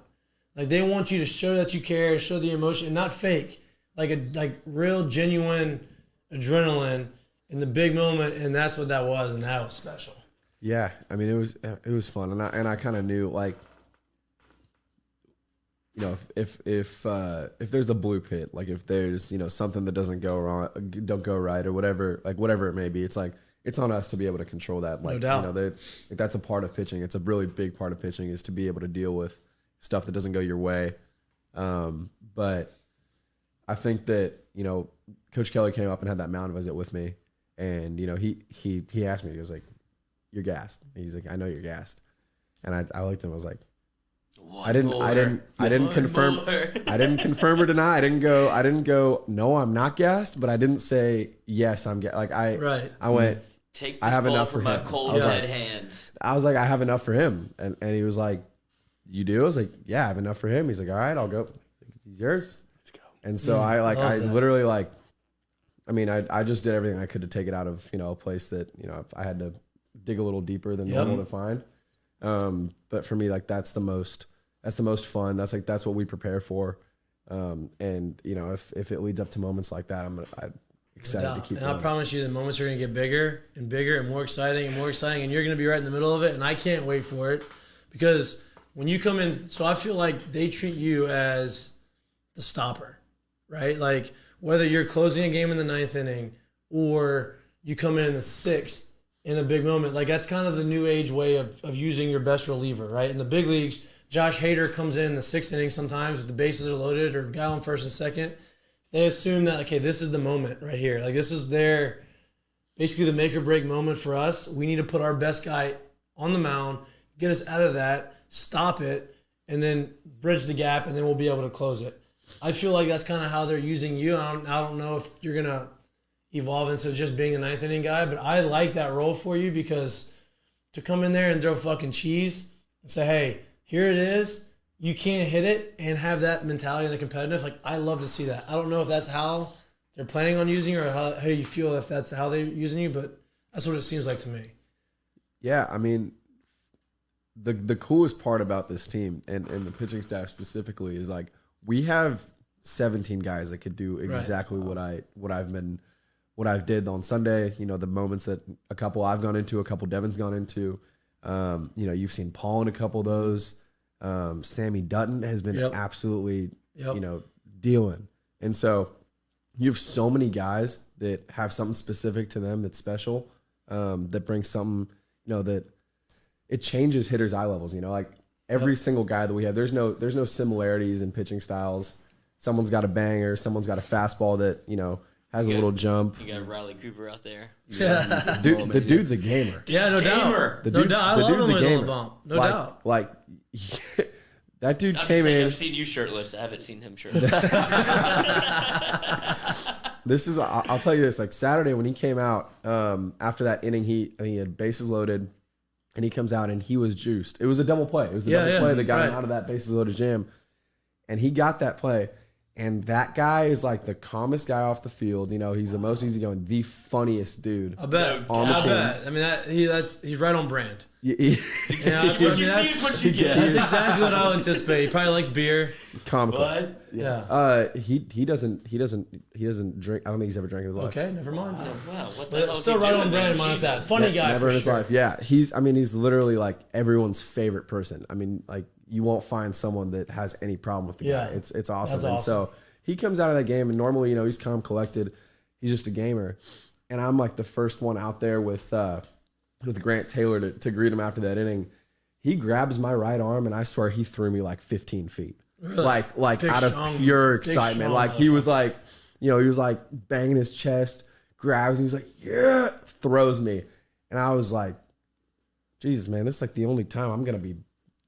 A: Like they want you to show that you care, show the emotion, and not fake. Like real genuine adrenaline in the big moment, and that's what that was, and that was special. Yeah,
G: I mean it was fun, and I kind of knew, like, you know, if there's a blue pit, like if there's, you know, something that don't go right or whatever it may be, it's like it's on us to be able to control that. Like,
A: no doubt.
G: You know, that's a part of pitching. It's a really big part of pitching, is to be able to deal with stuff that doesn't go your way. But I think that, you know, Coach Kelly came up and had that mound visit with me, and, you know, he asked me, he was like, "You're gassed." And he's like, "I know you're gassed." And I looked at him, I was like, I didn't confirm or deny. I didn't go, "No, I'm not gassed," but I didn't say, "Yes, I'm gassed." Like I went,
B: "Take this
G: I have
B: ball
G: enough
B: from
G: for
B: my
G: him."
B: cold dead hands.
G: I was like, "I have enough for him." And he was like, "You do?" I was like, "Yeah, I have enough for him." He's like, "All right, I'll go." He's yours. Let's go. And so I literally, like, I mean, I just did everything I could to take it out of, you know, a place that, you know, I had to dig a little deeper than normal to find. But for me, like, that's the most fun. That's what we prepare for. And, you know, if it leads up to moments like that, I'm excited to keep going.
A: I promise you the moments are going to get bigger and bigger and more exciting, and you're going to be right in the middle of it, and I can't wait for it, because when you come in, so I feel like they treat you as the stopper, right? Like, whether you're closing a game in the 9th inning or you come in the 6th in a big moment, like that's kind of the new age way of using your best reliever, right? In the big leagues, Josh Hader comes in the 6th inning sometimes if the bases are loaded or guy on first and second. They assume that, okay, this is the moment right here. Like, this is basically the make or break moment for us. We need to put our best guy on the mound, get us out of that, stop it, and then bridge the gap, and then we'll be able to close it. I feel like that's kind of how they're using you. I don't know if you're going to evolve into just being a 9th inning guy, but I like that role for you, because to come in there and throw fucking cheese and say, "Hey, here it is, you can't hit it," and have that mentality and the competitive, like, I love to see that. I don't know if that's how they're planning on using you, or how you feel if that's how they're using you, but that's what it seems like to me.
G: Yeah, I mean, the coolest part about this team and the pitching staff specifically is, like, we have 17 guys that could do exactly what I've did on Sunday. You know, the moments that a couple I've gone into, a couple Devin's gone into. You know, you've seen Paul in a couple of those. Sammy Dutton has been absolutely, you know, dealing. And so you have so many guys that have something specific to them that's special, that brings something, you know, that it changes hitters' eye levels. You know, like every single guy that we have, there's no similarities in pitching styles. Someone's got a banger, someone's got a fastball that, you know, has a little jump.
B: You got Riley Cooper out there.
A: Yeah.
G: The dude's a gamer.
A: Yeah, no doubt. No doubt. I love him when he's on the bump. No doubt.
G: Like, that dude came in.
B: I've seen you shirtless. I haven't seen him shirtless.
G: I'll tell you this, like Saturday when he came out, after that inning, he had bases loaded, and he comes out and he was juiced. It was a double play. It was the double play that got him out of that bases loaded jam. And he got that play. And that guy is like the calmest guy off the field. You know, he's the most easygoing, the funniest dude.
A: I bet.
G: On the team.
A: I mean, he's right on brand.
B: What you see is what you get.
A: That's exactly what I'll anticipate. He probably likes beer.
G: Comical.
B: What?
A: Yeah.
G: He doesn't drink. I don't think he's ever drank in his life.
A: Okay, never mind.
B: Oh, wow. What the
A: But
B: hell
A: still
B: is he
A: right
B: doing
A: on brand
B: there?
A: minus that.
B: Jesus.
A: Funny guy
G: Never
A: for
G: in his
A: sure.
G: life. Yeah, he's literally like everyone's favorite person. I mean, like, you won't find someone that has any problem with the guy. It's awesome.
A: That's
G: and
A: awesome.
G: So he comes out of that game, and normally, you know, he's calm, collected. He's just a gamer, and I'm like the first one out there with Grant Taylor to greet him after that inning. He grabs my right arm, and I swear he threw me like 15 feet,
A: Really?
G: like
A: Big,
G: out of
A: strong,
G: pure
A: big,
G: excitement.
A: strong
G: Like he was like, you know, he was like banging his chest, grabs, and he's like, yeah, throws me, and I was like, Jesus, man, this is like the only time I'm gonna be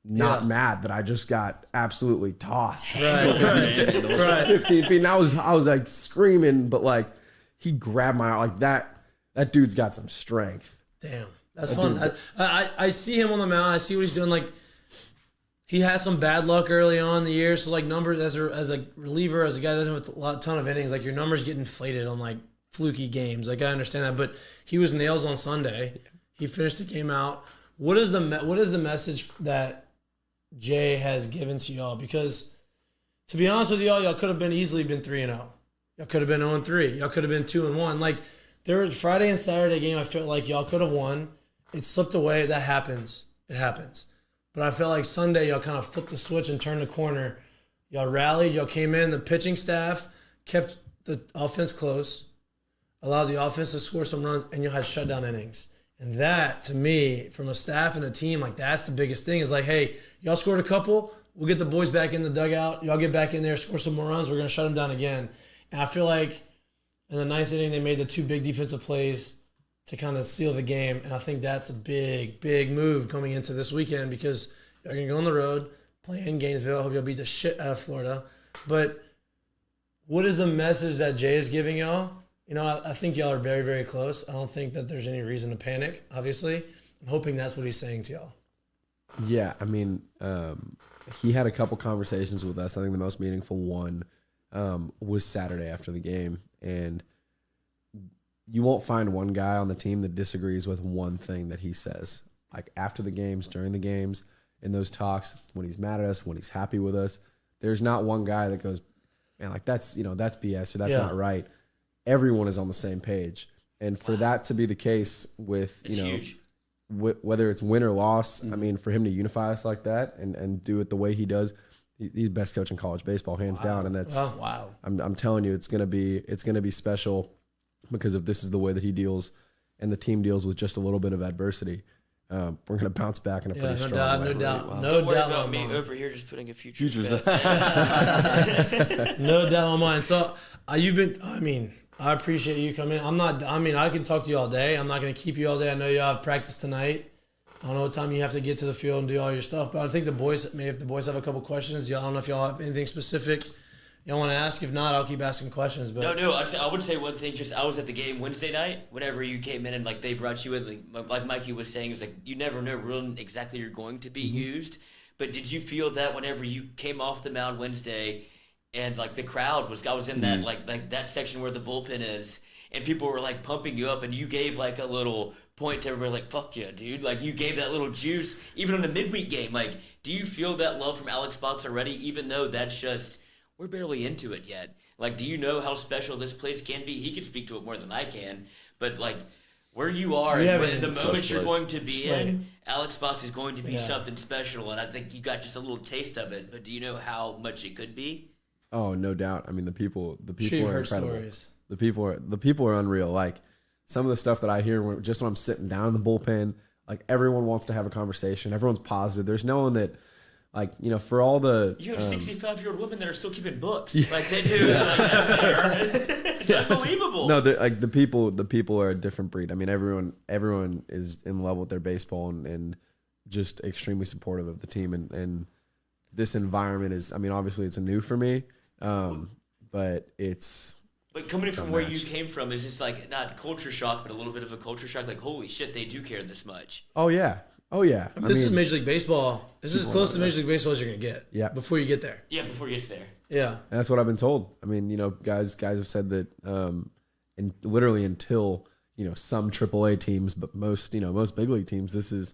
G: not mad that I just got absolutely tossed.
A: Right.
G: 15 feet. And I was like screaming, but like he grabbed my arm like that. That dude's got some strength.
A: Damn. That's fun. I see him on the mound. I see what he's doing. Like, he has some bad luck early on in the year. So like numbers as a reliever, as a guy that doesn't have a ton of innings, like your numbers get inflated on like fluky games. Like I understand that, but he was nails on Sunday. He finished the game out. What is the message that Jay has given to y'all? Because to be honest with y'all could have easily been 3-0. Y'all could have been 0-3. Y'all could have been 2-1. Like there was Friday and Saturday game. I felt like y'all could have won. It slipped away. That happens. It happens. But I felt like Sunday y'all kind of flipped the switch and turned the corner. Y'all rallied. Y'all came in. The pitching staff kept the offense close, allowed the offense to score some runs, and y'all had shutdown innings. And that, to me, from a staff and a team, like that's the biggest thing is like, hey, y'all scored a couple. We'll get the boys back in the dugout. Y'all get back in there, score some more runs. We're going to shut them down again. And I feel like in the ninth inning, they made the 2 big defensive plays to kind of seal the game. And I think that's a big, big move coming into this weekend because you're going to go on the road, play in Gainesville. I hope y'all beat the shit out of Florida. But what is the message that Jay is giving y'all? You know, I think y'all are very, very close. I don't think that there's any reason to panic, obviously. I'm hoping that's what he's saying to y'all.
G: Yeah, I mean, he had a couple conversations with us. I think the most meaningful one was Saturday after the game. And you won't find one guy on the team that disagrees with one thing that he says. Like after the games, during the games, in those talks, when he's mad at us, when he's happy with us, there's not one guy that goes, man, like that's BS or that's not right. Everyone is on the same page. And for that to be the case with, huge. Whether it's win or loss, I mean, for him to unify us like that and do it the way he does, he's best coach in college baseball, hands down. And that's, I'm telling you, it's going to be special because if this is the way that he deals and the team deals with just a little bit of adversity, we're going to bounce back in a pretty strong way.
A: No doubt.
B: Wow.
A: No
B: Don't worry
A: doubt
B: about
A: on
B: me
A: mine.
B: over here just putting a future.
A: No doubt on mine. So I appreciate you coming. I can talk to you all day. I'm not going to keep you all day. I know you have practice tonight. I don't know what time you have to get to the field and do all your stuff, but I think if the boys have a couple questions, I don't know if y'all have anything specific y'all want to ask. If not, I'll keep asking questions. But
B: No, I would say one thing. Just I was at the game Wednesday night. Whenever you came in and like they brought you in, like Mikey was saying, it's like you never know when exactly you're going to be used. But did you feel that whenever you came off the mound Wednesday, and like the crowd I was in that like that section where the bullpen is, and people were like pumping you up, and you gave like a little point to everybody, like fuck yeah, dude, like you gave that little juice even on the midweek game. Like, do you feel that love from Alex Box already, even though that's just we're barely into it yet? Like, do you know how special this place can be? He can speak to it more than I can, but like where you are and the moment you're going to be in, Alex Box is going to be something special, and I think you got just a little taste of it. But do you know how much it could be?
G: Oh, no doubt. I mean, the people are incredible.
A: Stories.
G: The people are unreal. Like some of the stuff that I hear just when I'm sitting down in the bullpen, like everyone wants to have a conversation. Everyone's positive. There's no one that, like, for all the
B: you have 65-year-old women that are still keeping books. Like they do. It's unbelievable.
G: No, like the people are a different breed. I mean, everyone is in love with their baseball and just extremely supportive of the team. And this environment is, I mean, obviously it's new for me. But it's.
B: But coming from where you came from, is this like not culture shock, but a little bit of a culture shock? Like, holy shit, they do care this much.
G: Oh yeah. I mean,
A: this is Major League Baseball. This is as close to Major League Baseball as you're gonna get.
G: Yeah.
A: Before you get there.
B: Yeah, before he gets there.
A: Yeah.
G: And that's what I've been told. I mean, guys have said that, and literally until some AAA teams, but most big league teams, this is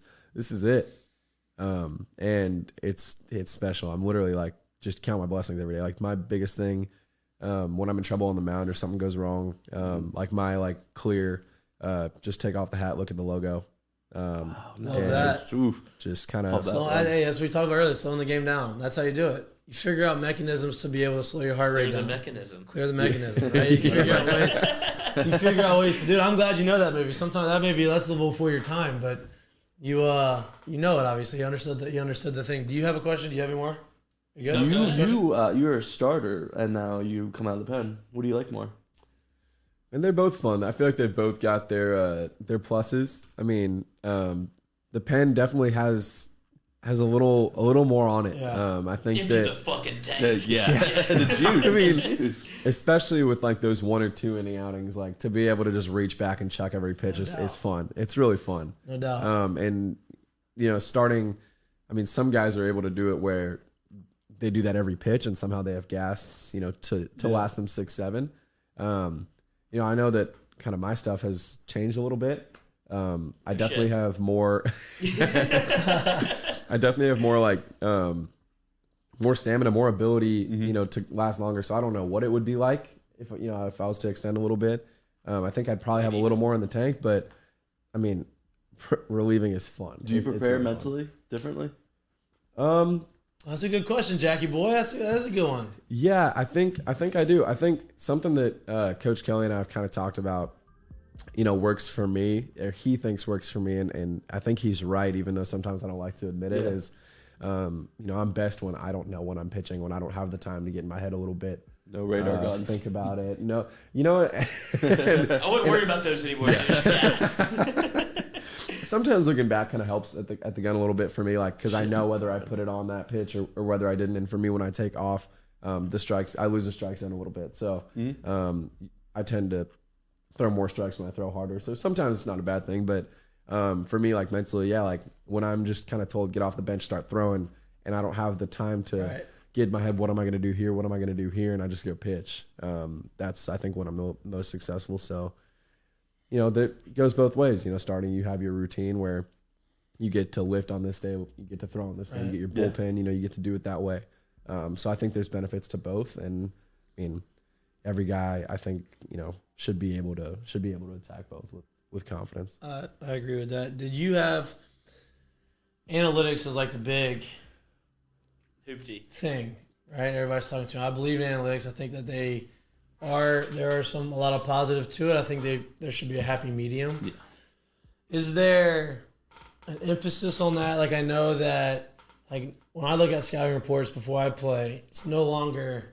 G: it. And it's special. I'm literally like just count my blessings every day. Like my biggest thing. When I'm in trouble on the mound or something goes wrong, like my clear, just take off the hat, look at the logo.
A: Love that.
G: Just kind of.
A: Hey, as we talked about earlier, slowing the game down. That's how you do it. You figure out mechanisms to be able to slow your heart rate down. Clear the mechanism, right? You figure out ways to do it. I'm glad you know that movie. Sometimes that may be less little before your time, but you know it obviously. You understood the thing. Do you have a question? Do you have any more? You good?
D: You're a starter, and now you come out of the pen. What do you like more?
G: And they're both fun. I feel like they've both got their pluses. I mean, the pen definitely has a little more on it.
A: Yeah.
G: I think
B: Into the fucking tank.
D: The juice.
G: I mean, especially with those 1 or 2 inning outings, to be able to just reach back and chuck every pitch is fun. It's really fun.
A: No doubt.
G: And starting I mean, some guys are able to do it where they do that every pitch and somehow they have gas, to last them 6-7. I know that kind of my stuff has changed a little bit. I definitely have more. I definitely have more like more stamina, more ability, to last longer. So I don't know what it would be like if I was to extend a little bit. I think I'd probably have a little more in the tank, but I mean, relieving is fun.
D: Do you prepare really mentally differently?
A: That's a good question, Jackie boy. That's a good one.
G: Yeah, I think I do. I think something that Coach Kelly and I have kind of talked about, works for me, or he thinks works for me, and I think he's right, even though sometimes I don't like to admit it, is, I'm best when I don't know when I'm pitching, when I don't have the time to get in my head a little bit.
D: No radar guns.
G: Think about it. No, I
B: wouldn't worry about those anymore.
G: Sometimes looking back kind of helps at the gun a little bit for me, like, because I know whether I put it on that pitch or whether I didn't. And for me, when I take off the strikes, I lose the strike zone a little bit. So I tend to throw more strikes when I throw harder. So sometimes it's not a bad thing. But for me, like mentally, yeah, like when I'm just kind of told get off the bench, start throwing, and I don't have the time to get in my head, what am I going to do here? What am I going to do here? And I just go pitch. That's, I think, when I'm most successful. So, that goes both ways. Starting, you have your routine where you get to lift on this day, you get to throw on this day, you get your bullpen, you get to do it that way. So I think there's benefits to both. And I mean, every guy, I think, should be able to attack both with confidence.
A: I agree with that. Did you have analytics as like the big
B: hoopty
A: thing, right? Everybody's talking to them. I believe in analytics. I think that there are a lot of positive to it. I think there should be a happy medium. Yeah. Is there an emphasis on that? Like, I know that, like, when I look at scouting reports before I play, it's no longer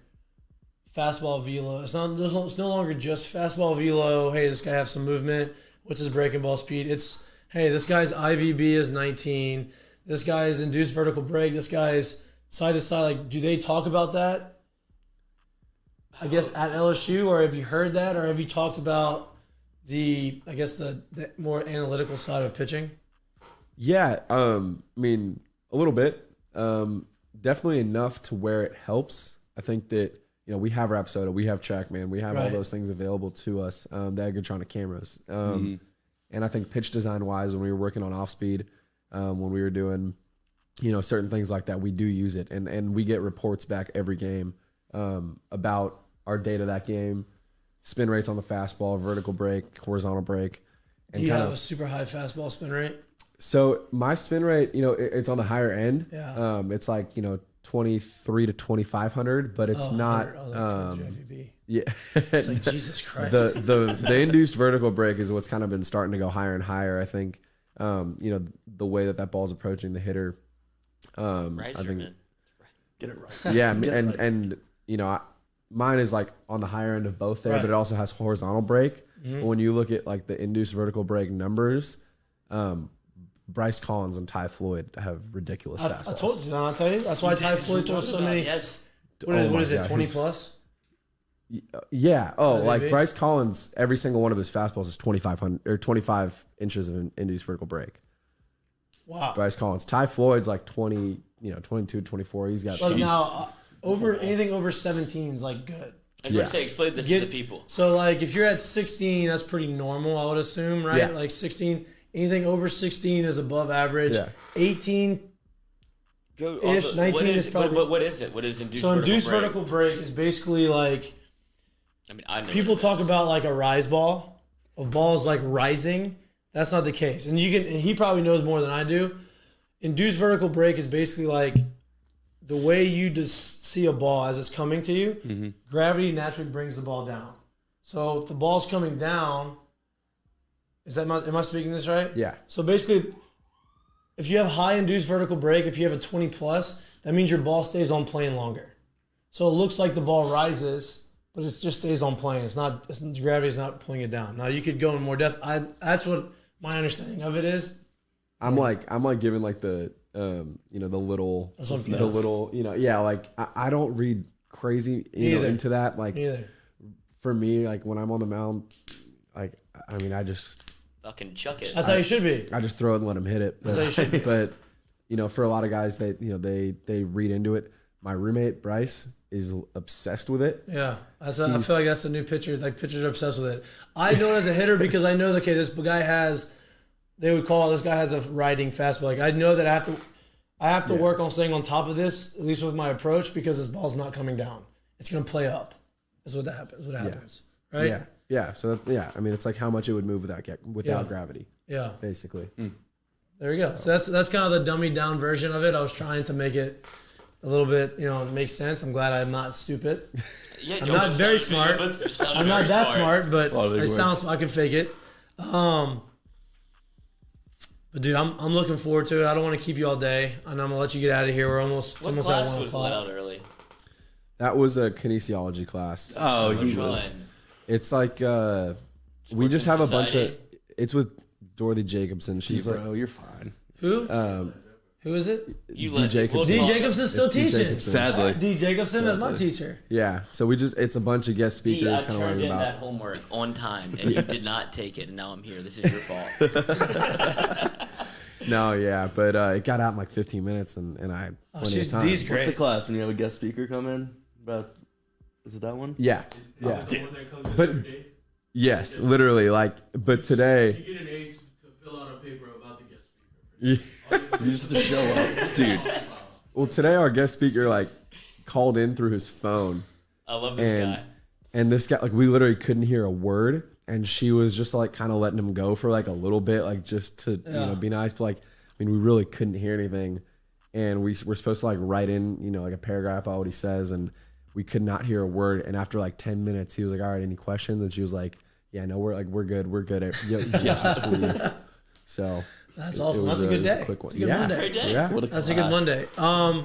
A: fastball velo. It's no longer just fastball velo. Hey, this guy has some movement. What's his breaking ball speed? It's, hey, this guy's IVB is 19. This guy's induced vertical break. This guy's side to side. Like, do they talk about that, I guess, at LSU, or have you heard that, or have you talked about the more analytical side of pitching?
G: Yeah, I mean, a little bit. Definitely enough to where it helps. I think that, we have Rapsoda, we have TrackMan, we have all those things available to us, the Agatronic cameras. And I think pitch design-wise, when we were working on off-speed, when we were doing, certain things like that, we do use it. And we get reports back every game about our data that game, spin rates on the fastball, vertical break, horizontal break. And
A: you have a super high fastball spin rate?
G: So my spin rate, it's on the higher end.
A: Yeah.
G: It's like, 23 to 2,500, but it's not. Yeah.
A: It's like, Jesus Christ.
G: The induced vertical break is what's kind of been starting to go higher and higher. I think, the way that ball's approaching the hitter. I think,
B: get it right.
G: Yeah. and mine is like on the higher end of both there, but it also has horizontal break. Mm-hmm. When you look at like the induced vertical break numbers, Bryce Collins and Ty Floyd have ridiculous fastballs.
A: I told you, I'll tell you. That's why Ty Floyd throws so many.
B: Yes.
A: What is it, 20 plus?
G: Yeah. Bryce Collins, every single one of his fastballs is 2,500 or 25 inches of induced vertical break.
A: Wow.
G: Bryce Collins. Ty Floyd's like 20, 22, 24. He's got.
A: So now, anything over 17 is like good.
B: I was going to say, explain this to the people.
A: So, like, if you're at 16, that's pretty normal, I would assume, right? Yeah. Like 16. Anything over 16 is above average. Yeah. 18-ish, 19 is probably...
B: What is it? What is induced
A: vertical break? So induced
B: break?
A: Vertical break is basically like...
B: I know
A: people talk about like a rise ball, of balls like rising. That's not the case. And he probably knows more than I do. Induced vertical break is basically like the way you just see a ball as it's coming to you, gravity naturally brings the ball down. So if the ball's coming down... am I speaking this right?
G: Yeah.
A: So basically, if you have high induced vertical break, if you have a 20 plus, that means your ball stays on plane longer. So it looks like the ball rises, but it just stays on plane. Gravity is not pulling it down. Now you could go in more depth. That's what my understanding of it is.
G: I'm like giving like the the little, I don't read crazy into that. Like for me, like when I'm on the mound, like I mean I just
B: fucking chuck it.
A: That's how you should be.
G: I just throw it and let him hit it.
A: That's how you should be.
G: But for a lot of guys, they read into it. My roommate Bryce is obsessed with it.
A: Yeah, I feel like that's the new pitcher. Like pitchers are obsessed with it. I know it as a hitter because I know that this guy has. They would call this guy has a riding fastball. Like I know that I have to work on staying on top of this, at least with my approach, because this ball's not coming down. It's gonna play up. Is what happens. Right?
G: Yeah. So I mean, it's like how much it would move without gravity.
A: Yeah.
G: Basically.
A: There we go. So that's kind of the dummied down version of it. I was trying to make it a little bit, make sense. I'm glad I'm not stupid.
B: Yeah,
A: I'm not very smart. I'm not that smart, but it sounds. I can fake it. But dude, I'm looking forward to it. I don't want to keep you all day, and I'm gonna let you get out of here. We're almost
B: What
A: almost
B: class
A: at 1
B: was
A: o'clock.
B: let out early?
G: That was a kinesiology class.
D: Oh,
B: Which
D: he was.
B: one?
G: It's like we just have a bunch of. It's with Dorothy Jacobson. She's
D: Bro, you're fine.
A: Who? Who is it?
B: You
G: D. Jacobson.
A: D. Jacobson's still
G: It's D.
A: teaching.
G: Jacobson.
D: Sadly.
A: D. Jacobson is my teacher.
G: Yeah. So it's a bunch of guest
B: D,
G: speakers
B: I
G: kind of
B: turned
G: learning
B: in that
G: about.
B: homework on time, and you did not take it, and now I'm here. This is your fault.
G: No, yeah, but it got out in like 15 minutes, and I had plenty of time.
A: D's
D: What's the
A: great.
D: class when you have a guest speaker come in? Is it that one?
G: Yeah.
H: The one that comes in
G: But-
H: every day.
G: Yes, literally. But today.
H: You get an age to fill out a paper about the guest speaker.
G: Yeah.
D: You just have to show up, dude.
G: Well, today our guest speaker called in through his phone,
B: I love this guy.
G: and this guy we literally couldn't hear a word, and she was just kind of letting him go for a little bit, just to be nice, but we really couldn't hear anything, and we're supposed to write in a paragraph about what he says, and we could not hear a word, and after 10 minutes he was like, all right, any questions? And she was like, yeah, no, we're good. Just leave. So
A: That's awesome. That's a good day.
G: Quick one.
A: It's a good Monday.
B: Great day.
G: Yeah.
D: What a
A: That's
D: class.
A: a good Monday.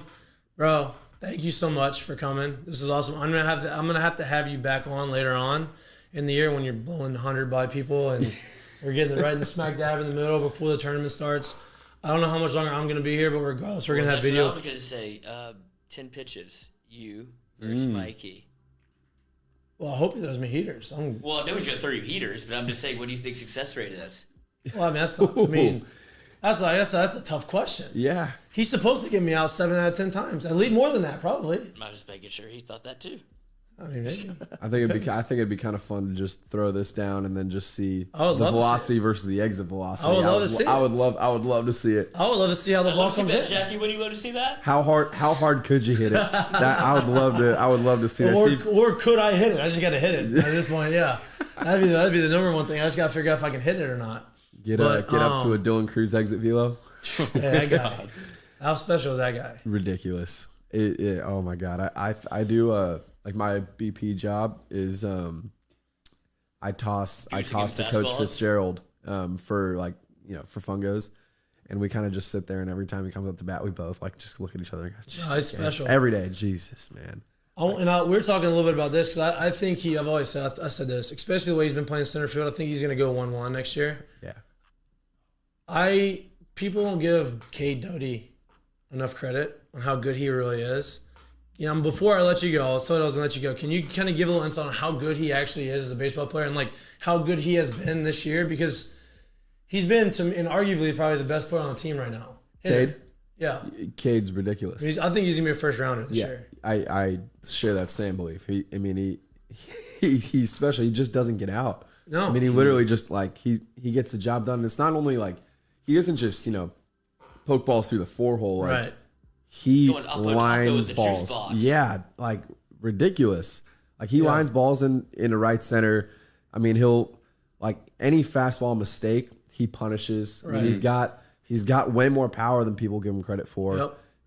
A: Bro, thank you so much for coming. This is awesome. I'm gonna have to have you back on later on in the year when you're blowing 100 by people and we're getting right in the smack dab in the middle before the tournament starts. I don't know how much longer I'm gonna be here, but regardless, we're gonna have
B: That's what
A: video.
B: I was gonna say 10 pitches. You versus Mikey.
A: Well, I hope he throws me heaters.
B: Well, I know he's gonna throw you heaters, but I'm just saying, what do you think success rate is?
A: Well, I mean, that's not. I mean, that's a tough question.
G: Yeah.
A: He's supposed to get me out 7 out of 10 times. At least more than that, probably.
B: I was just making sure he thought that too.
A: I mean, maybe.
G: I think it'd be kind of fun to just throw this down and then just see
A: I would
G: the
A: love to see
G: velocity versus the exit velocity.
A: I would love to see it.
G: I would love to see it.
A: I would love to see how the
B: I
A: ball
B: love to see
A: comes
B: that,
A: in.
B: Jackie. When you love to see that?
G: How hard could you hit it? I would love to see that.
A: Or could I hit it? I just got to hit it at this point. Yeah, that'd be the number one thing. I just got to figure out if I can hit it or not.
G: Get up to a Dylan Cruz exit velo.
A: Hey, that guy. How special is that guy?
G: Ridiculous. Oh my god. I do my BP job is I toss to Coach
B: fastballs?
G: Fitzgerald for fungos, and we kind of just sit there, and every time he comes up to bat, we both just look at each other and go,
A: Oh, he's special.
G: every day. Jesus, man.
A: We're talking a little bit about this because I think I've always said this, especially the way he's been playing center field. I think he's going to go 1-1 next year.
G: Yeah.
A: People don't give Cade Doughty enough credit on how good he really is. Before I let you go, I was going to let you go. Can you kind of give a little insight on how good he actually is as a baseball player and how good he has been this year? Because he's been and arguably probably the best player on the team right now.
G: Cade?
A: Yeah.
G: Cade's ridiculous.
A: I think he's going to be a first rounder this year.
G: I share that same belief. He's special. He just doesn't get out.
A: No.
G: I mean, he literally just he gets the job done. It's not only he doesn't just poke balls through the 4-hole.
A: Right.
G: He
B: Going up on top
G: lines
B: with the juice
G: balls.
B: box.
G: Yeah, ridiculous. He lines balls in the right center. I mean, he'll any fastball mistake he punishes. I mean, he's got way more power than people give him credit for.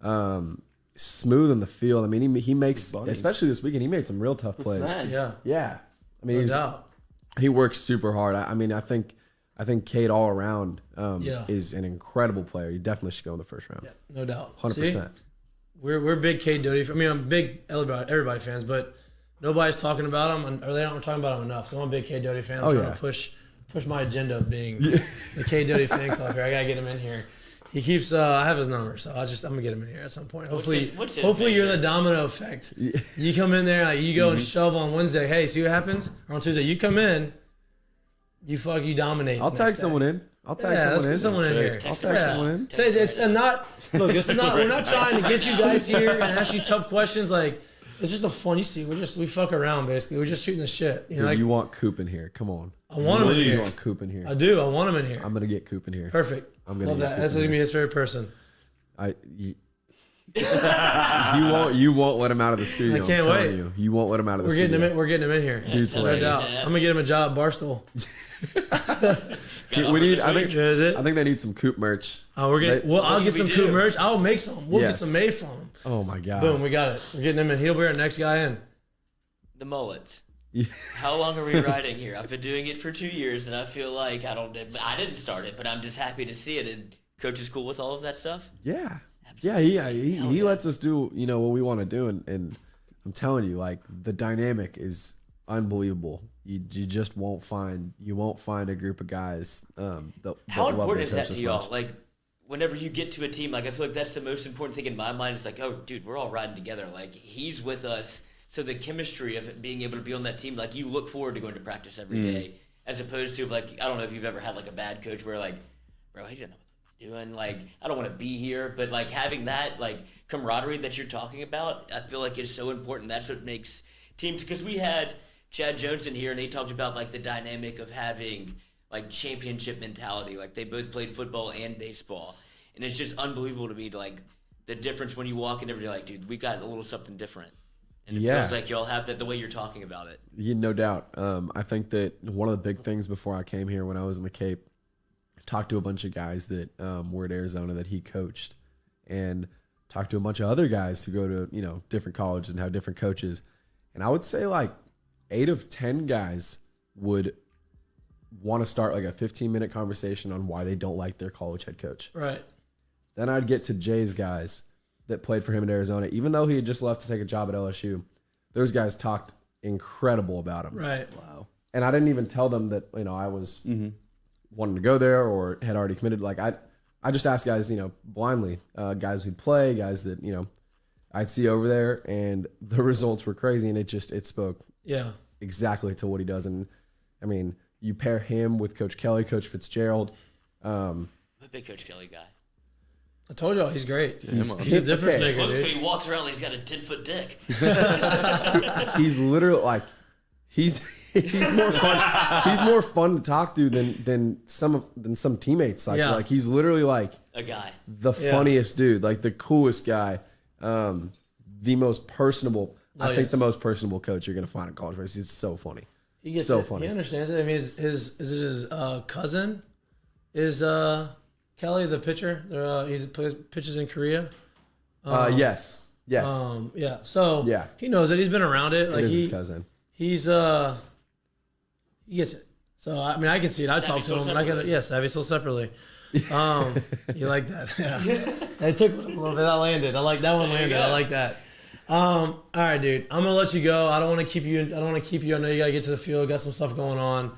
A: Yep.
G: Smooth in the field. I mean, he makes, especially this weekend, he made some real tough plays.
A: Yeah.
G: Yeah. I mean,
A: No doubt.
G: he works super hard. I think Cade all around is an incredible player. He definitely should go in the first round.
A: Yeah, no doubt.
G: 100%.
A: See? We're big Cade Doughty. I'm big everybody fans, but nobody's talking about him, or they aren't talking about him enough. So I'm a big Cade Doughty fan. I'm trying to push my agenda of being the Cade Doughty fan club here. I gotta get him in here. He keeps. I have his number, so I'm gonna get him in here at some point. Hopefully,
B: what's his
A: hopefully you're
B: measure?
A: the domino effect. You come in there, you go and shove on Wednesday. Hey, see what happens? Or on Tuesday, you come in. You dominate.
G: I'll
A: the
G: tag
A: next day.
G: someone in. I'll tag
A: Yeah, let's
G: someone
A: get
G: in.
A: someone in here.
G: I'll tag someone in.
A: Say it's and not look. This is not. We're not trying to get you guys here and ask you tough questions. Like it's just a fun. You see, we fuck around basically. We're just shooting the shit. You know,
G: Dude,
A: like,
G: you want Coop in here? Come on.
A: I want him in
G: You
A: here.
G: want Coop in here?
A: I do. I want him in here.
G: I'm gonna get Coop in here.
A: Perfect.
G: I'm gonna
A: love
G: get
A: that.
G: Coop
A: That's
G: in
A: gonna be
G: here.
A: his favorite person.
G: You won't let him out of the studio.
A: I can't
G: I'm telling
A: wait.
G: You. You won't let him out of the
A: We're
G: studio.
A: getting him in. We're getting him in here.
G: Dude's
A: No
G: hilarious.
A: doubt. I'm gonna get him a job at Barstool.
G: We need. I
A: Is it?
G: think they need some Coop merch.
A: Oh, we're getting. Well, I'll
B: should
A: get some
B: we
A: cool
B: do?
A: merch. I'll make some. We'll
G: Yes.
A: get some made from him.
G: Oh my god.
A: Boom, we got it. We're getting him in. He'll be our next guy in.
B: The mullet.
G: Yeah.
B: How long are we riding here? I've been doing it for 2 years, and I feel like I didn't start it, but I'm just happy to see it. And coach is cool with all of that stuff.
G: Yeah.
B: Absolutely.
G: Yeah, he lets us do, what we want to do, and I'm telling you, like, the dynamic is unbelievable. You just won't find a group of guys. That
B: How
G: love
B: important
G: their
B: is that
G: coach
B: to
G: this
B: y'all?
G: much.
B: Like, whenever you get to a team, like I feel like that's the most important thing in my mind. It's like, oh, dude, we're all riding together. Like he's with us, so the chemistry of being able to be on that team, like you look forward to going to practice every day, as opposed to like I don't know if you've ever had like a bad coach where like, bro, he didn't know what he's doing. Like I don't want to be here, but like having that like camaraderie that you're talking about, I feel like is so important. That's what makes teams. Because we had Chad Jones in here, and he talked about like the dynamic of having like championship mentality. Like they both played football and baseball, and it's just unbelievable to me to like the difference when you walk in every day. Like, dude, we got a little something different, and it feels like y'all have that the way you're talking about it.
G: Yeah, no doubt. I think that one of the big things before I came here, when I was in the Cape, I talked to a bunch of guys that were at Arizona that he coached, and talked to a bunch of other guys who go to different colleges and have different coaches, and I would say like 8 of 10 guys would want to start like a 15-minute conversation on why they don't like their college head coach.
A: Right.
G: Then I'd get to Jay's guys that played for him in Arizona, even though he had just left to take a job at LSU. Those guys talked incredible about him.
A: Right.
D: Wow.
G: And I didn't even tell them that, I was wanting to go there or had already committed. Like I just asked guys, blindly, guys who'd play, guys that, I'd see over there, and the results were crazy, and it spoke exactly to what he does. And I mean, you pair him with Coach Kelly, Coach Fitzgerald.
B: I'm a big Coach Kelly guy.
A: I told y'all he's great. He's a difference maker,
B: Looks
A: dude.
B: good. He walks around like he's got a 10-foot dick.
G: He's literally like he's more fun. He's more fun to talk to than some teammates. Like he's literally like
B: A guy.
G: the funniest dude, like the coolest guy, the most personable. I think the most personable coach you're gonna find in college. He's so funny.
A: He gets
G: so
A: it.
G: funny.
A: He understands it. I mean, his cousin is Kelly, the pitcher. He pitches in Korea.
G: Yes.
A: Yeah. So
G: Yeah.
A: he knows it. He's been around it. Like
G: It is his cousin.
A: He's he gets it. So I mean, I can see it. I
B: Savvy
A: talk to
B: sold
A: him. And I can
B: separately.
A: savvy sold separately. You like that? Yeah. It took a little bit. That landed. I like that one. Landed. I like that. All right, dude. I'm gonna let you go. I don't want to keep you. I know you gotta get to the field. Got some stuff going on.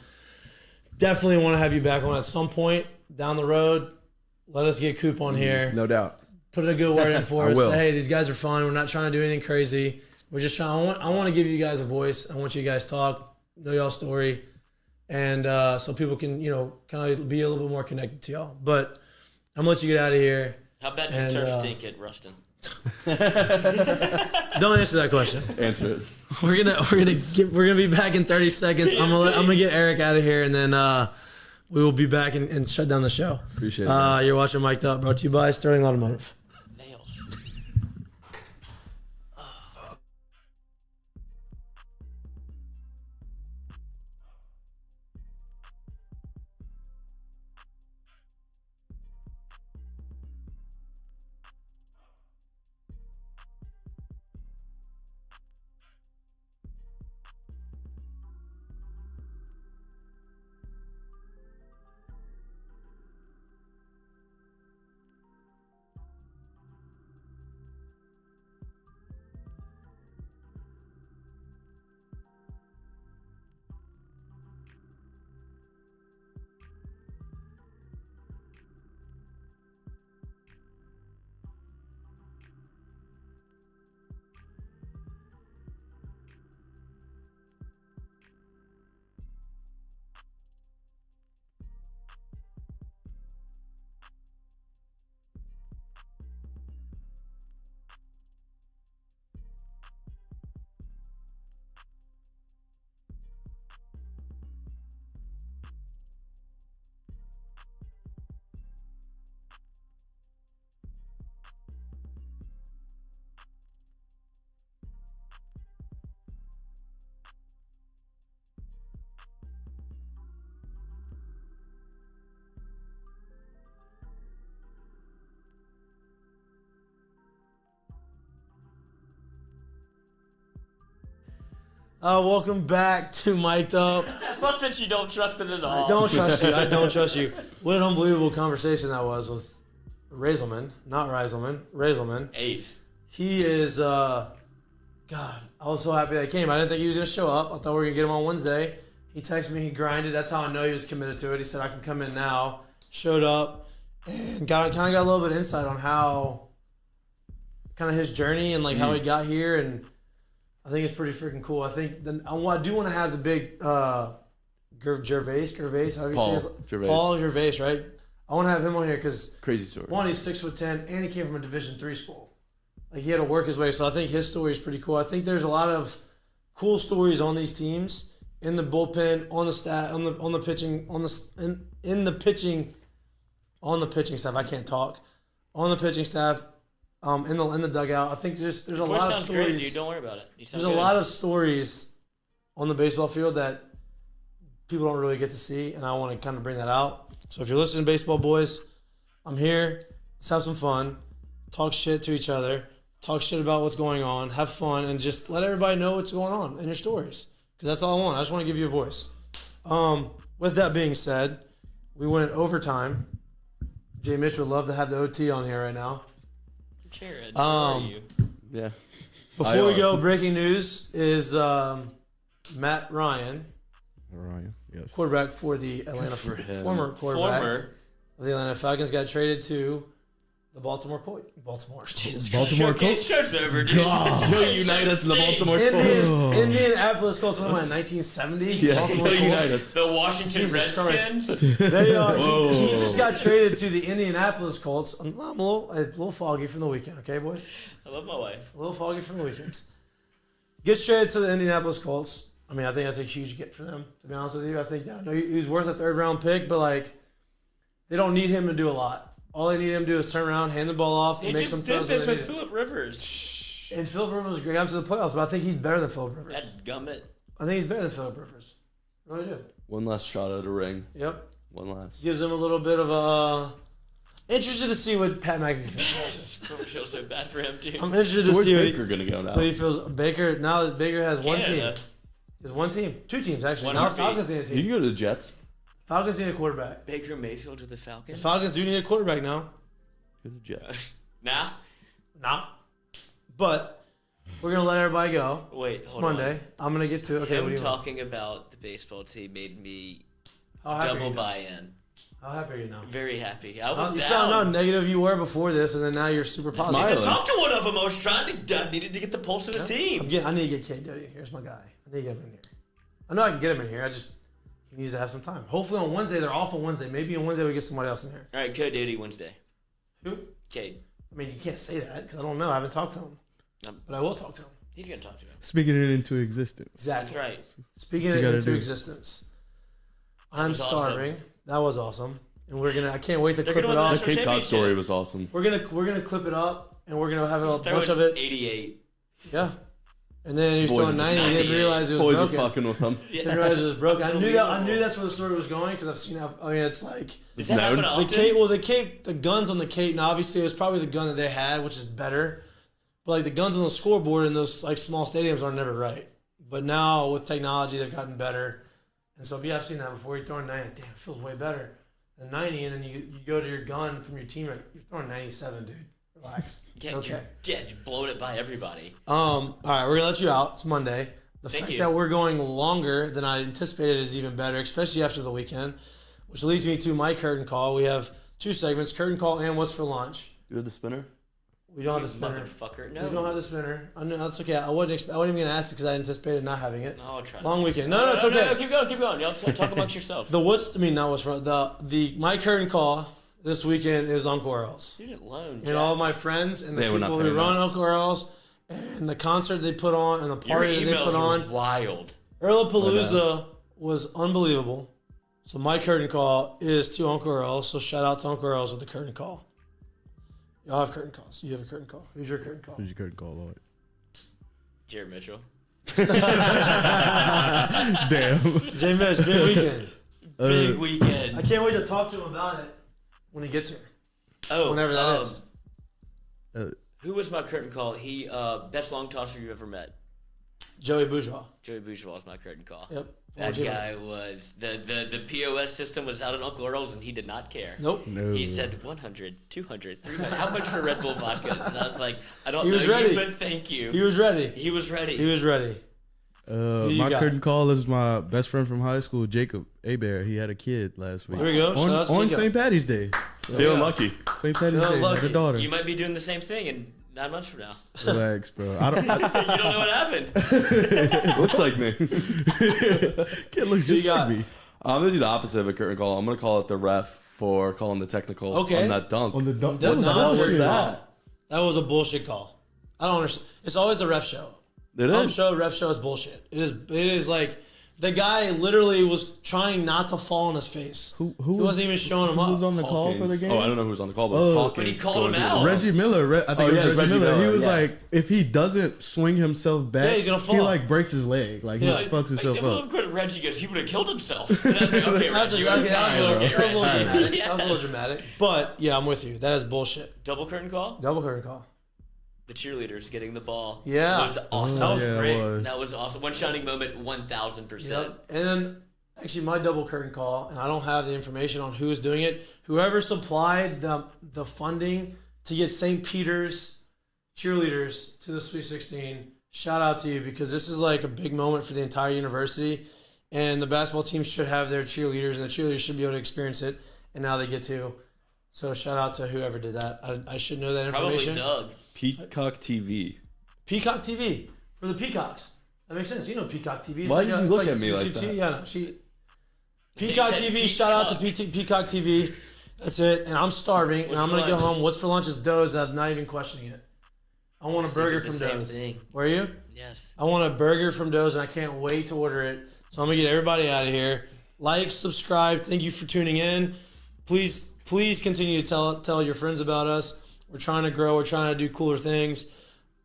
A: Definitely want to have you back on at some point down the road. Let us get Coop on here.
G: No doubt.
A: Put a good word in for
G: I
A: us.
G: will.
A: Say, hey, these guys are fun. We're not trying to do anything crazy. We're just trying. I want to give you guys a voice. I want you guys to talk, know y'all's story, and so people can kind of be a little bit more connected to y'all. But I'm gonna let you get out of here.
B: How bad does
A: And,
B: turf stink at Ruston?
A: Don't answer that question.
D: Answer it.
A: We're gonna be back in 30 seconds. I'm gonna get Eric out of here, and then we will be back and shut down the show.
G: Appreciate it, guys.
A: You're watching Mik'd Up, brought to you by Sterling Automotive.
B: Nails.
A: Welcome back to Mik'd Up.
B: Not that you don't trust it at all.
A: I don't trust you. I don't trust you. What an unbelievable conversation that was with Razelman. Not Razelman. Razelman.
B: Ace.
A: He is, God, I was so happy that he came. I didn't think he was going to show up. I thought we were going to get him on Wednesday. He texted me. He grinded. That's how I know he was committed to it. He said, I can come in now. Showed up and kind of got a little bit of insight on how, kind of his journey and like how he got here. And I think it's pretty freaking cool. I think I do want to have the big Gervais, however you say his
D: Gervais.
A: Paul Gervais, right? I want to have him on here because
D: Crazy story.
A: one, he's 6'10", and he came from a Division III school. Like he had to work his way, so I think his story is pretty cool. I think there's a lot of cool stories on these teams in the bullpen, on the stat, on the pitching, in the pitching staff. I can't talk. On the pitching staff. In the dugout, I think there's a lot of stories.
B: Great, dude. Don't worry about it.
A: There's a lot of stories on the baseball field that people don't really get to see, and I want to kind of bring that out. So if you're listening to baseball boys, I'm here. Let's have some fun. Talk shit to each other. Talk shit about what's going on. Have fun, and just let everybody know what's going on in your stories. Because that's all I want. I just want to give you a voice. With that being said, we went overtime. Jay Mitch would love to have the OT on here right now.
B: Jared, where are you?
D: Yeah.
A: Before we go, breaking news is Matt Ryan,
C: Yes.
A: quarterback for the Atlanta, former quarterback of the Atlanta Falcons, got traded to the Baltimore Colts. Jesus Christ.
C: Baltimore Colts.
B: Show's over, dude.
D: He'll unite us in the Baltimore Colts.
A: Indianapolis Colts, what am I, 1970?
D: Yeah,
A: Baltimore
D: he'll unite
A: Colts.
D: us.
B: The Washington
A: Jesus Christ.
B: Redskins.
A: They are. He just got traded to the Indianapolis Colts. I'm a little foggy from the weekend, okay, boys?
B: I love my wife.
A: A little foggy from the weekends. Gets traded to the Indianapolis Colts. I mean, I think that's a huge get for them, to be honest with you. I think I know he's worth a third-round pick, but, like, they don't need him to do a lot. All they need him to do is turn around, hand the ball off,
B: They
A: and make
B: just
A: some
B: did
A: throws.
B: this with Phillip Rivers.
A: And Phillip Rivers was great. Got to the playoffs, but I think he's better than Phillip Rivers.
B: That gummit.
A: I think he's better than Phillip Rivers. I really do.
D: One last shot at a ring.
A: Yep.
D: One last.
A: Gives him a little bit of a... Interested to see what Pat McAfee feels.
B: I feel so bad for him, dude.
A: I'm interested to
D: Where's
A: see
D: Baker going to go now?
A: what he feels. Baker, now that Baker has one team.
B: Canada.
A: He has one team. Two teams, actually.
B: One
A: Now the
B: heartbeat.
A: Falcons need a
D: You
A: team.
D: can go to the Jets.
A: Falcons need a quarterback.
B: Baker Mayfield to the
A: The
B: Falcons.
A: Falcons do need a quarterback now.
D: Go to the Jets.
B: Nah.
A: Nah. But we're going to let everybody go.
B: Wait,
A: It's
B: hold
A: Monday. I'm going to get to it. Okay, what
B: Him
A: do you want?
B: talking about the baseball team made me
A: How happy are
B: double
A: you now?
B: buy-in.
A: How happy are you now?
B: Very happy. I was
A: You
B: down.
A: sound how negative you were before this, and then now you're super positive.
B: I
D: Smiling.
B: talked to one of them. I was trying to needed to get the pulse of the team.
A: I need to get Cade Doughty. Here's my guy. I need to get him in here. I know I can get him in here. He needs to have some time. Hopefully on Wednesday, they're off on Wednesday. Maybe on Wednesday we get somebody else in here.
B: All right, Cade Doughty Wednesday.
A: Who?
B: Cade.
A: I mean, you can't say that because I don't know. I haven't talked to him. But I will talk to him.
B: He's gonna talk to him.
C: Speaking it into existence.
A: Exactly.
B: That's right.
A: Speaking
C: What
A: it
C: you gotta
A: into
C: do.
A: existence. I'm
B: was awesome.
A: starving. That was awesome. And I can't wait to
B: They're
A: clip it
B: gonna win
A: up.
B: the
D: That Cape Cod
B: championship.
D: story was awesome.
A: We're gonna clip it up and we're gonna have a
B: He's
A: bunch of
B: throwing
A: it.
B: 88.
A: Yeah. And then he was
D: Boys
A: throwing
D: are
A: 90. He didn't
B: 98.
A: realize it was
D: Boys are
A: broken.
D: fucking with them.
A: Didn't realize it was broken. I knew that's where the story was going because I've seen how. I mean, it's like
B: Does that happen often?
A: the guns on the Cape. Now, obviously, it was probably the gun that they had, which is better. But like the guns on the scoreboard in those like small stadiums are never right. But now with technology, they've gotten better. And so, yeah, I've seen that before. You're throwing 90. Damn, it feels way better than 90. And then you go to your gun from your teammate. You're throwing 97, dude. Relax.
B: Yeah,
A: Okay.
B: you blowed it by everybody.
A: All right, we're gonna let you out. It's Monday. The
B: Thank
A: fact
B: you.
A: that we're going longer than I anticipated is even better, especially after the weekend. Which leads me to my curtain call. We have two segments: curtain call and what's for lunch.
D: You have the spinner?
A: We don't have the spinner.
B: Motherfucker.
A: We
B: No.
A: don't have the spinner. I know that's okay. I wasn't even gonna ask it because I anticipated not having it.
B: No, I'll try.
A: Long weekend. No, it's okay.
B: No, keep going. Y'all talk amongst yourself.
A: My curtain call this weekend is Uncle Earl's.
B: You didn't loan.
A: And all of my friends and the
D: They were not
A: people who
D: paying
A: run
D: that.
A: Uncle Earl's and the concert they put on and the
B: Your
A: party that they
B: emails
A: put on.
B: are wild.
A: Earlapalooza was unbelievable. So my curtain call is to Uncle Earl's. So shout out to Uncle Earl's with the curtain call. Y'all have curtain calls. You have a curtain call. Who's your curtain call?
C: Who's your curtain call, Lloyd?
B: Jared Mitchell.
C: Damn.
A: Jay Mitch, big weekend.
B: Big weekend.
A: I can't wait to talk to him about it when he gets here.
B: Oh,
A: Whenever that is.
B: Who was my curtain call? He best long tosser you ever met.
A: Joey Bourgeois.
B: Joey Bourgeois was my curtain call.
A: Yep.
B: That guy was the POS system was out at Uncle Earl's and he did not care.
A: Nope.
C: No.
B: He said 100, 200, 300. How much for Red Bull vodkas? And I was like, I don't
A: He
B: know
A: was ready.
B: you, but thank you.
A: He was ready.
B: He was ready.
A: He was ready. you
C: My
A: got?
C: curtain call is my best friend from high school, Jacob Abear. He had a kid last week.
A: There we go. Shout out to
C: On
A: Jacob.
C: St. Patty's Day.
D: Feeling lucky.
C: St. Patty's
A: Feeling
C: Day. Had
A: lucky.
C: a daughter.
B: You might be doing the same thing in 9 months from now.
C: Relax, bro. I don't.
B: You don't know what happened.
D: Looks like me.
C: Kid looks just
A: got?
C: like me.
D: I'm gonna do the opposite of a curtain call. I'm gonna call it the ref for calling the technical
A: Okay.
D: on that dunk.
C: On the dunk.
A: That was
C: bullshit.
A: That was a bullshit call. I don't understand. It's always a ref show.
D: It
A: Pump
D: is.
A: show, ref show is bullshit. It is like the guy literally was trying not to fall on his face.
C: Who
A: He wasn't even showing him
C: Who
A: up.
C: was on the call for the
D: Hawkins.
C: game?
D: Oh, I don't know who was on the call, but it was
C: Oh.
D: Hawkins.
B: But he called him
D: going
B: out.
D: through
C: Reggie Miller. I think
D: Oh,
C: it
D: yeah,
C: was Reggie
D: Reggie
C: Miller. He
D: Miller,
C: was
D: yeah.
C: like, if he doesn't swing himself back,
A: Yeah, he's gonna
C: he
A: fall.
C: like breaks his leg. Like
A: Yeah.
C: he fucks himself
B: Well,
C: up.
B: credit Reggie goes, he would have killed himself. And I was like, okay,
A: That's a-
B: Reggie.
A: okay, that was a little-
B: okay,
A: that was a little
B: Reggie.
A: dramatic.
B: Yes.
A: That was a little dramatic. But yeah, I'm with you. That is bullshit.
B: Double curtain call?
A: Double curtain call.
B: The cheerleaders getting the ball.
A: Yeah.
B: That was awesome.
A: That was
C: yeah, it
A: great.
C: was.
B: That was awesome. One shining moment, 1,000%.
A: Yep. And then actually my double curtain call, and I don't have the information on who's doing it. Whoever supplied the funding to get St. Peter's cheerleaders to the Sweet 16, shout out to you, because this is like a big moment for the entire university. And the basketball team should have their cheerleaders, and the cheerleaders should be able to experience it. And now they get to. So shout out to whoever did that. I should know that
B: Probably
A: information.
B: Doug.
D: Peacock TV.
A: Peacock TV for the Peacocks. That makes sense. You know Peacock TV. It's
D: Why
A: like
D: did
A: a-
D: you
A: it's
D: look
A: like
D: at me like
A: YouTube TV.
D: that?
A: Yeah, no, Peacock
B: said
A: TV. Shout out to
B: Peacock.
A: Peacock TV. That's it. And I'm starving, and
B: What's
A: I'm
B: for
A: gonna go
B: lunch?
A: home. What's for lunch is Doe's. I'm not even questioning it. I want a burger
B: Thinking
A: from
B: the
A: Doe's.
B: same thing.
A: Where are you?
B: Yes.
A: I want a burger from Doe's, and I can't wait to order it. So I'm gonna get everybody out of here. Like, subscribe. Thank you for tuning in. Please continue to tell your friends about us. We're trying to grow. We're trying to do cooler things.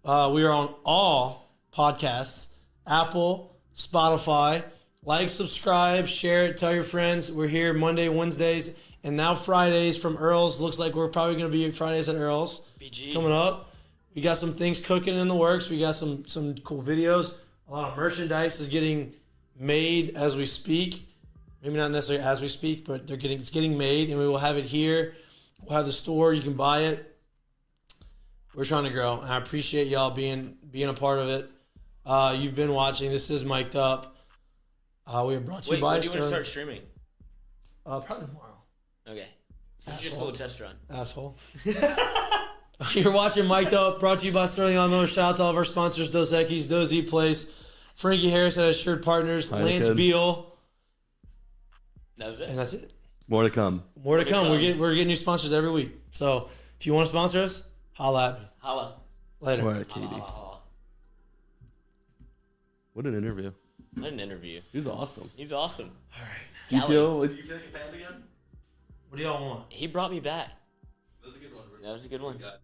A: We are on all podcasts, Apple, Spotify. Like, subscribe, share it, tell your friends. We're here Monday, Wednesdays, and now Fridays from Earl's. Looks like we're probably going to be Fridays at Earl's
B: BG.
A: coming up. We got some things cooking in the works. We got some cool videos. A lot of merchandise is getting made as we speak. Maybe not necessarily as we speak, but it's getting made, and we will have it here. We'll have the store. You can buy it. We're trying to grow, and I appreciate y'all being a part of it. You've been watching. This is Mik'd Up. We are brought to you
B: Wait,
A: by
B: when do you want to
A: Sterling.
B: start streaming?
A: Probably tomorrow.
B: Okay. It's just a little test run.
A: Asshole. You're watching Mik'd Up, brought to you by Sterling Miller. Shout out to all of our sponsors, Dos Equis, Dos Eat Place, Frankie Harris at Assured Partners,
D: Heineken.
A: Lance Beal,
B: That was it.
A: and that's it.
D: More to come.
A: More to come.
B: come.
A: We're getting new sponsors every week. So if you want to sponsor us, holla at me.
B: Holla.
A: Later.
D: All right, Katie.
B: Holla, holla.
D: What an interview.
B: What an interview.
D: He was awesome.
B: He's awesome.
D: Do you
B: Callie.
D: feel?
H: You feel like a fan again?
A: What do y'all want?
B: He brought me back.
H: That was a good one.
B: That was a good one.
H: Got